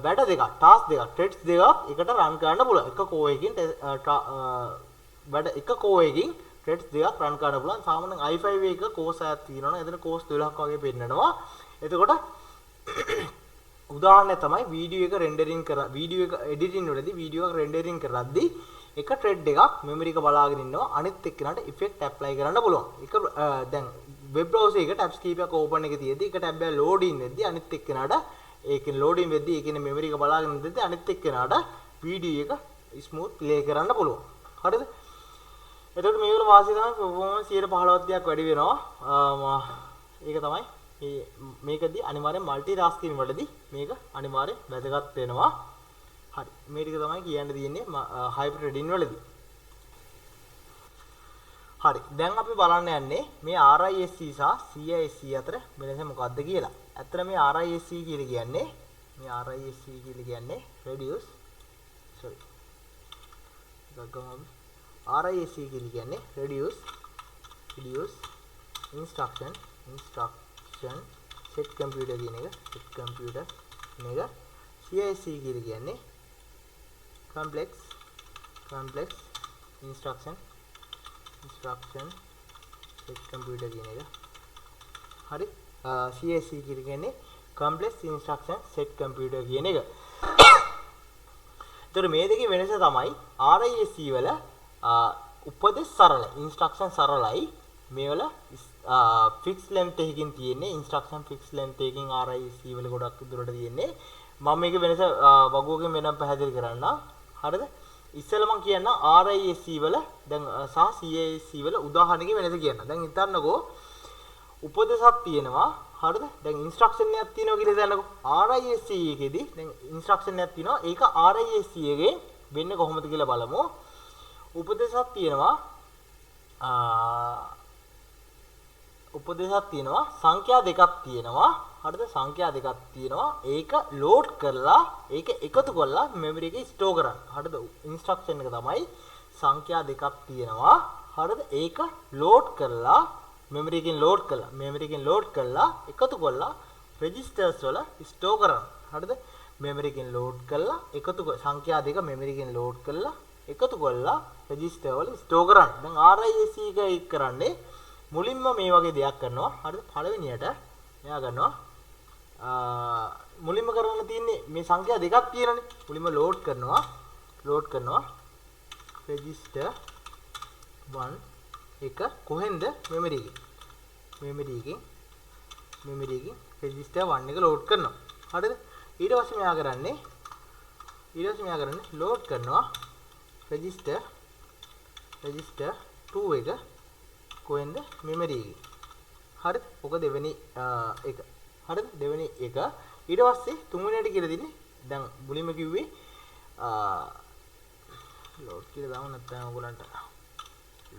වැඩ දෙකක් task දෙකක් threads දෙකක් එකට run කරන්න පුළුවන්. එක core එකකින් වැඩ එක core එකකින් threads දෙකක් run කරන්න පුළුවන්. සාමාන්‍යයෙන් i5 එක cores එකක් තියෙනවනේ. එතන cores 12ක් වගේ පෙන්නනවා. එතකොට උදාහරණයක් තමයි වීඩියෝ එක රෙන්ඩරින් වීඩියෝ එක එඩිටින් වලදී වීඩියෝ එක රෙන්ඩරින් කරද්දී එක thread එකක් memory එක බලාගෙන ඉන්නවා. අනිත් එක්කනට effect apply කරන්න පුළුවන්. එක දැන් web browser එක tabs කීපයක් open එකේ තියෙද්දි එක tab එක loading වෙද්දී අනිත් එක්කනට ඒකෙන් loading වෙද්දී ඒ කියන්නේ memory එක බලාගෙන ඉඳද්දී අනිත් එක්කනට වීඩියෝ එක smooth play කරන්න පුළුවන්. හරිද? එතකොට මේ වල වාසිය තමයි performance 15ක් වැඩි වෙනවා. ඒක තමයි මේකදී අනිවාර්යෙන් multi tasking වලදී මේක අනිවාර්යෙන් වැදගත් වෙනවා. හරි. මේ ටික තමයි කියන්න තියෙන්නේ hybriding වලදී. හරි. දැන් අපි බලන්න යන්නේ මේ RISC සහ CISC අතර වෙනස මොකක්ද කියලා. ඇත්තට මේ RISC කියලා කියන්නේ reduce sorry. RISC කියලා කියන්නේ reduce instruction set computer කියන එක set computer නේද? CISC කියලා කියන්නේ complex instruction set computer කියන එක. හරි. CISC කියලා කියන්නේ complex instruction set computer කියන එක. ඒතර මේ දෙකේ වෙනස තමයි RISC වල උපදෙස් සරලයි instruction සරලයි. මේ වල fixed length එකකින් තියෙන්නේ instruction fixed length එකකින් RISC වල ගොඩක් දුරට තියෙන්නේ. මම මේක වෙනස වගුවකින් වෙනම පැහැදිලි කරන්න. හරිද? ඉස්සෙල්ලා මම කියන්න RISC වල දැන් සහ CISC වල උදාහරණයකින් වෙනස කියන්න. දැන් හිතන්නකෝ උපදේශයක් තියෙනවා. හරිද? දැන් instruction එකක් තියෙනවා කියලා හිතන්නකෝ. RISC එකේදී දැන් instruction එකක් තියෙනවා. ඒක RISC එකේ වෙන්නේ කොහොමද කියලා බලමු. උපදේශයක් තියෙනවා සංඛ්‍යා දෙකක් තියෙනවා. හරිද? සංඛ්‍යා දෙකක් තියෙනවා. ඒක load කරලා ඒක එකතු කරලා memory එකේ store කරන්න. හරිද? instruction එක තමයි සංඛ්‍යා දෙකක් තියෙනවා. හරිද? ඒක load කරලා memory එකෙන් load කරලා එකතු කරලා registers වල store කරන්න. හරිද? memory එකෙන් load කරලා එකතු සංඛ්‍යා දෙක memory එකෙන් load කරලා එකතු කරලා register වල store කරන්න. දැන් RISC එක කරන්නේ මුලින්ම මේ වගේ දෙයක් කරනවා. හරිද? පළවෙනියට එයා ගන්නවා මුලින්ම කරන්න තියෙන්නේ මේ සංඛ්‍යා දෙකක් තියෙනනේ. මුලින්ම load කරනවා register 1 එක කොහෙන්ද memory එකෙන් register 1 එක load කරනවා. හරිද? ඊට පස්සේ මෙයා කරන්නේ load කරනවා register 2 එක කොහෙන්ද memory එකේ. හරිද? ඔක දෙවෙනි එක. හරිද? දෙවෙනි එක. ඊට පස්සේ තුන්වෙනියට කියලා දෙන්නේ දැන් මුලින්ම කිව්වේ load කියලා දාමු නැත්නම් ඔයගලන්ට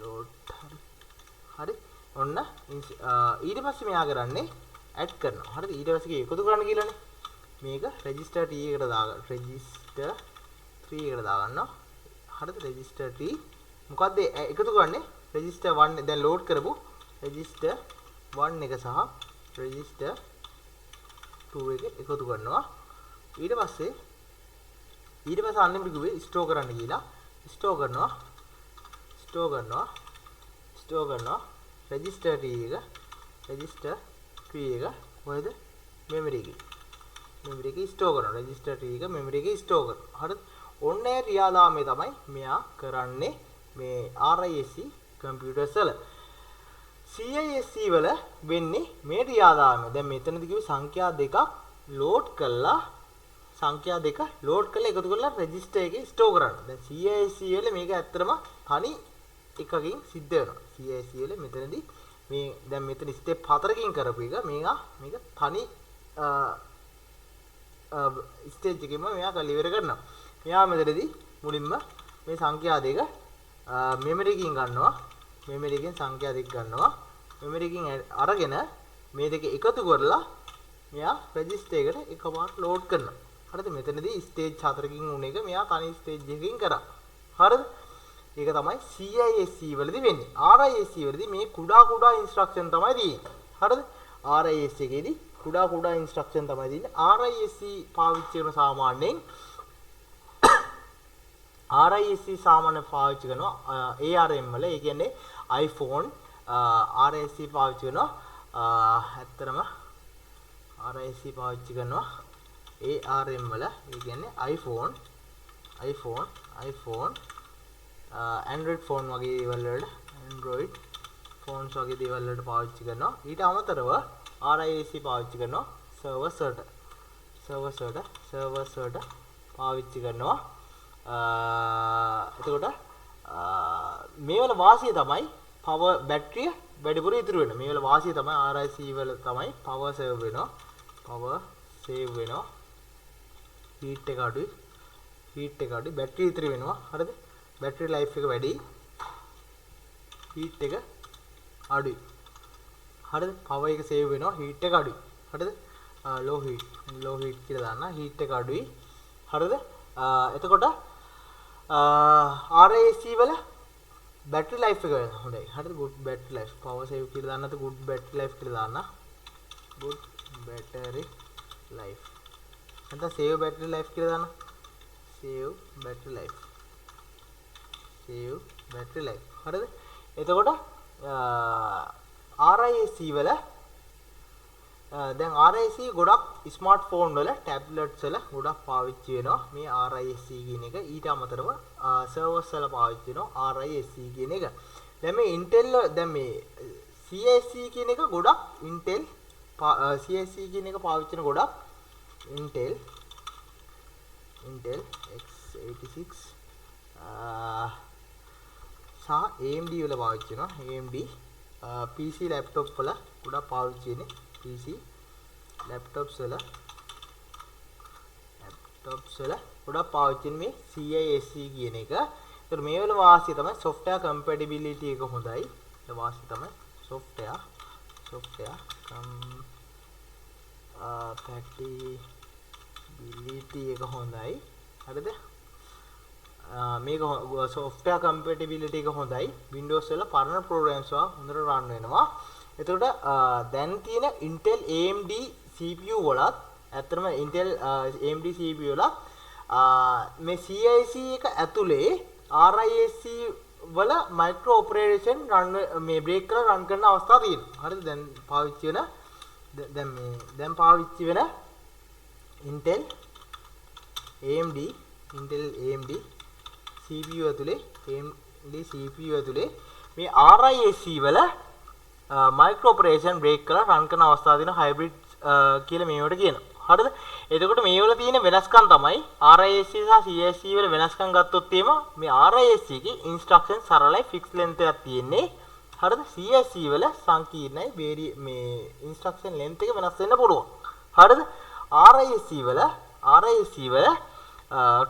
load හරි. ඔන්න ඊට පස්සේ මෙයා කරන්නේ add කරනවා. හරිද? ඊට පස්සේ එකතු කරන්න කියලානේ. මේක register 3 එකට දාගන්නවා. හරිද? register 3 මොකද්ද එකතු කරන්නේ? register 1 දැන් load කරපු register 1 එක සහ register 2 එක එකතු කරනවා. ඊට පස්සේ අන්ලිමිටඩ් කිව්වේ ස්ටෝර් කරන්න කියලා. ස්ටෝර් කරනවා register tree එක කොහෙද memory එකේ ස්ටෝර් කරනවා. register tree එක memory එකේ ස්ටෝර් කරනවා. හරිද? ඔන්න ඒ ක්‍රියාදාමය තමයි මෙයා කරන්නේ මේ RISC computers වල. CISC වල වෙන්නේ මේ ක්‍රියාදාමය. දැන් මෙතනදී කිව්වේ සංඛ්‍යා දෙක ලෝඩ් කළා එකතු කරලා රෙජිස්ටර් එකේ ස්ටෝර් කරන්න. දැන් CISC වල මේක ඇත්තටම තනි එකකින් සිද්ධ වෙනවා. CISC වල මෙතනදී මේ දැන් මෙතන ස්ටෙප් 4කින් කරපු එක මේක තනි ස්ටේජ් එකෙම මෙයා කරලා ඉවර කරනවා. මෙයා මෙතනදී මුලින්ම මේ සංඛ්‍යා දෙක මෙමරි එකකින් ගන්නවා. මෙමරි එකෙන් සංඛ්‍යා දෙක ගන්නවා. මෙමරි එකකින් අරගෙන මේ දෙක එකතු කරලා මෙයා රෙජිස්ටර් එකට එකපාරට ලෝඩ් කරනවා. හරිද? මෙතනදී ස්ටේජ් 4කින් වුණ එක මෙයා තනි ස්ටේජ් එකකින් කරා. හරිද? ඒක තමයි CISC වලදී වෙන්නේ. RISC වලදී මේ කුඩා ඉන්ස්ට්‍රක්ෂන් තමයි තියෙන්නේ. හරිද? RISC එකේදී කුඩා ඉන්ස්ට්‍රක්ෂන් තමයි තියෙන්නේ. RISC පාවිච්චි කරන සාමාන්‍යයෙන් RISC සාමාන්‍ය පාවිච්චි කරනවා ARM වල. ඒ කියන්නේ iPhone RISC පාවිච්චි කරනවා. ඇත්තටම RISC පාවිච්චි කරනවා ARM වල. ඒ කියන්නේ iPhone Android phone වගේ දේවල් වලට Android phones වගේ දේවල් වලට පාවිච්චි කරනවා. ඊට අමතරව RISC පාවිච්චි කරනවා servers වලට පාවිච්චි කරනවා. එතකොට මේ වල වාසිය තමයි power battery වැඩිපුර ඉතුරු වෙනවා. මේ වල වාසිය තමයි RISC වල තමයි power save වෙනවා. heat එක අඩුයි. battery ඉතුරු වෙනවා. හරිද? battery life එක වැඩි. heat එක අඩුයි. හරිද? power එක save වෙනවා. heat එක අඩුයි. හරිද? low heat කියලා දාන්න. heat එක අඩුයි. හරිද? එතකොට RISC වල battery life එක හොඳයි. හරිද? good battery life. power save කියලා දාන්න නැත්නම් good battery life කියලා දාන්න. good battery life. නැත්නම් save battery life කියලා දාන්න. save battery life. හරිද? එතකොට RISC වල දැන් RISC ගොඩක් ස්මාර්ට්ෆෝන් වල ටැබ්ලට්ස් වල ගොඩක් පාවිච්චි වෙනවා මේ RISC කියන එක. ඊට අමතරව සර්වර්ස් වල පාවිච්චි වෙනවා RISC කියන එක. දැන් මේ Intel මේ CISC කියන එක ගොඩක් Intel CISC කියන එක පාවිච්චි කරන ගොඩක් Intel x86 සහ AMD වල පාවිච්චි වෙනවා. AMD PC laptop වල ගොඩක් පාවිච්චි වෙන්නේ. PC laptops වල ගොඩක් පාවිච්චි වෙන්නේ මේ CISC කියන එක. ඒතර මේ වල වාසිය තමයි software compatibility එක හොඳයි. ඒ වාසිය තමයි software compatibility එක හොඳයි. හරිද? මේක software compatibility එක හොඳයි. Windows වල පරණ programs හොඳට run වෙනවා. එතකොට දැන් තියෙන Intel AMD CPU වලත් ඇත්තටම Intel AMD CPU වලත් මේ CISC එක ඇතුලේ RISC වල micro operation run මේ break කරලා run කරන අවස්ථා තියෙනවා. හරිද? දැන් පාවිච්චි වෙන Intel AMD CPU ඇතුලේ මේ RISC වල micro operation break කරලා run කරන අවස්ථාව තියෙන hybrid කියලා මේවට කියනවා. හරිද? එතකොට මේ වල තියෙන වෙනස්කම් තමයි RISC සහ CISC වල වෙනස්කම් ගත්තොත් එහෙම මේ RISC එකේ instruction සරලයි fixed length එකක් තියෙන්නේ. හරිද? CISC වල සංකීර්ණයි මේ instruction length එක වෙනස් වෙන්න පුළුවන්. හරිද? RISC වල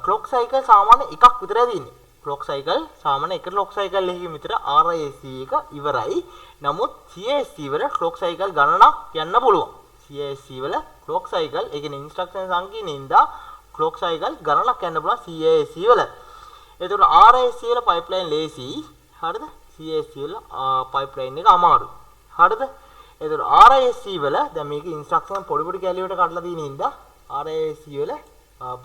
clock cycle සාමාන්‍ය එකක් විතරයි තියෙන්නේ. clock cycle සාමාන්‍ය එක clock cycle එකකින් විතර RISC එක ඉවරයි. නමුත් CISC වල clock cycle ගණනක් යන්න පුළුවන්. CISC වල clock cycle ඒ කියන්නේ instruction සංකීර්ණින්දා clock cycle ගණනක් යන්න පුළුවන් CISC වල. එතකොට RISC වල pipeline ලේසි. හරිද? CISC වල pipeline එක අමාරුයි. හරිද? එතකොට RISC වල දැන් මේක ඉන්ස්ට්‍රක්ෂන් පොඩි පොඩි කැලි වලට කඩලා තියෙන හින්දා RISC වල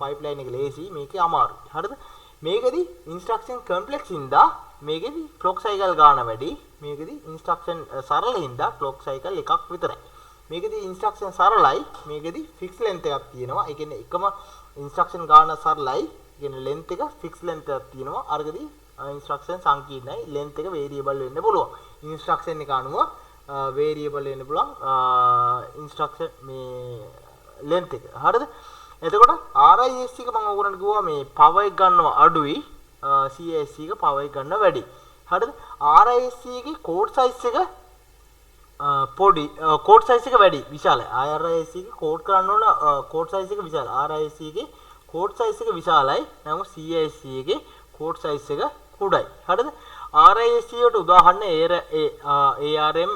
පයිප්ලයින් එක ලේසි මේකේ අමාරුයි. හරිද? මේකෙදි ඉන්ස්ට්‍රක්ෂන් කම්ප්ලෙක්ස් හින්දා මේකෙදි ක්ලොක් සයිකල් ගාන වැඩි. මේකෙදි ඉන්ස්ට්‍රක්ෂන් සරල හින්දා ක්ලොක් සයිකල් එකක් විතරයි. මේකෙදි ඉන්ස්ට්‍රක්ෂන් සරලයි. මේකෙදි ෆික්ස් ලෙන්ත් එකක් තියෙනවා. ඒ කියන්නේ එකම ඉන්ස්ට්‍රක්ෂන් ගාන සරලයි. ඒ කියන්නේ ලෙන්ත් එක ෆික්ස් ලෙන්ත් එකක් තියෙනවා. අරගෙදි ඉන්ස්ට්‍රක්ෂන් සංකීර්ණයි. ලෙන්ත් එක වේරියබල් වෙන්න පුළුවන්. ඉන්ස්ට්‍රක්ෂන් එක අනුව වේරියබල් වෙන්න පුළුවන් ඉන්ස්ට්‍රක්ෂන් මේ ලෙන්ත් එක. හරිද? එතකොට RISC එක මම ඔයගොල්ලන්ට කිව්වා මේ පවර් එක ගන්නවා අඩුයි CISC එක පවර් එක ගන්න වැඩි. හරිද? RISC එකේ කෝඩ් සයිස් එක පොඩි කෝඩ් සයිස් එක වැඩි විශාලයි. RISC එකේ කෝඩ් කරන්න ඕන කෝඩ් සයිස් එක විශාලයි. RISC එකේ කෝඩ් සයිස් එක විශාලයි. නමුත් CISC එකේ කෝඩ් සයිස් එක කුඩයි. හරිද? RISC එකට උදාහරණ ARM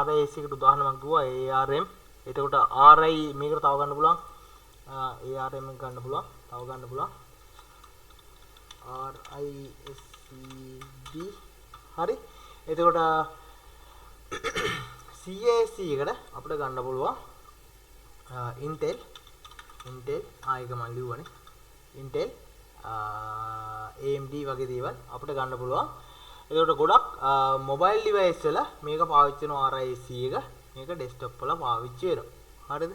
RISC එකට උදාහරණ මම කිව්වා ARM. එතකොට RI මේකට තව ගන්න පුළුවන්. ARM එක ගන්න පුළුවන්. තව ගන්න පුළුවන්. RISCD. හරි. එතකොට CISC එකට අපිට ගන්න පුළුවන් Intel ආයක මම ලියුවානේ. Intel AMD වගේ දේවල් අපිට ගන්න පුළුවන්. ඒකට ගොඩක් මොබයිල් ඩිවයිස් වල මේක පාවිච්චි කරන RISC එක මේක ඩෙස්ක්ටොප් වල පාවිච්චි වෙනවා. හරිද?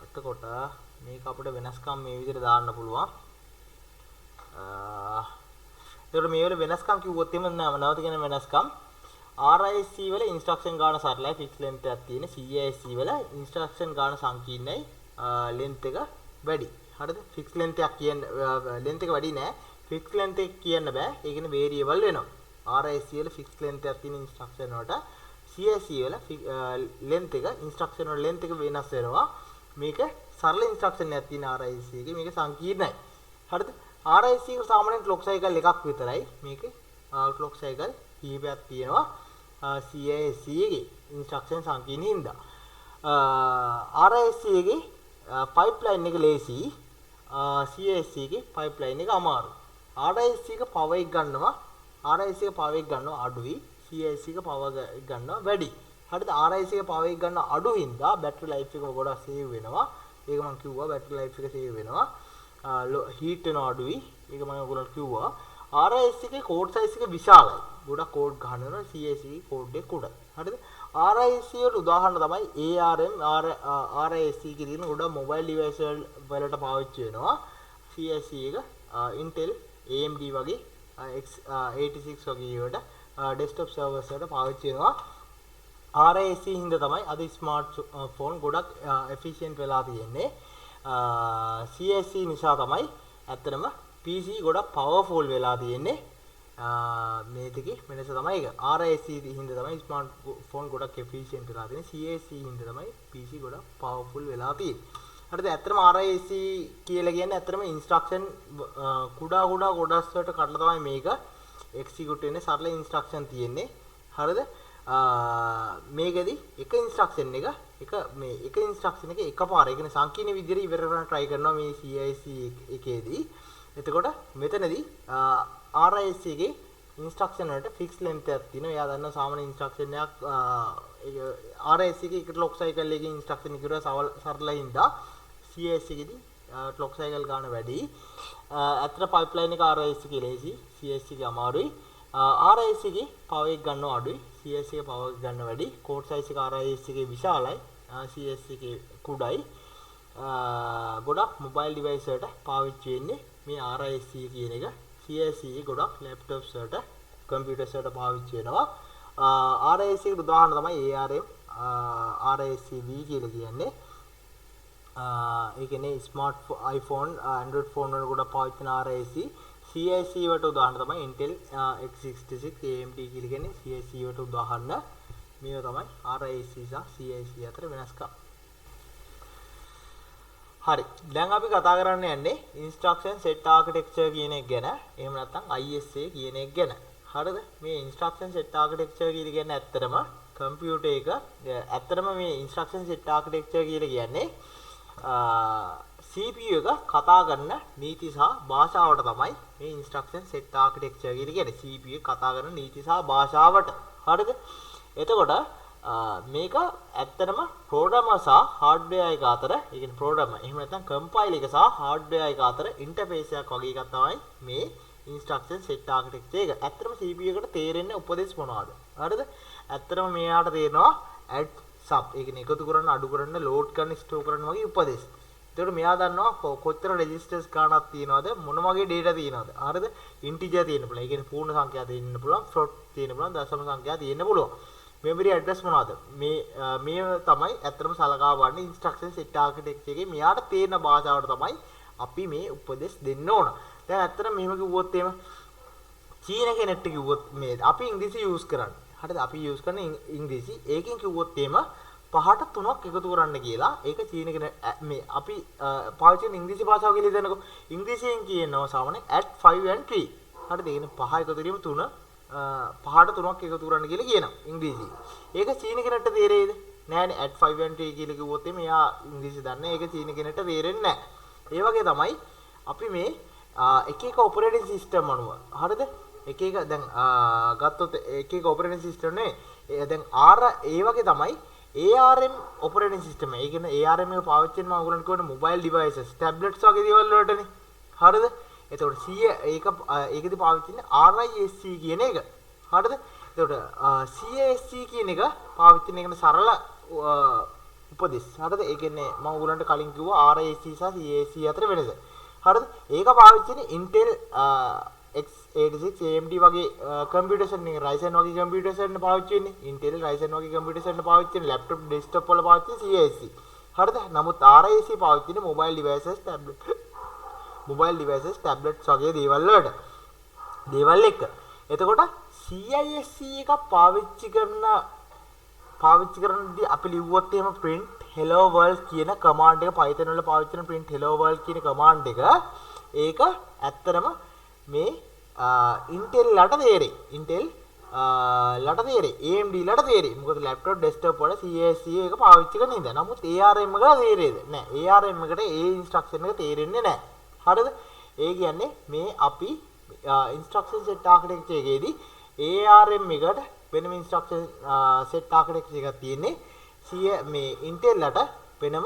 එතකොට මේක අපිට වෙනස්කම් මේ විදිහට දාන්න පුළුවන්. ඒකට මේ වල වෙනස්කම් කිව්වොත් එimhe නැවත කියන වෙනස්කම් RISC වල ඉන්ස්ට්‍රක්ෂන් ගාන සරලයි ෆික්ස් ලෙන්ත් එකක් තියෙන. CISC වල ඉන්ස්ට්‍රක්ෂන් ගාන සංකීර්ණයි ලෙන්ත් එක වැඩි. හරිද? ෆික්ස් ලෙන්ත් එකක් කියන්නේ ලෙන්ත් එක වැඩි නෑ. ෆික්ස් ලෙන්ත් එක කියන්න බෑ. ඒ කියන්නේ වේරියබල් වෙනවා. RISC වල ෆික්ස් ලෙන්ත් එකක් තියෙන ඉන්ස්ට්‍රක්ෂන් වලට CISC වල ලෙන්ත් එක ඉන්ස්ට්‍රක්ෂන් වල ලෙන්ත් එක වෙනස් වෙනවා. මේක සරල ඉන්ස්ට්‍රක්ෂන් එකක් තියෙන RISC එකේ මේක සංකීර්ණයි. හරිද? RISC එක සාමාන්‍යයෙන් ක්ලොක් සයිකල් එකක් විතරයි. මේකේ ක්ලොක් සයිකල් කීපයක් තියෙනවා. CISC එකේ ඉන්ස්ට්‍රක්ෂන් සංකීර්ණ හින්දා. RISC එකේ පයිප්ලයින් එක ලේසි. CISC එකේ පයිප්ලයින් එක අමාරුයි. RISC එක පවර් එක ගන්නවා. RISC එක පවර් එක ගන්නවා අඩුයි. CISC එක පවර් එක ගන්නවා වැඩි. හරිද? RISC එක පවර් එක ගන්න අඩු හින්දා බැටරි ලයිෆ් එක ගොඩක් සේව් වෙනවා. ඒක මම කිව්වා බැටරි ලයිෆ් එක සේව් වෙනවා. හීට් වෙනවා අඩුයි. ඒක මම ඔයගොල්ලන්ට කිව්වා. RISC එකේ කෝඩ් සයිස් එක විශාලයි. ගොඩක් කෝඩ් ගහනවා. CISC එකේ කෝඩ් එක කුඩයි. හරිද? RISC වල උදාහරණ තමයි ARM RISC එකේ තියෙන ගොඩක් මොබයිල් ඩිවයිස් වලට පාවිච්චි වෙනවා. CISC එක Intel AMD වගේ x86 වගේ ඒවට ඩෙස්ක්ටොප් සර්වර්ස් වලට පාවිච්චි වෙනවා. RISC හින්දා තමයි අද ස්මාර්ට් ෆෝන් ගොඩක් එෆිෂියන්ට් වෙලා තියෙන්නේ. CISC නිසා තමයි ඇත්තටම PC ගොඩක් පවර්ෆුල් වෙලා තියෙන්නේ. මේ දෙකේ වෙනස තමයි ඒක. RISC හින්දා තමයි ස්මාර්ට් ෆෝන් ගොඩක් එෆිෂියන්ට් වෙලා තියෙන්නේ. CISC හින්දා තමයි PC ගොඩක් පවර්ෆුල් වෙලා තියෙන්නේ. හරිද? ඇත්තටම RISC කියලා කියන්නේ ඇත්තටම ඉන්ස්ට්‍රක්ෂන් කුඩා කොටස් වලට කඩලා තමයි මේක එක්සිකියුට් වෙන්නේ. සරල ඉන්ස්ට්‍රක්ෂන් තියෙන්නේ. හරිද? මේකෙදි එක ඉන්ස්ට්‍රක්ෂන් එක ඉන්ස්ට්‍රක්ෂන් එක එකපාර ඒ කියන්නේ සංකීර්ණ විදිහට ඉවර කරන්න try කරනවා මේ CISC එකේදී. එතකොට මෙතනදී RISC එකේ ඉන්ස්ට්‍රක්ෂන් වලට ෆික්ස් ලෙන්ත් එකක් තියෙනවා. එයා දන්නවා සාමාන්‍ය ඉන්ස්ට්‍රක්ෂන් එකක් RISC එකේ එක ක්ලොක් සයිකල් එකකින් ඉන්ස්ට්‍රක්ෂන් එක ඉවර සරල හින්දා CISC එකේදී ක්ලොක් සයිකල් ගන්න වැඩි. අතර පයිප්ලයින් එක RISC එකේ ලේසි. CISC එකේ අමාරුයි. RISC එකේ පවර් එක ගන්නව අඩුයි. CISC එකේ පවර් එක ගන්න වැඩි. කෝඩ් සයිස් එක RISC එකේ විශාලයි. CISC එකේ කුඩයි. ගොඩක් මොබයිල් ඩිවයිස් වලට පාවිච්චි වෙන්නේ මේ RISC කියන එක. CISC ගොඩක් ලැප්ටොප්ස් වලට කම්පියුටර්ස් වලට පාවිච්චි වෙනවා. RISC එකට උදාහරණ තමයි ARM RISC-V කියලා කියන්නේ. ඒ කියන්නේ ස්මාර්ට් iPhone Android phone වල ගොඩක් පාවිච්චි කරන RISC. CISC වලට උදාහරණ තමයි Intel x86 AMD කියලා කියන්නේ CISC වලට උදාහරණ. මේවා තමයි RISC සහ CISC අතර වෙනස්කම්. හරි. දැන් අපි කතා කරන්න යන්නේ instruction set architecture කියන එක ගැන. එහෙම නැත්නම් ISA කියන එක ගැන. හරිද? මේ instruction set architecture කියලා කියන්නේ ඇත්තටම කම්පියුටර් එක ඇත්තටම මේ instruction set architecture කියලා කියන්නේ CPU එක කතා කරන නීති සහ භාෂාවට තමයි මේ instruction set architecture කියලා කියන්නේ. CPU එක කතා කරන නීති සහ භාෂාවට. හරිද? එතකොට මේක ඇත්තටම ප්‍රෝග්‍රෑමර් සහ හાર્ඩ්වෙයාර් එක අතර, ඒ කියන්නේ ප්‍රෝග්‍රෑමර් එහෙම නැත්නම් කම්පයිල් එක සහ හાર્ඩ්වෙයාර් එක අතර ඉන්ටර්ෆේස් එකක් වගේ එකක් තමයි මේ ඉන්ස්ට්‍රක්ෂන් සෙට් ආකිටෙක්චර් එක. ඇත්තටම CPU එකට තේරෙන්නේ උපදෙස් මොනවද? හරිද? ඇත්තටම මෙයාට තේරෙනවා add sub, ඒ කියන්නේ එකතු කරන්න, අඩු කරන්න, load කරන්න, store කරන්න වගේ උපදෙස්. ඒකට මෙයා දන්නවා කොච්චර registers ගානක් තියෙනවද, මොන වගේ data තියෙනවද. හරිද? integer තියෙන්න පුළුවන්. ඒ කියන්නේ පූර්ණ සංඛ්‍යා තියෙන්න පුළුවන්, float තියෙන්න පුළුවන්, දශම සංඛ්‍යා තියෙන්න පුළුවන්. memory address මොනවද? මේ තමයි ඇත්තටම සලකා බලන්න instruction set architecture එකේ මෙයාට තේරෙන භාෂාවට තමයි අපි මේ උපදෙස් දෙන්න ඕන. දැන් ඇත්තටම මෙහෙම කිව්වොත් එහෙම චීන කෙනෙක්ට කිව්වොත් මේ අපි ඉංග්‍රීසි යූස් කරන්නේ. හරිද? අපි යූස් කරන ඉංග්‍රීසි ඒකෙන් කිව්වොත් එහෙම 5ට 3ක් එකතු කරන්න කියලා. ඒක චීන කෙනෙක් මේ අපි පාවිච්චි කරන ඉංග්‍රීසි භාෂාව කියලා හිතන්නකෝ. ඉංග්‍රීසියෙන් කියනවා සාමාන්‍යයෙන් add 5 and 3. හරිද? ඒ කියන්නේ 5 එකතු කිරීම 3 5ට 3ක් එකතු කරන්න කියලා කියනවා ඉංග්‍රීසියෙන්. ඒක චීන කෙනෙක්ට තේරෙයිද? නෑනේ add 5 and 3 කියලා කිව්වොත් එimhe එයා ඉංග්‍රීසි දන්නේ. ඒක චීන කෙනෙක්ට තේරෙන්නේ නෑ. ඒ වගේ තමයි අපි මේ එක එක ඔපරේටින් සිස්ටම් අනුව. හරිද? එක එක දැන් ගත්තොත් එක එක ඔපරේටින් සිස්ටම් නේ. දැන් ඒ වගේ තමයි ARM ඔපරේටින් සිස්ටම් එක. ඒ කියන්නේ ARM එක පාවිච්චි කරන මම ඔයගොල්ලන්ට කියවන මොබයිල් ඩිවයිසස්, ටැබ්ලට්ස් වගේ දේවල් වලටනේ. හරිද? එතකොට ඒකදී පාවිච්චි කරන්නේ RISC කියන එක. හරිද? එතකොට CASC කියන එක පාවිච්චි කරන එක සරල උපදෙස්. හරිද? ඒ කියන්නේ මම ඔයගොල්ලන්ට කලින් කිව්වා RISC සහ CASC අතර වෙනස. හරිද? ඒක පාවිච්චි කරන්නේ Intel x86 AMD වගේ කම්පියුටර්ස් වලින්, Ryzen වගේ කම්පියුටර්ස් වලින් පාවිච්චි වෙන්නේ. Intel Ryzen වගේ කම්පියුටර්ස් වලින් පාවිච්චි වෙන්නේ laptop desktop වල පාවිච්චි CASC. හරිද? නමුත් RISC පාවිච්චි වෙන්නේ mobile devices tablets වගේ දේවල් එක. එතකොට CISC එක පාවිච්චි කරනදී අපි ලිව්වොත් එහෙම print hello world කියන command එක Python වල පාවිච්චි කරන print hello world කියන command එක ඒක ඇත්තටම මේ Intel ලට තේරෙයි. ලට තේරෙයි. AMD ලට තේරෙයි. මොකද laptop desktop වල CISC එක පාවිච්චි කරන ඉඳ. නමුත් ARM එකට තේරෙයිද? නෑ. ARM එකට ඒ instruction එක තේරෙන්නේ නෑ. හරිද? ඒ කියන්නේ මේ අපි instruction set architecture එකේදී ARM එකට වෙනම instruction set architecture එකක් තියෙන්නේ. මේ Intel ලට වෙනම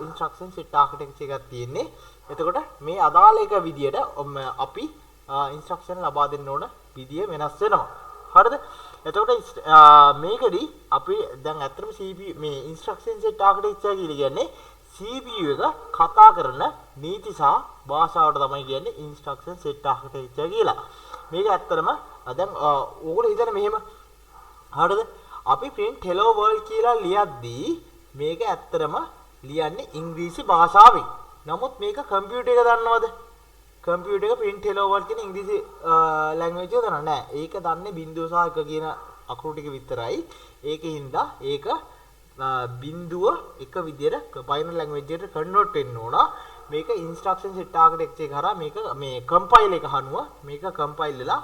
instruction set architecture එකක් තියෙන්නේ. එතකොට මේ අදාළ එක විදියට අපි instruction ලබා දෙන්න ඕන විදිය වෙනස් වෙනවා. හරිද? එතකොට මේකදී අපි දැන් ඇත්තටම CPU මේ instruction set architecture කියලා කියන්නේ CPU එක කතා කරන නීති සහ භාෂාවට තමයි කියන්නේ instruction set architecture කියලා. මේක ඇත්තටම දැන් ඕගොල්ලෝ හිතන්නේ මෙහෙම. හරිද? අපි print hello world කියලා ලියද්දී මේක ඇත්තටම ලියන්නේ ඉංග්‍රීසි භාෂාවෙන්. නමුත් මේක කම්පියුටර් එක දන්නවද? කම්පියුටර් එක print hello world කියන ඉංග්‍රීසි ලැන්ග්වේජ් එක දන්නව නෑ. ඒක දන්නේ බිංදුව සහ එක කියන අකුරු ටික විතරයි. ඒකින්ද ඒක බිංදුව එක විදියට Python ලැන්ග්වේජ් එකට කන්වර්ට් වෙන්න ඕන. මේක instruction set architecture එක හරහා මේක මේ කම්පයිල් එක හනුව මේක කම්පයිල් වෙලා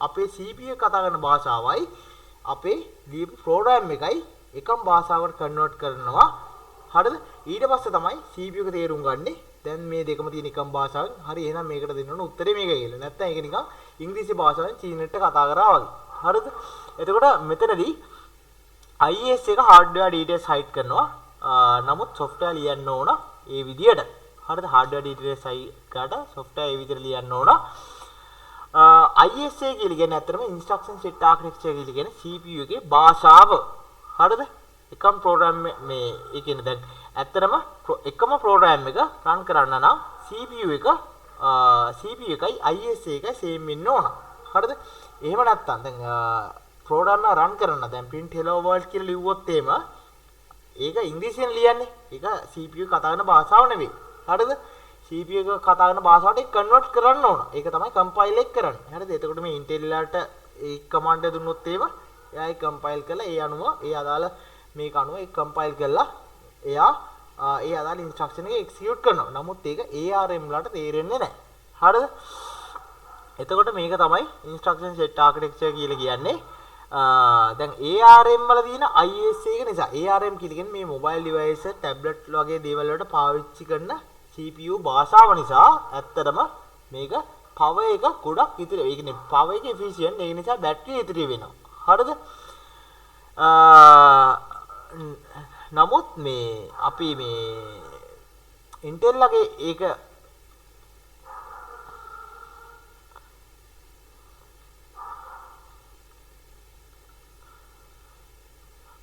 අපේ CPU එක කතා කරන භාෂාවයි අපේ ලියපු ප්‍රෝග්‍රෑම් එකයි එකම භාෂාවකට කන්වර්ට් කරනවා. හරිද? ඊට පස්සේ තමයි CPU එක තේරුම් ගන්නේ දැන් මේ දෙකම තියෙන එකම භාෂාවෙන්. හරි, එහෙනම් මේකට දෙන්න ඕන උත්තරේ මේකයි කියලා. නැත්නම් ඒක නිකන් ඉංග්‍රීසි භාෂාවෙන් චීනෙට කතා කරා වගේ. හරිද? එතකොට මෙතනදී IS එක hardware details hide කරනවා. නමුත් software ලියන්න ඕන ඒ විදියට. හරිද? hardware details hide කරලා software ඒ විදියට ලියන්න ඕන. ISA කියලා කියන්නේ ඇත්තටම instruction set architecture කියලා කියන්නේ CPU එකේ භාෂාව. හරිද? එකම ප්‍රෝග්‍රෑම් මේ ඒ කියන්නේ දැන් ඇත්තටම එකම ප්‍රෝග්‍රෑම් එක රන් කරන්න නම් CPU එකයි ISA එකයි සේම් වෙන්න ඕන. හරිද? එහෙම නැත්නම් දැන් ප්‍රෝග්‍රෑම් එක රන් කරන්න දැන් print hello world කියලා ලිව්වොත් එහෙම ඒක ඉංග්‍රීසියෙන් ලියන්නේ. ඒක CPU කතා කරන භාෂාව නෙවෙයි. හරිද? CPU එක කතා කරන භාෂාවට කන්වර්ට් කරන්න ඕන. ඒක තමයි කම්පයිල් එක කරන්නේ. හරිද? එතකොට මේ Intel වලට ඒ කමාන්ඩ් එක දුන්නොත් එහෙම එයා ඒක කම්පයිල් කරලා ඒ අනුව ඒ අදාළ මේක අනුව ඒක කම්පයිල් කරලා එයා ඒ අදාළ ඉන්ස්ට්‍රක්ෂන් එක එක්සිකියුට් කරනවා. නමුත් ඒක ARM වලට තේරෙන්නේ නැහැ. හරිද? එතකොට මේක තමයි instruction set architecture කියලා කියන්නේ. දැන් ARM වල තියෙන ISA එක නිසා ARM කියලා කියන්නේ මේ mobile device, tablet වගේ දේවල් වලට පාවිච්චි කරන CPU භාෂාව නිසා ඇත්තටම මේක power එක ගොඩක් ඉතිරි. ඒ කියන්නේ power එක efficient. ඒ නිසා battery ඉතිරි වෙනවා. හරිද? නමුත් මේ අපි මේ Intel ලගේ ඒක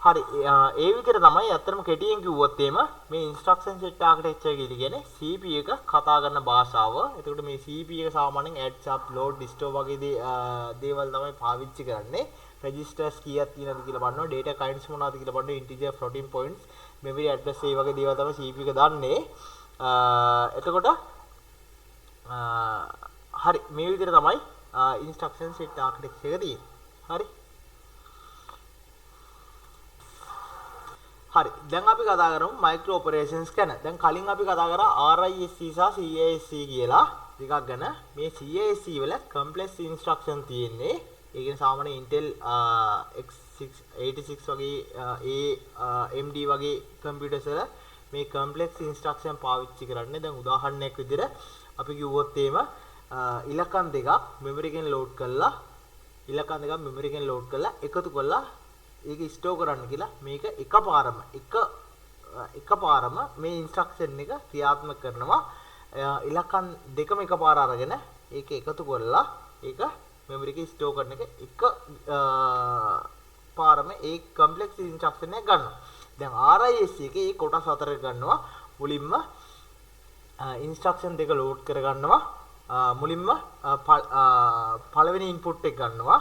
හරි ඒ විදිහට තමයි අත්‍තරම කෙටියෙන් කිව්වොත් එහෙම මේ instruction set architecture කියලා කියන්නේ CPU එක කතා කරන භාෂාව. එතකොට මේ CPU එක සාමාන්‍යයෙන් add sub load restore වගේ දේවල් තමයි පාවිච්චි කරන්නේ. registers කීයක් තියෙනවද කියලා බලනවා. data kinds මොනවද කියලා බලනවා. integer floating points memory address ඒ වගේ දේවල් තමයි CPU එක දන්නේ. එතකොට හරි මේ විදිහට තමයි instruction set architecture එක තියෙන්නේ. හරි හරි දැන් අපි කතා කරමු මයික්‍රෝ ඔපරේෂන්ස් ගැන. දැන් කලින් අපි කතා කරා RISC සහ CISC කියලා දෙකක් ගැන. මේ CISC වල complex instruction තියෙන්නේ. ඒ කියන්නේ සාමාන්‍ය Intel x86 වගේ AMD වගේ computers වල මේ complex instruction පාවිච්චි කරන්නේ. දැන් උදාහරණයක් විදිහට අපි කිව්වොත් එහෙම ඉලක්කම් දෙකක් memory එකෙන් load කරලා එකතු කරලා ඒක ස්ටෝර් කරන්න කියලා මේක එකපාරම මේ ඉන්ස්ට්‍රක්ෂන් එක ක්‍රියාත්මක කරනවා ඉලක්කම් දෙකම එකපාර අරගෙන ඒක එකතු කරලා ඒක මෙමරි එකේ ස්ටෝර් කරන එක පාරම ඒ කම්ප්ලෙක්ස් ඉන්ස්ට්‍රක්ෂන් එක ගන්නවා. දැන් RISC එකේ ඒ කොටස් හතරක් ගන්නවා. මුලින්ම ඉන්ස්ට්‍රක්ෂන් දෙක ලෝඩ් කර ගන්නවා. මුලින්ම පළවෙනි ඉන්පුට් එක ගන්නවා.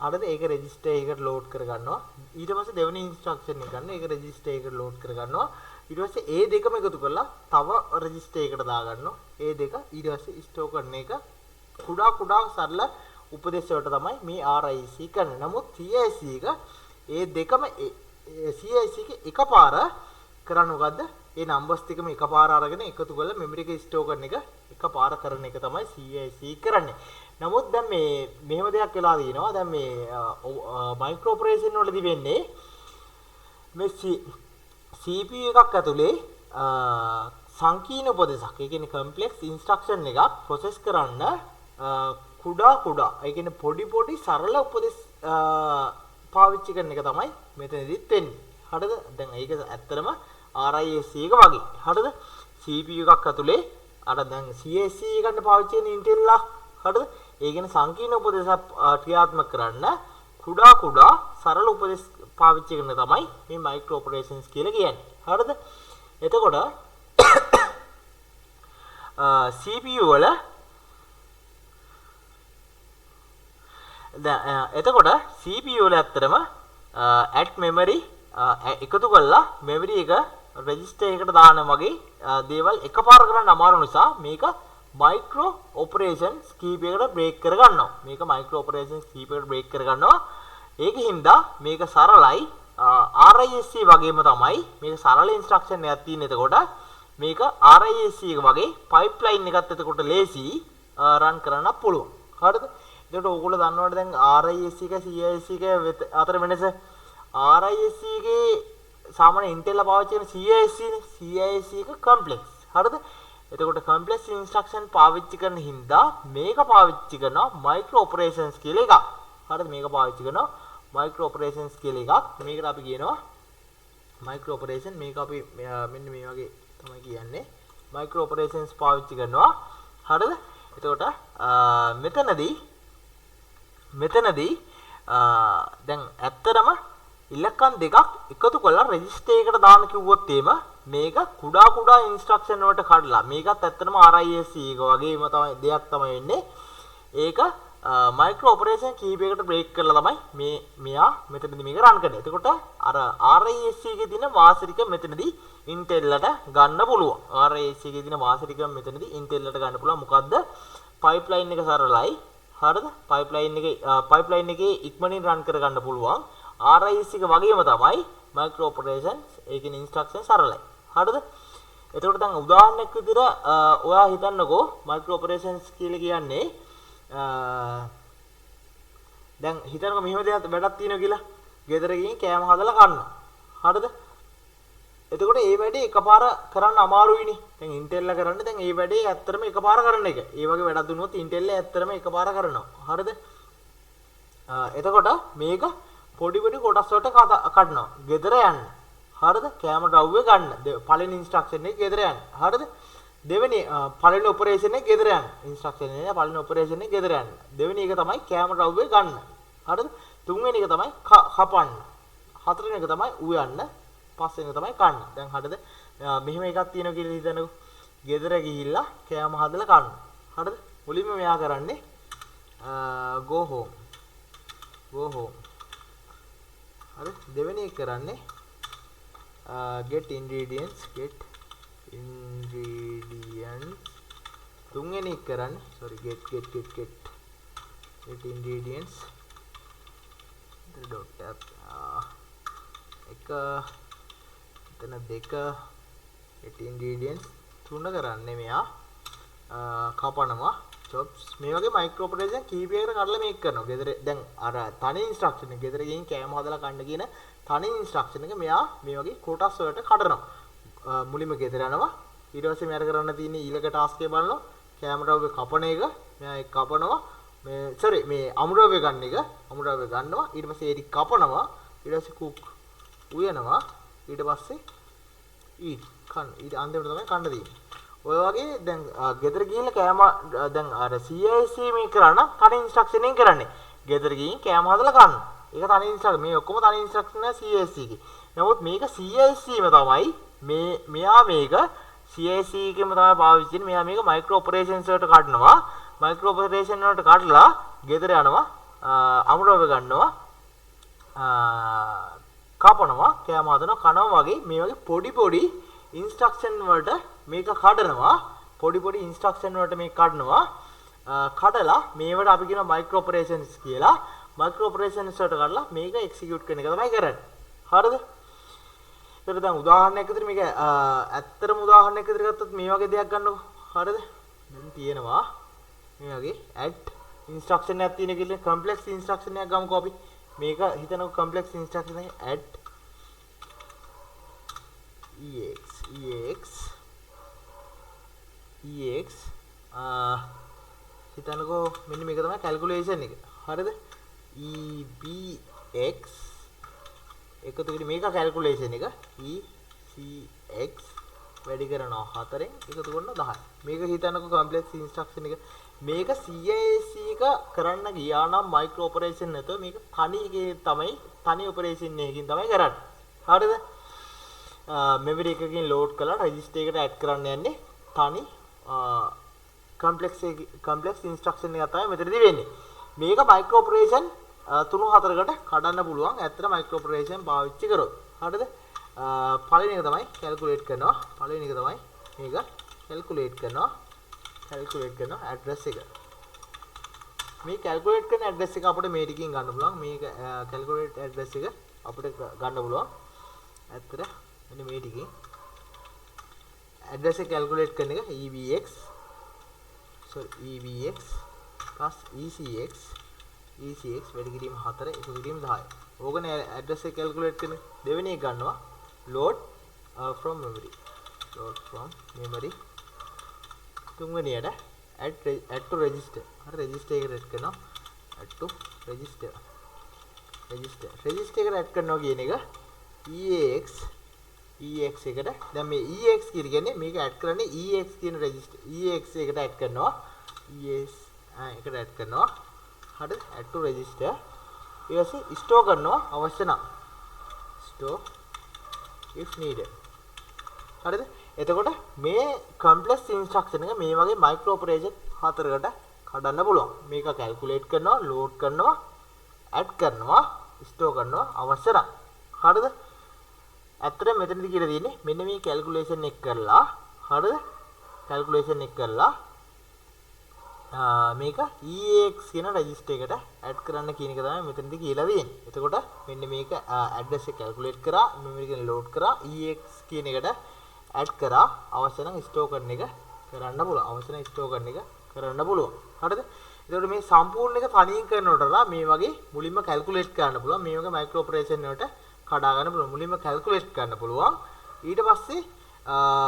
හරිද ඒක රෙජිස්ටර් එකකට ලෝඩ් කර ගන්නවා. ඊට පස්සේ දෙවෙනි ඉන්ස්ට්‍රක්ෂන් එක ගන්න ඒක රෙජිස්ටර් එකකට ලෝඩ් කර ගන්නවා. ඊට පස්සේ ඒ දෙකම එකතු කරලා තව රෙජිස්ටර් එකකට දා ගන්නවා. ඒ දෙක ඊට පස්සේ ස්ටෝර් කරන එක කුඩා සරල උපදේශ වලට තමයි මේ RISC කරන්නේ. නමුත් CISC එක ඒ දෙකම CISC එක එකපාර කරන්නේ මොකද්ද? ඒ නම්බර්ස් ටිකම එකපාර අරගෙන එකතු කරලා මෙමරි එකේ ස්ටෝර් කරන එක එකපාර කරන එක තමයි CISC කරන්නේ. නමුත් දැන් මෙහෙම දෙයක් වෙලා තියෙනවා. දැන් මේ මයික්‍රෝ ඔපරේෂන් වලදී වෙන්නේ මේ CPU එකක් ඇතුලේ සංකීර්ණ උපදේශක්. ඒ කියන්නේ කම්ප්ලෙක්ස් ඉන්ස්ට්‍රක්ෂන් එකක් ප්‍රොසෙස් කරන්න කුඩා ඒ කියන්නේ පොඩි සරල උපදේශ පාවිච්චි කරන එක තමයි මෙතනදිත් වෙන්නේ. හරිද? දැන් ඒක ඇත්තටම RISC එක වගේ. හරිද? CPU එකක් ඇතුලේ අර දැන් CISC ගන්න පාවිච්චි කරන Intel ලා. හරිද? ඒ කියන්නේ සංකීර්ණ උපදේශ ක්‍රියාත්මක කරන්න කුඩා සරල උපදේශ පාවිච්චි කරන තමයි මේ මයික්‍රෝ ඔපරේෂන්ස් කියලා කියන්නේ. හරිද? එතකොට CPU වල CPU වල ඇත්තටම add memory එකතු කරලා memory එක register එකට දාන වගේ දේවල් එකපාර කරන්න අමාරු නිසා මේක මයික්‍රෝ ඔපරේෂන්ස් කීපයකට බ්‍රේක් කරගන්නවා. මේක මයික්‍රෝ ඔපරේෂන්ස් කීපයකට බ්‍රේක් කරගන්නවා. ඒකින්ද මේක සරලයි RISC වගේම තමයි මේක සරල ඉන්ස්ට්‍රක්ෂන් එකක් තියෙන. එතකොට මේක RISC එක වගේ පයිප්ලයින් එකත් එතකොට ලේසි රන් කරන්න පුළුවන්. හරිද? එතකොට ඕගොල්ලෝ දන්නවද දැන් RISC එක CISC එක අතර වෙනස? RISC එකේ සාමාන්‍ය Intel පාවිච්චි කරන CISC නේ. CISC එක කම්ප්ලෙක්ස්. හරිද? එතකොට කම්ප්ලෙක්ස් ඉන්ස්ට්‍රක්ෂන් පාවිච්චි කරන හින්දා මේක පාවිච්චි කරනවා මයික්‍රෝ ඔපරේෂන්ස් කියලා එකක්. හරිද? මේක පාවිච්චි කරනවා මයික්‍රෝ ඔපරේෂන්ස් කියලා එකක්. මේකට අපි කියනවා මයික්‍රෝ ඔපරේෂන්. මේක අපි මෙන්න මේ වගේ තමයි කියන්නේ. මයික්‍රෝ ඔපරේෂන්ස් පාවිච්චි කරනවා. හරිද? එතකොට මෙතනදී දැන් ඇත්තටම ඉලක්කම් දෙකක් එකතු කරලා රෙජිස්ටර් එකකට දාන්න කිව්වොත් එහෙම මේක කුඩා ඉන්ස්ට්‍රක්ෂන් වලට කඩලා මේකත් ඇත්තටම RISC එක වගේම තමයි දෙයක් තමයි වෙන්නේ. ඒක මයික්‍රෝ ඔපරේෂන් කීපයකට බ්‍රේක් කරලා තමයි මෙයා මෙතනදී මේක රන් කරන්නේ. එතකොට අර RISC එකේ තියෙන වාසිරික මෙතනදී Intel ට ගන්න පුළුවන්. RISC එකේ තියෙන වාසිරික මෙතනදී Intel ට ගන්න පුළුවන්. මොකද්ද? පයිප්ලයින් එක සරලයි. හරිද? පයිප්ලයින් එකේ ඉක්මනින් රන් කර ගන්න පුළුවන්. RISC එක වගේම තමයි මයික්‍රෝ ඔපරේෂන්ස් ඒ කියන්නේ ඉන්ස්ට්‍රක්ෂන් සරලයි. හරිද? එතකොට දැන් උදාහරණයක් විදිහට ඔයා හිතන්නකෝ මයික්‍රෝ ඔපරේෂන්ස් කියලා කියන්නේ දැන් හිතන්නකෝ මෙහෙම දෙයක් වැඩක් තියෙනවා කියලා. ගෙදර ගිහින් කෑම හදලා කන්න. හරිද? එතකොට මේ වැඩේ එකපාර කරන්න අමාරුයිනේ. දැන් Intel කරන්නේ දැන් මේ වැඩේ ඇත්තටම එකපාර කරන එක. ඒ වගේ වැඩක් දුන්නොත් Intel ඇත්තටම එකපාර කරනවා. හරිද? එතකොට මේක පොඩි පොඩි කොටස් වලට කඩනවා. ගෙදර යන්න. හරිද? කැම ද්‍රව්‍ය ගන්න. පළවෙනි ඉන්ස්ට්‍රක්ෂන් එක ගෙදර යන්න. හරිද? දෙවෙනි පළවෙනි ඔපරේෂන් එක ගෙදර යන්න. ඉන්ස්ට්‍රක්ෂන් එක පළවෙනි ඔපරේෂන් එක ගෙදර යන්න. දෙවෙනි එක තමයි කැම ද්‍රව්‍ය ගන්න. හරිද? තුන්වෙනි එක තමයි කපන්න. හතරවෙනි එක තමයි උයන්න. පස්වෙනි එක තමයි කන්න. දැන් හරිද? මෙහෙම එකක් තියෙනවා කියලා හිතනකො. ගෙදර ගිහිල්ලා කෑම හදලා කන්න. හරිද? මුලින්ම මෙයා කරන්නේ go home. හරි? දෙවෙනි එක කරන්නේ get ingredients. තුන්වෙනි එක කරන්නේ get ingredients. dot tab එක එතන දෙක get ingredients තුන කරන්නේ මෙයා කපනවා chops මේ වගේ මයික්‍රෝ ඔපරේෂන් කීපයකට කඩලා මේක කරනවා. ගෙදර දැන් අර තනි ඉන්ස්ට්‍රක්ෂන් එක ගෙදර ගිහින් කෑම හදලා කන්න කියන තනි ඉන්ස්ට්‍රක්ෂන් එක මෙයා මේ වගේ කොටස් වලට කඩනවා. මුලින්ම ගෙදර යනවා. ඊට පස්සේ මෙයාට කරන්න තියෙන්නේ ඊළඟ ටාස්ක් එක බලනවා. කෑම ද්‍රව්‍ය කපන එක. මෙයා ඒක කපනවා. මේ අමුද්‍රව්‍ය ගන්න එක. අමුද්‍රව්‍ය ගන්නවා. ඊට පස්සේ ඒක කපනවා. ඊට පස්සේ කුක් උයනවා. ඊට පස්සේ කන්න. ඊට අන්තිමට තමයි කන්න තියෙන්නේ. ඔය වගේ දැන් ගෙදර ගිහිල්ලා කෑම දැන් අර CIC මේ කරන තනි ඉන්ස්ට්‍රක්ෂන් එකෙන් කරන්නේ. ගෙදර ගිහින් කෑම හදලා කන්න. ඒක තනි ඉන්ස්ට්‍රක්ෂන්. මේ ඔක්කොම තනි ඉන්ස්ට්‍රක්ෂන් එක CIC එකේ. නමුත් මේක CIC ම තමයි මෙයා මේක CIC එකේම තමයි පාවිච්චි කරන්නේ. මෙයා මේක මයික්‍රෝ ඔපරේෂන්ස් වලට කඩනවා. මයික්‍රෝ ඔපරේෂන් වලට කඩලා ගෙදර යනවා. අමුද්‍රව්‍ය ගන්නවා. කපනවා, කෑම හදනවා, කනවා වගේ මේ වගේ පොඩි ඉන්ස්ට්‍රක්ෂන් වලට මේක කඩනවා. පොඩි ඉන්ස්ට්‍රක්ෂන් වලට මේක කඩනවා. කඩලා මේවට අපි කියන මයික්‍රෝ ඔපරේෂන්ස් කියලා. මයික්‍රෝ ඔපරේෂන්ස් වලට කඩලා මේක එක්සිකියුට් කරන එක තමයි කරන්නේ. හරිද? ඒකට දැන් උදාහරණයක් විදිහට මේක ඇත්තටම උදාහරණයක් විදිහට ගත්තොත් මේ වගේ දෙයක් ගන්නකො. හරිද? දැන් තියෙනවා මේ වගේ add ඉන්ස්ට්‍රක්ෂන් එකක් තියෙන කියලා කම්ප්ලෙක්ස් ඉන්ස්ට්‍රක්ෂන් එකක් ගමුකෝ අපි. මේක හිතනකො කම්ප්ලෙක්ස් ඉන්ස්ට්‍රක්ෂන් එක add ex හිතනකො මෙන්න මේක තමයි කැල්කියුලේෂන් එක. හරිද? ebx එකතු කරලා මේක කැල්කියුලේෂන් එක ecx වැඩි කරනවා 4ෙන් එකතු කරනවා 10. මේක හිතනකො කම්ප්ලෙක්ස් ඉන්ස්ට්‍රක්ෂන් එක. මේක CIC එක කරන්න ගියා නම් මයික්‍රෝ ඔපරේෂන් නැතුව මේක තනි ඔපරේෂන් එකකින් තමයි කරන්නේ. හරිද? මෙමරි එකකින් ලෝඩ් කරලා රෙජිස්ටර් එකට ඇඩ් කරන්න යන්නේ තනි කම්ප්ලෙක්ස් ඉන්ස්ට්‍රක්ෂන් එක තමයි මෙතනදී වෙන්නේ. මේක මයික්‍රෝ ඔපරේෂන් 3-4කට කඩන්න පුළුවන්. ඇත්තට මයික්‍රෝ ඔපරේෂන් පාවිච්චි කරොත්. හරිද? පළවෙනි එක තමයි කැල්කියුලේට් කරනවා. මේක කැල්කියුලේට් කරනවා ඇඩ්‍රස් එක. මේ කැල්කියුලේට් කරන ඇඩ්‍රස් එක අපිට මේ ටිකකින් ගන්න පුළුවන්. මේක කැල්කියුලේට් ඇඩ්‍රස් එක අපිට ගන්න පුළුවන්. ඇත්තට මෙන්න මේ ටිකේ ඇඩ්‍රස් එක කැල්කියුලේට් කරන එක EBX plus ECX වැඩි කිරීම 4 එකතු කිරීම 10. ඕකනේ ඇඩ්‍රස් එක කැල්කියුලේට් කරන. දෙවෙනි එක ගන්නවා load from memory. තුන්වෙනියට add to register. හරි register එකට add කරනවා. add to register එකට add කරනවා කියන එක EX එකට. දැන් මේ EX කියන්නේ මේක add කරන්නේ EX කියන register EX එකට add කරනවා. ES එකට add කරනවා. හරිද? add to register. ඊට store කරනවා අවශ්‍ය නම්. store if needed. හරිද? එතකොට මේ කම්ප්ලෙක්ස් ඉන්ස්ට්‍රක්ෂන් එක මේ වගේ මයික්‍රෝ ඔපරේෂන් 4කට කඩන්න පුළුවන්. මේක කැල්කියුලේට් කරනවා, ලෝඩ් කරනවා, ඇඩ් කරනවා, ස්ටෝර් කරනවා අවශ්‍ය නම්. හරිද? ඇත්තට මෙතනදී කියලා තියෙන්නේ මෙන්න මේ කැල්කියුලේෂන් එක කරලා, හරිද? කැල්කියුලේෂන් එක කරලා මේක EX කියන රෙජිස්ටර් එකට ඇඩ් කරන්න කියන එක තමයි මෙතනදී කියලා තියෙන්නේ. එතකොට මෙන්න මේක ඇඩ්‍රස් එක කැල්කියුලේට් කරා, මෙමරි එකෙන් ලෝඩ් කරා, EX කියන එකට ඇඩ් කරා අවශ්‍ය නම් ස්ටෝර් කරන එක කරන්න පුළුවන්. හරිද? එතකොට මේ සම්පූර්ණ එක තනියෙන් කරනකොටලා මේ වගේ මුලින්ම කැල්කියුලේට් කරන්න පුළුවන්. මේ වගේ මයික්‍රෝ ඔපරේෂන් වලට කඩා ගන්න පුළුවන්. මුලින්ම කැල්කියුලේට් කරන්න පුළුවන්. ඊට පස්සේ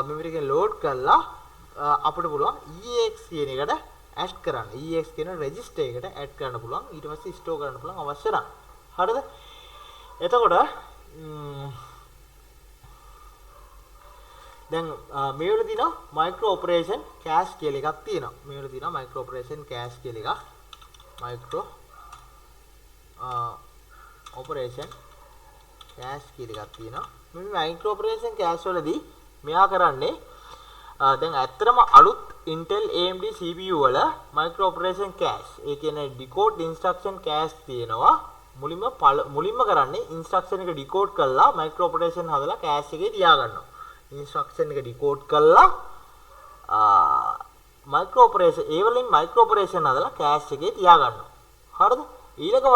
මෙමරි එකෙන් ලෝඩ් කරලා අපිට පුළුවන් EX කියන එකට ඇඩ් කරන්න. EX කියන රෙජිස්ටර් එකට ඇඩ් කරන්න පුළුවන්. ඊට පස්සේ ස්ටෝර් කරන්න පුළුවන් අවශ්‍ය නම්. හරිද? එතකොට දැන් මේ වල තියෙනවා මයික්‍රෝ ඔපරේෂන් කෑෂ් කියලා එකක් තියෙනවා. මේ වල තියෙනවා මයික්‍රෝ ඔපරේෂන් කෑෂ් කියලා එකක්. මයික්‍රෝ ඔපරේෂන් කෑෂ් කියලා එකක් තියෙනවා. මේ මයික්‍රෝ ඔපරේෂන් කෑෂ් වලදී මෙයා කරන්නේ දැන් ඇත්තටම අලුත් Intel AMD CPU වල මයික්‍රෝ ඔපරේෂන් කෑෂ් ඒ කියන්නේ decode instruction කෑෂ් තියෙනවා. මුලින්ම කරන්නේ instruction එක decode කරලා මයික්‍රෝ ඔපරේෂන් හදලා කෑෂ් එකේ තියාගන්නවා. instruction එක decode කරලා මයික්‍රෝ ඔපරේෂන් ඒ වලින් මයික්‍රෝ ඔපරේෂන් හදලා කෑෂ් එකේ තියාගන්නවා. හරිද? ඊළඟ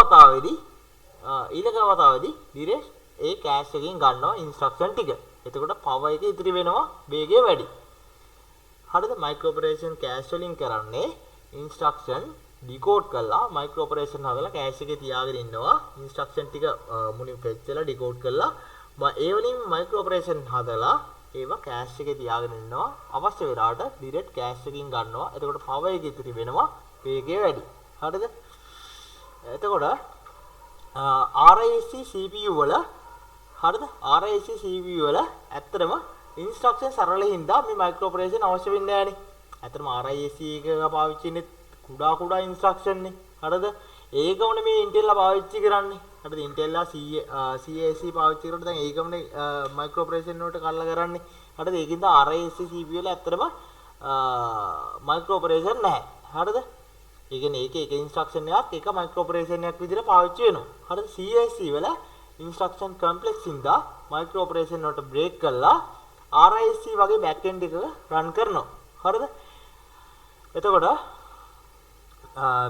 වතාවේදී direct ඒ කෑෂ් එකෙන් ගන්නවා instruction ටික. එතකොට power එක ඉතිරි වෙනවා වේගය වැඩි. හරිද? මයික්‍රෝ ඔපරේෂන් කෑෂ් වලින් කරන්නේ instruction decode කරලා මයික්‍රෝ ඔපරේෂන් හදලා කෑෂ් එකේ තියාගෙන ඉන්නවා. instruction ටික මුලින් fetch කරලා decode කරලා ඒ වලින් මයික්‍රෝ ඔපරේෂන් හදලා ඒවා කෑෂ් එකේ තියාගෙන ඉන්නවා. අවශ්‍ය වෙලාවට direct කෑෂ් එකකින් ගන්නවා. එතකොට power එක ඉතිරි වෙනවා වේගය වැඩි. හරිද? එතකොට RISC CPU වල හරිද? RISC CPU වල ඇත්තටම instruction සරල හින්දා මේ මයික්‍රෝ ඔපරේෂන් අවශ්‍ය වෙන්නේ නැහනේ. ඇත්තටම RISC එක පාවිච්චි කරන්නේ කුඩා instruction නේ. හරිද? ඒකමනේ මේ Intel ලා පාවිච්චි කරන්නේ. හරිද? Intel ලා CASC පාවිච්චි කරනකොට දැන් ඒකමනේ මයික්‍රෝ ඔපරේෂන් වලට කල්ලා කරන්නේ. හරිද? ඒකින්ද RISC CPU වල ඇත්තටම මයික්‍රෝ ඔපරේෂන් නැහැ. හරිද? ඒ කියන්නේ එක instruction එකක් එක මයික්‍රෝ ඔපරේෂන් එකක් විදිහට පාවිච්චි වෙනවා. හරිද? CASC වල instruction complex හින්දා මයික්‍රෝ ඔපරේෂන් වලට break කරලා RISC වගේ back end එක run කරනවා. හරිද? එතකොට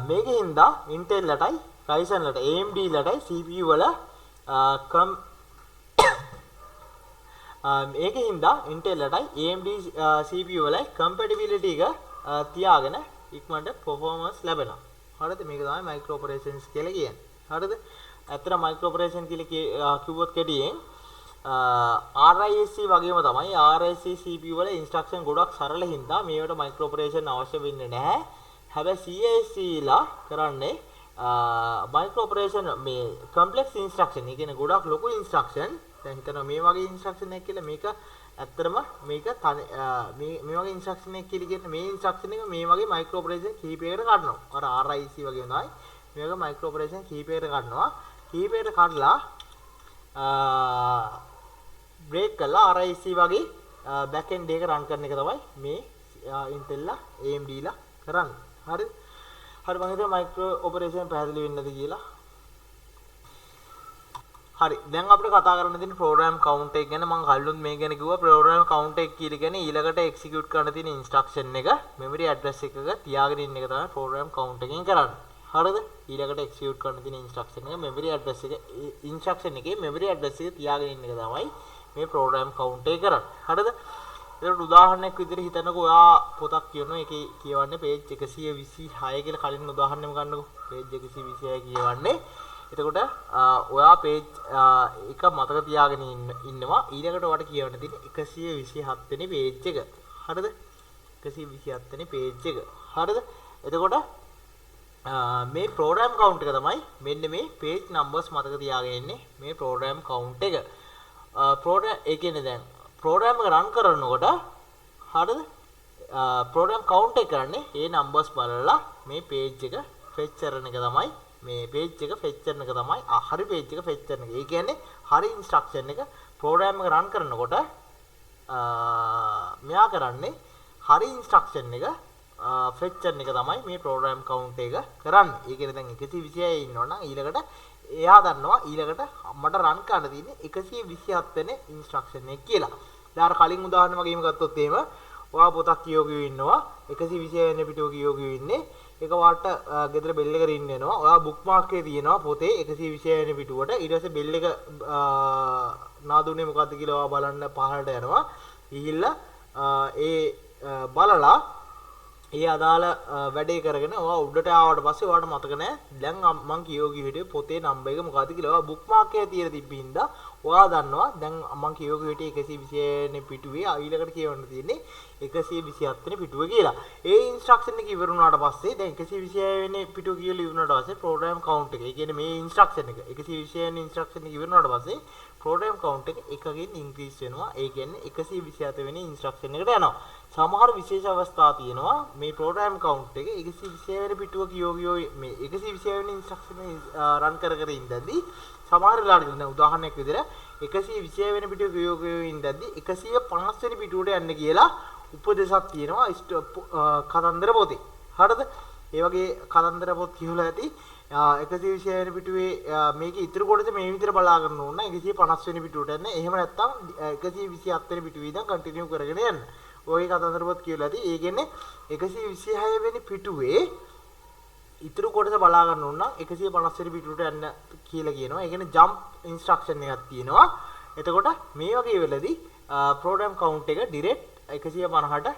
මේකෙන් හින්දා Intel ලටයි Ryzen ලට AMD ලටයි CPU වල මේකෙන් හින්දා Intel ලටයි AMD CPU වල compatibility එක තියාගෙන ඉක්මනට performance ලැබෙනවා. හරිද? මේක තමයි micro operations කියලා කියන්නේ. හරිද? ඇත්තට micro operation කියලා කිව්වොත් කෙටියෙන් RISC වගේම තමයි RISC CPU වල instruction ගොඩක් සරල හින්දා මේවට micro operation අවශ්‍ය වෙන්නේ නැහැ. හැබැයි CASC ලා කරන්නේ micro operation මේ complex instruction. ඒ කියන්නේ ගොඩක් ලොකු instruction. දැන් හිතනවා මේ වගේ instruction එකක් කියලා මේක ඇත්තටම මේක මේ වගේ instruction එකක් කියලා කියන්නේ මේ instruction එක මේ වගේ micro operation කීපයකට ගන්නවා. අර RISC වගේ තමයි මේ වගේ micro operation කීපයකට ගන්නවා. කීපයකට කඩලා break කරලා RISC වගේ back end එක run කරන එක තමයි මේ Intel ලා AMD ලා කරන්නේ. හරිද? හරි මම හිතුවා මයික්‍රෝ ඔපරේෂන් පැහැදිලි වෙන්නද කියලා. හරි දැන් අපිට කතා කරන්න තියෙන program count එක ගැන මම කලිනුත් මේ ගැන කිව්වා. program count එක කියලා කියන්නේ ඊළඟට execute කරන්න තියෙන instruction එක memory address එකක තියාගෙන ඉන්න එක තමයි program count එකෙන් කරන්නේ. හරිද? ඊළඟට execute කරන්න තියෙන instruction එක memory address එක instruction එකේ memory address එක තියාගෙන ඉන්න එක තමයි මේ program count එක කරන්නේ. හරිද? ඒකට උදාහරණයක් විදිහට හිතන්නකෝ ඔයා පොතක් කියනවා ඒකේ කියවන්නේ page 126 කියලා කලින් උදාහරණයක් ගන්නකෝ page 126 කියවන්නේ. එතකොට ඔයා page එක මතක තියාගෙන ඉන්නවා ඊළඟට ඔයාට කියවන්න තියෙන්නේ 127 වෙනි page එක. හරිද? 127 වෙනි page එක. හරිද? එතකොට මේ program count එක තමයි මෙන්න මේ page numbers මතක තියාගෙන ඉන්නේ මේ program count එක. program ඒ කියන්නේ දැන් program එක run කරනකොට හරිද? program count එක කරන්නේ මේ numbers බලලා මේ page එක fetch කරන එක තමයි මේ page එක fetch කරන එක තමයි හරි page එක fetch කරන එක. ඒ කියන්නේ හරි instruction එක program එක run කරනකොට මෙයා කරන්නේ හරි instruction එක fetch කරන එක තමයි මේ program count එක කරන්නේ. ඒ කියන්නේ දැන් 126 ඉන්නවනම් ඊළඟට එයා දන්නවා ඊළඟට මට run කරන්න තියෙන්නේ 127 වෙනි instruction එක කියලා. දැන් අර කලින් උදාහරණ වගේම ගත්තොත් එහෙම ඔයා පොතක් කියවගෙන ඉන්නවා 126 වෙනි පිටුව කියවගෙන ඉන්නේ එක වාට ගෙදර බෙල් එක රින් වෙනවා. ඔයා බුක්මාර්ක් එකේ තියෙනවා පොතේ 126 වෙනි පිටුවට. ඊට පස්සේ බෙල් එක නාදුනේ මොකද්ද කියලා ඔයා බලන්න පහළට යනවා. ගිහිල්ලා ඒ බලලා ඒ අදාළ වැඩේ කරගෙන ඔයා උඩට ආවට පස්සේ ඔයාට මතක නැහැ දැන් මං කියෝගි හිටියේ පොතේ නම්බර් එක මොකද්ද කියලා. ඔයා බුක්මාර්ක් එකේ තියලා තිබ්බින්දා ඔයා දන්නවා දැන් මං කියෝගි හිටියේ 126 වෙනි පිටුවේ ඊළඟට කියවන්න තියෙන්නේ 127 වෙනි පිටුව කියලා. ඒ ඉන්ස්ට්‍රක්ෂන් එක ඉවර වුණාට පස්සේ දැන් 126 වෙනි පිටුව කියලා ඉවර වුණාට පස්සේ ප්‍රෝග්‍රෑම් කවුන්ට් එක. ඒ කියන්නේ මේ ඉන්ස්ට්‍රක්ෂන් එක 126 වෙනි ඉන්ස්ට්‍රක්ෂන් එක ඉවර වුණාට පස්සේ ප්‍රෝග්‍රෑම් කවුන්ට් එක එකකින් ඉන්ක්‍රීස් වෙනවා. ඒ කියන්නේ 127 වෙනි ඉන්ස්ට්‍රක්ෂන් එකට යනවා. සමහර විශේෂ අවස්ථා තියෙනවා මේ ප්‍රෝග්‍රෑම් කවුන්ට් එක 126 වෙනි පිටුව කියෝගියෝ මේ 126 වෙනි ඉන්ස්ට්‍රක්ෂන් රන් කර ඉඳද්දි සමහර වෙලාවට දැන් උදාහරණයක් විදිහට 126 වෙනි පිටුව කියෝගියෝ ඉඳද්දි 150 වෙනි පිටුවට යන්න කියලා උපදේශයක් තියෙනවා කතන්දර පොතේ. හරිද? ඒ වගේ කතන්දර පොත් කියවලා ඇති 126 වෙනි පිටුවේ මේක ඉතුරු කොටස මේ විදිහට බලා ගන්න ඕන 150 වෙනි පිටුවට යන්න. එහෙම නැත්නම් 127 වෙනි පිටුවේ ඉඳන් කන්ටිනියු කරගෙන යන්න. ඔය කතන්දර පොත් කියවලා ඇති. ඒ කියන්නේ 126 වෙනි පිටුවේ ඉතුරු කොටස බලා ගන්න ඕන නම් 150 වෙනි පිටුවට යන්න කියලා කියනවා. ඒ කියන්නේ ජම්ප් ඉන්ස්ට්‍රක්ෂන් එකක් තියෙනවා. එතකොට මේ වගේ වෙලදී ප්‍රෝග්‍රෑම් කවුන්ට් එක ඩිරෙක්ට් 150ට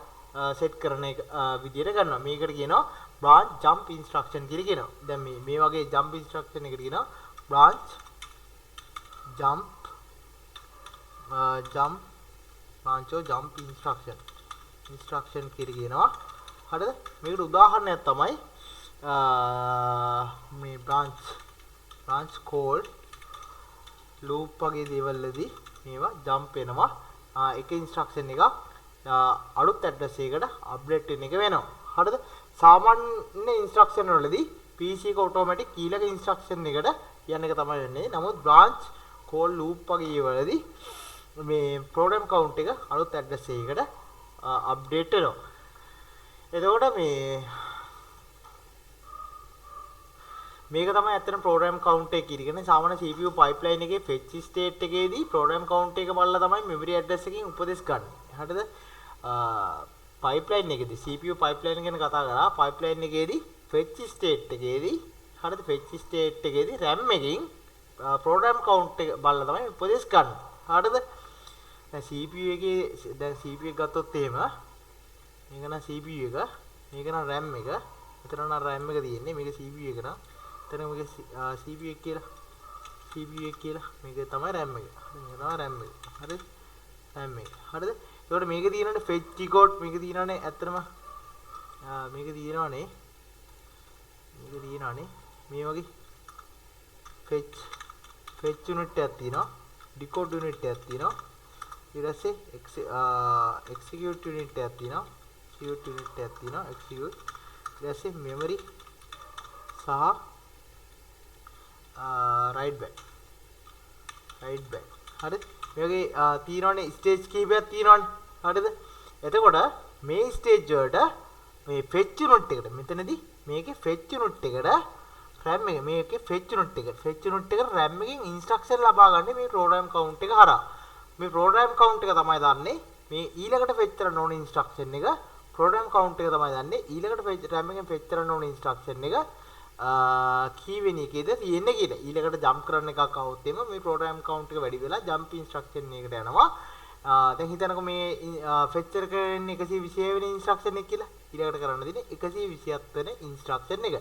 සෙට් කරන එක විදියට ගන්නවා. මේකට කියනවා branch jump instruction කියලා කියනවා. දැන් මේ වගේ jump instruction එකට කියනවා branch jump jump instruction කියලා කියනවා. හරිද? මේකට උදාහරණයක් තමයි මේ branch call loop වගේ දේවල් වලදී මේවා jump වෙනවා. එක instruction එකක් අලුත් ඇඩ්‍රස් එකකට අප්ඩේට් වෙන එක වෙනවා. හරිද? සාමාන්‍ය ඉන්ස්ට්‍රක්ෂන් වලදී PC එක ඔටෝමැටික් ඊළඟ ඉන්ස්ට්‍රක්ෂන් එකට යන එක තමයි වෙන්නේ. නමුත් branch call loop වගේ වලදී මේ program count එක අලුත් ඇඩ්‍රස් එකකට අප්ඩේට් වෙනවා. එතකොට මේක තමයි ඇත්තටම program count එක කියන්නේ. සාමාන්‍ය CPU pipeline එකේ fetch state එකේදී program count එක බලලා තමයි memory address එකකින් උපදෙස් ගන්න. හරිද? pipeline එකේදී CPU pipeline ගැන කතා කරා. pipeline එකේදී fetch state එකේදී හරිද? fetch state එකේදී RAM එකකින් program count එක බලලා තමයි උපදෙස් ගන්න. හරිද? දැන් CPU එකේ දැන් CPU එක ගත්තොත් එහෙම මේක නම් CPU එක, මේක නම් RAM එක. මෙතන නම් RAM එක තියෙන්නේ. මේක CPU එක නම්. එතන මේක CPU එක කියලා. CPU එක කියලා. මේක තමයි RAM එක. මේක තමයි RAM එක. හරිද? RAM එක. හරිද? ඒකට මේක තියෙනනේ fetch decode මේක තියෙනනේ ඇත්තටම මේක තියෙනනේ මේ වගේ fetch unit එකක් තියෙනවා decode unit එකක් තියෙනවා ඊට පස්සේ execute unit එකක් තියෙනවා execute ඊට පස්සේ memory සහ write back හරිද මේ වගේ තියෙනවනේ ස්ටේජ් කීපයක් තියෙනවනේ. හරිද? එතකොට මේ ස්ටේජ් වලට මේ fetch unit එකට මෙතනදී මේකේ fetch unit එකට RAM එක මේකේ fetch unit එකට RAM එකෙන් instruction ලබා ගන්න මේ program count එක හරහා. මේ program count එක තමයි දන්නේ මේ ඊළඟට fetch කරන්න ඕන instruction එක. program count එක තමයි දන්නේ ඊළඟට RAM එකෙන් fetch කරන්න ඕන instruction එක කීවෙනි එකේද තියෙන්නේ කියලා. ඊළඟට jump කරන එකක් આવොත් එimhe මේ program count එක වැඩි වෙලා jump instruction එකකට යනවා. දැන් හිතන්නකෝ මේ fetch එක කරන්නේ 126 වෙනි instruction එක කියලා. ඊළඟට කරන්න දෙන්නේ 127 වෙනි instruction එක.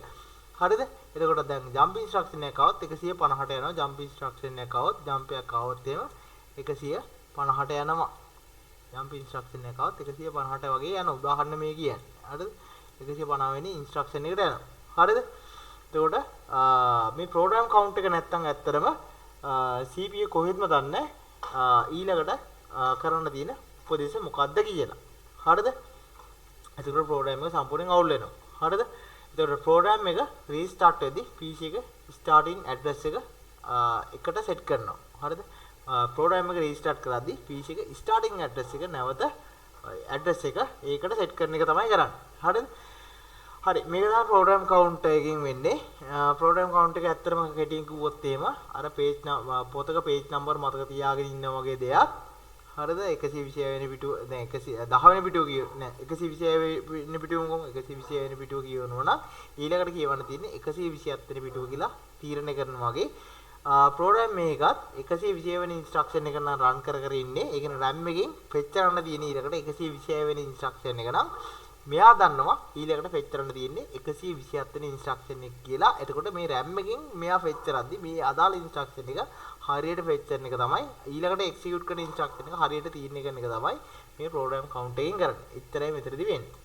හරිද? එතකොට දැන් jump instruction එකක් આવොත් 150ට යනවා. jump instruction එකක් આવොත් jump එකක් આવොත් එimhe 150ට යනවා. jump instruction එකක් આવොත් 150ට වගේ යන උදාහරණ මේ කියන්නේ. හරිද? 150 වෙනි instruction එකට යනවා. හරිද? එතකොට මේ program count එක නැත්තම් ඇත්තටම CPU කොහෙත්ම දන්නේ ඊළඟට කරන්න තියෙන උපදේශ මොකක්ද කියලා. හරිද? එතකොට program එක සම්පූර්ණයෙන් අවුල් වෙනවා. හරිද? එතකොට program එක restart වෙද්දී PC එක starting address එක එකට set කරනවා. හරිද? program එක restart කරද්දී PC එක starting address එක නැවත address එක ඒකට set කරන එක තමයි කරන්නේ. හරිද? හරි මේක තමයි program count එකකින් වෙන්නේ. program count එක ඇත්තටම කෙටියෙන් කිව්වොත් එහෙම අර page පොතක page number මතක තියාගෙන ඉන්න වගේ දෙයක්. හරිද? 126 වෙනි පිටුව දැන් 10 වෙනි පිටුව කියව නෑ 126 වෙනි පිටුව මොකක්ද 126 වෙනි පිටුව කියවනවා නම් ඊළඟට කියවන්න තියෙන්නේ 127 වෙනි පිටුව කියලා තීරණය කරනවා වගේ. program මේකත් 126 වෙනි instruction එක නම් run කර ඉන්නේ. ඒ කියන්නේ RAM එකෙන් fetch කරන්න තියෙන ඊළඟට 126 වෙනි instruction එක නම් මෙයා දන්නවා ඊළඟට ෆෙච් කරන්න තියෙන්නේ 127 වෙනි ඉන්ස්ට්‍රක්ෂන් එක කියලා. එතකොට මේ RAM එකෙන් මෙයා ෆෙච් කරද්දි මේ අදාළ ඉන්ස්ට්‍රක්ෂන් එක හරියට ෆෙච් කරන එක තමයි ඊළඟට එක්සිකියුට් කරන ඉන්ස්ට්‍රක්ෂන් එක හරියට තීරණය කරන එක තමයි මේ ප්‍රෝග්‍රෑම් කවුන්ට් එකෙන් කරන්නේ. එච්චරයි මෙතනදී වෙන්නේ.